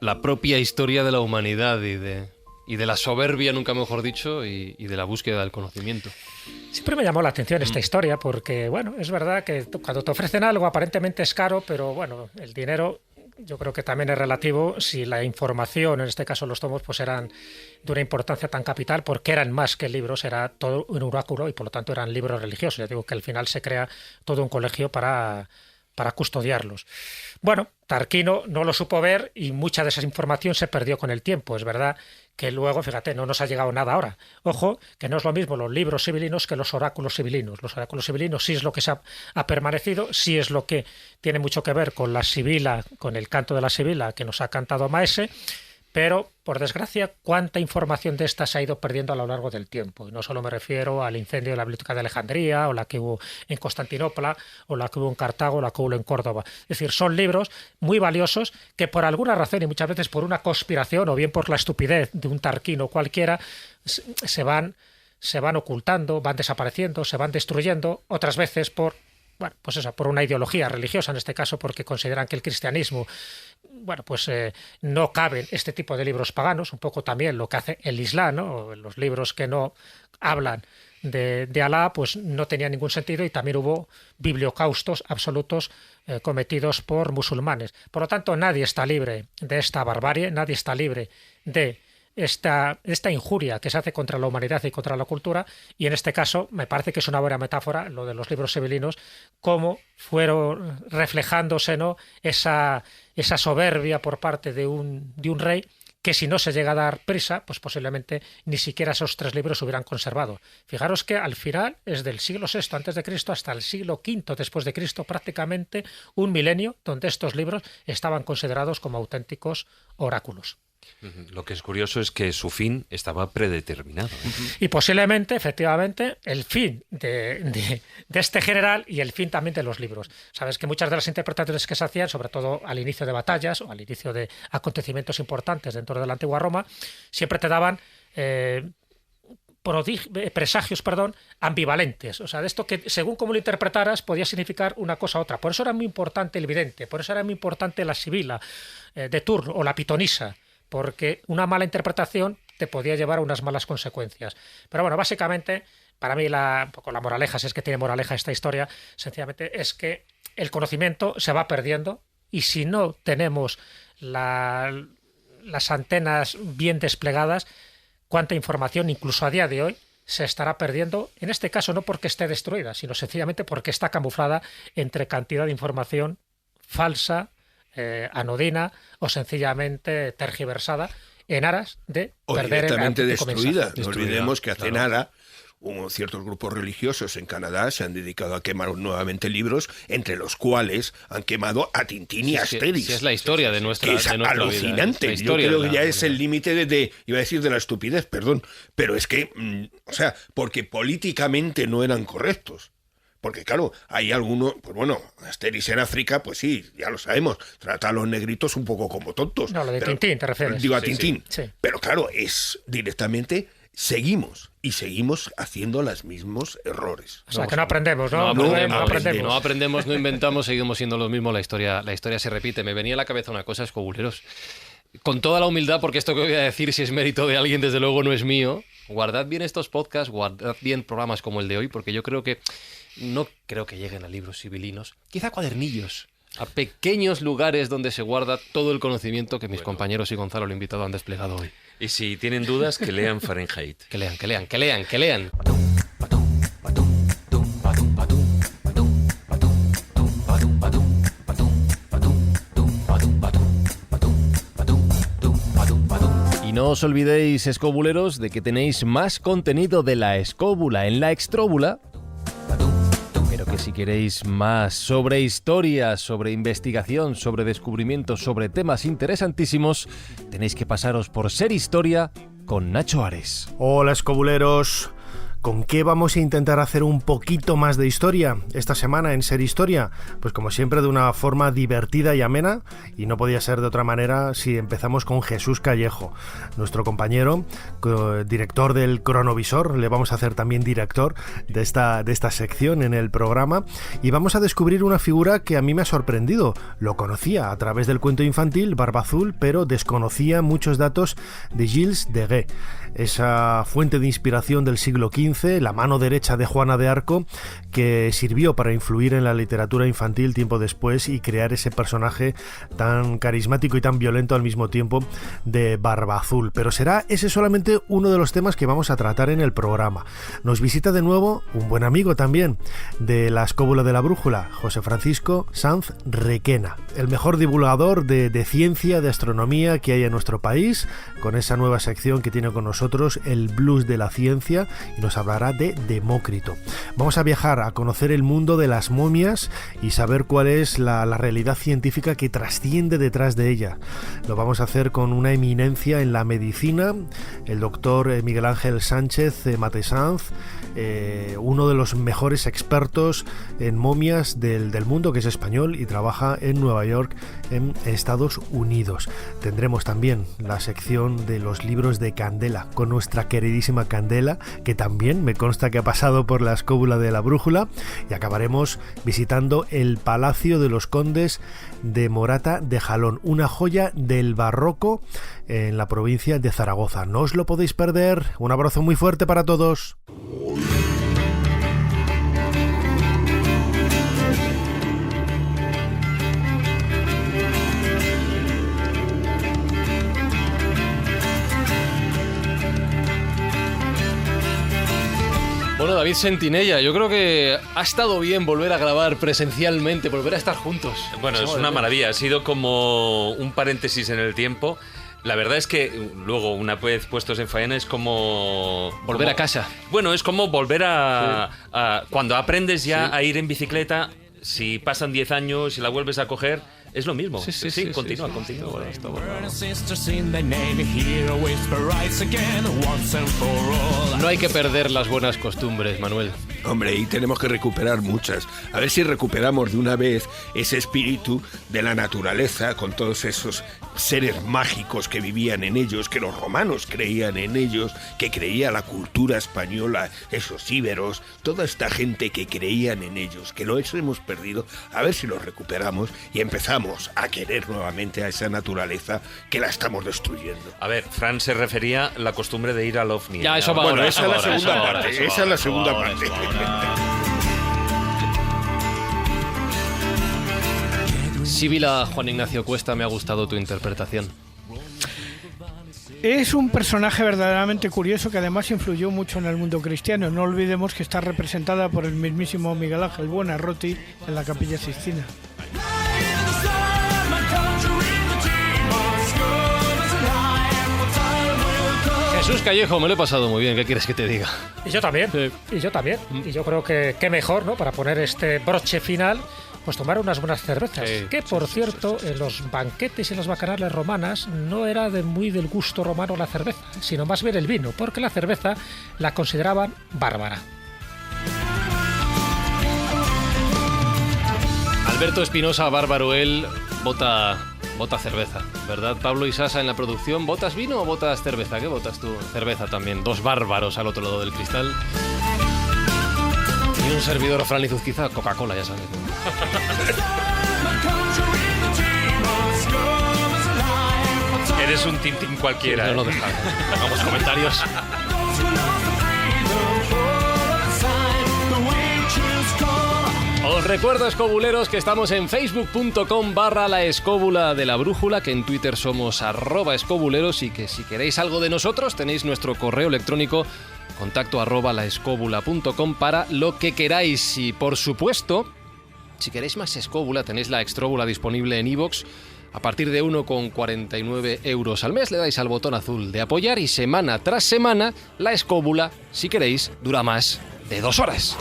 la propia historia de la humanidad y de la soberbia, nunca mejor dicho, y de la búsqueda del conocimiento. Siempre me llamó la atención esta historia porque, bueno, es verdad que cuando te ofrecen algo aparentemente es caro, pero bueno, el dinero yo creo que también es relativo si la información, en este caso los tomos, pues eran de una importancia tan capital porque eran más que libros, era todo un oráculo y por lo tanto eran libros religiosos. Ya digo que al final se crea todo un colegio para custodiarlos. Bueno, Tarquino no lo supo ver y mucha de esa información se perdió con el tiempo. Es verdad que luego, fíjate, no nos ha llegado nada ahora. Ojo, que no es lo mismo los libros sibilinos que los oráculos sibilinos. Los oráculos sibilinos sí es lo que ha permanecido, sí es lo que tiene mucho que ver con la sibila, con el canto de la sibila que nos ha cantado Maese, pero, por desgracia, cuánta información de esta se ha ido perdiendo a lo largo del tiempo. Y no solo me refiero al incendio de la Biblioteca de Alejandría, o la que hubo en Constantinopla, o la que hubo en Cartago, o la que hubo en Córdoba. Es decir, son libros muy valiosos que por alguna razón, y muchas veces por una conspiración, o bien por la estupidez de un Tarquino cualquiera, se van ocultando, van desapareciendo, se van destruyendo, otras veces por... Bueno, pues eso, por una ideología religiosa, en este caso porque consideran que el cristianismo, bueno, pues no caben este tipo de libros paganos, un poco también lo que hace el Islam, ¿no? Los libros que no hablan de Alá, pues no tenían ningún sentido y también hubo bibliocaustos absolutos cometidos por musulmanes. Por lo tanto, nadie está libre de esta barbarie, nadie está libre de esta injuria que se hace contra la humanidad y contra la cultura, y en este caso me parece que es una buena metáfora lo de los libros sibilinos, cómo fueron reflejándose, ¿no?, esa soberbia por parte de un rey que si no se llega a dar prisa, pues posiblemente ni siquiera esos 3 libros se hubieran conservado. Fijaros que al final es del siglo VI a.C. hasta el siglo V después de Cristo, prácticamente un milenio donde estos libros estaban considerados como auténticos oráculos. Lo que es curioso es que su fin estaba predeterminado. Y posiblemente, efectivamente, el fin de este general y el fin también de los libros. Sabes que muchas de las interpretaciones que se hacían, sobre todo al inicio de batallas o al inicio de acontecimientos importantes dentro de la antigua Roma, siempre te daban presagios, ambivalentes. O sea, de esto que según cómo lo interpretaras podía significar una cosa u otra. Por eso era muy importante el vidente, por eso era muy importante la sibila de turno o la pitonisa, porque una mala interpretación te podía llevar a unas malas consecuencias. Pero bueno, básicamente, para mí la moraleja, si es que tiene moraleja esta historia, sencillamente es que el conocimiento se va perdiendo y si no tenemos las antenas bien desplegadas, cuánta información, incluso a día de hoy, se estará perdiendo, en este caso no porque esté destruida, sino sencillamente porque está camuflada entre cantidad de información falsa, anodina o sencillamente tergiversada en aras de perder directamente el destruida. No olvidemos que hace claro. nada ciertos grupos religiosos en Canadá se han dedicado a quemar nuevamente libros, entre los cuales han quemado a Tintín y Asterix. Sí, es la historia de nuestra que es vida, alucinante. la Yo historia creo de que ya la es el límite iba a decir de la estupidez, perdón, pero es que, o sea, porque políticamente no eran correctos. Porque claro, hay algunos, pues bueno, Asterix en África, pues sí, ya lo sabemos, trata a los negritos un poco como tontos. No, lo de Tintín, ¿te refieres? Digo a Sí, Tintín. sí. Pero claro, es directamente, seguimos haciendo los mismos errores. O sea, que no aprendemos, ¿no? No aprendemos, no inventamos, seguimos siendo los mismos, la historia se repite. Me venía a la cabeza una cosa, escobuleros. Con toda la humildad, porque esto que voy a decir, si es mérito de alguien, desde luego no es mío, guardad bien estos podcasts, guardad bien programas como el de hoy, porque yo creo que no creo que lleguen a libros sibilinos, quizá cuadernillos, a pequeños lugares donde se guarda todo el conocimiento que mis compañeros y Gonzalo, el invitado, han desplegado hoy. Y si tienen dudas, que lean Fahrenheit. Que lean. Y no os olvidéis, escobuleros, de que tenéis más contenido de La Escóbula en La Extróbula, pero que si queréis más sobre historia, sobre investigación, sobre descubrimientos, sobre temas interesantísimos, tenéis que pasaros por Ser Historia con Nacho Ares. Hola, escobuleros. ¿Con qué vamos a intentar hacer un poquito más de historia esta semana en Ser Historia? Pues como siempre, de una forma divertida y amena, y no podía ser de otra manera si empezamos con Jesús Callejo, nuestro compañero, director del Cronovisor. Le vamos a hacer también director de esta sección en el programa, y vamos a descubrir una figura que a mí me ha sorprendido. Lo conocía a través del cuento infantil Barba Azul, pero desconocía muchos datos de Gilles de Rais, esa fuente de inspiración del siglo XV, la mano derecha de Juana de Arco, que sirvió para influir en la literatura infantil tiempo después y crear ese personaje tan carismático y tan violento al mismo tiempo de Barba Azul. Pero será ese solamente uno de los temas que vamos a tratar en el programa. Nos visita de nuevo un buen amigo también de la Escóbula de la Brújula, José Francisco Sanz Requena, el mejor divulgador de ciencia, de astronomía que hay en nuestro país, con esa nueva sección que tiene con nosotros, el Blues de la Ciencia, y nos hablará de Demócrito. Vamos a viajar a conocer el mundo de las momias y saber cuál es la realidad científica que trasciende detrás de ella. Lo vamos a hacer con una eminencia en la medicina, el doctor Miguel Ángel Sánchez Matesanz, uno de los mejores expertos en momias del mundo, que es español y trabaja en Nueva York, en Estados Unidos. Tendremos también la sección de los libros de Candela, con nuestra queridísima Candela, que también me consta que ha pasado por la Escóbula de la Brújula, y acabaremos visitando el Palacio de los Condes de Morata de Jalón, una joya del barroco en la provincia de Zaragoza. No os lo podéis perder. Un abrazo muy fuerte para todos. Bueno, David Sentinella, yo creo que ha estado bien volver a grabar presencialmente, volver a estar juntos. Bueno, es una maravilla, ha sido como un paréntesis en el tiempo. La verdad es que luego, una vez puestos en faena, es como... Volver a casa. Bueno, es como volver a cuando aprendes ya a ir en bicicleta, si pasan 10 años y la vuelves a coger... Es lo mismo. Sí, continúa. No hay que perder las buenas costumbres, Manuel. Hombre, y tenemos que recuperar muchas. A ver si recuperamos de una vez ese espíritu de la naturaleza, con todos esos seres mágicos que vivían en ellos, que los romanos creían en ellos, que creía la cultura española, esos íberos, toda esta gente que creían en ellos, que los hemos perdido. A ver si los recuperamos y empezamos a querer nuevamente a esa naturaleza que la estamos destruyendo. A ver, Fran se refería a la costumbre de ir al OVNI. Ya, eso va bueno, ahora, esa es la segunda parte. Esa es la segunda parte. Sibila, Juan Ignacio Cuesta, me ha gustado tu interpretación. Es un personaje verdaderamente curioso que además influyó mucho en el mundo cristiano. No olvidemos que está representada por el mismísimo Miguel Ángel Buonarroti en la Capilla Sixtina. Jesús Callejo, me lo he pasado muy bien, ¿qué quieres que te diga? Y yo también, y yo creo que qué mejor, ¿no?, para poner este broche final, pues tomar unas buenas cervezas, que por cierto, en los banquetes y en las bacanales romanas no era muy del gusto romano la cerveza, sino más bien el vino, porque la cerveza la consideraban bárbara. Alberto Espinosa, bárbaro él, vota cerveza, ¿verdad? Pablo Isasa en la producción, ¿votas vino o votas cerveza? ¿Qué votas tú? Cerveza también, dos bárbaros al otro lado del cristal. Y un servidor, Fran Lizuz, quizá Coca-Cola, ya sabes. Eres un tintín cualquiera. Sí, no lo dejas. Vamos, comentarios. Os recuerdo, escobuleros, que estamos en facebook.com/la escóbula de la brújula, que en Twitter somos @escobuleros, y que si queréis algo de nosotros tenéis nuestro correo electrónico contacto@laescobula.com para lo que queráis. Y por supuesto, si queréis más escóbula, tenéis la extróbula disponible en iVoox. A partir de 1,49 € al mes le dais al botón azul de apoyar y semana tras semana la escóbula, si queréis, dura más de 2 horas.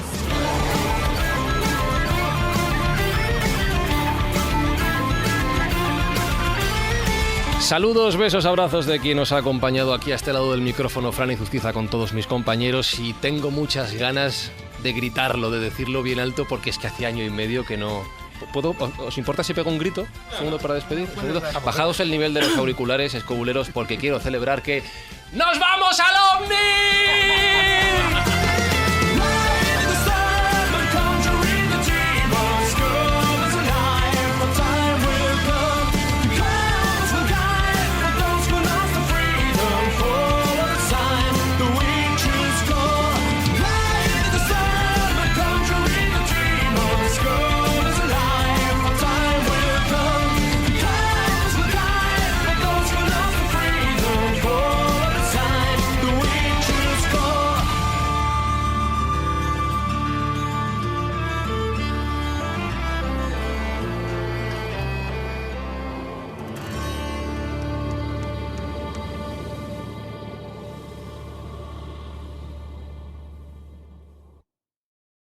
Saludos, besos, abrazos de quien nos ha acompañado aquí a este lado del micrófono, Fran Izuzquiza, con todos mis compañeros, y tengo muchas ganas de gritarlo, de decirlo bien alto, porque es que hace año y medio que no... ¿Os importa si pego un grito? Un segundo para despedir. Bajaos el nivel de los auriculares, escobuleros, porque quiero celebrar que... ¡nos vamos al OVNI!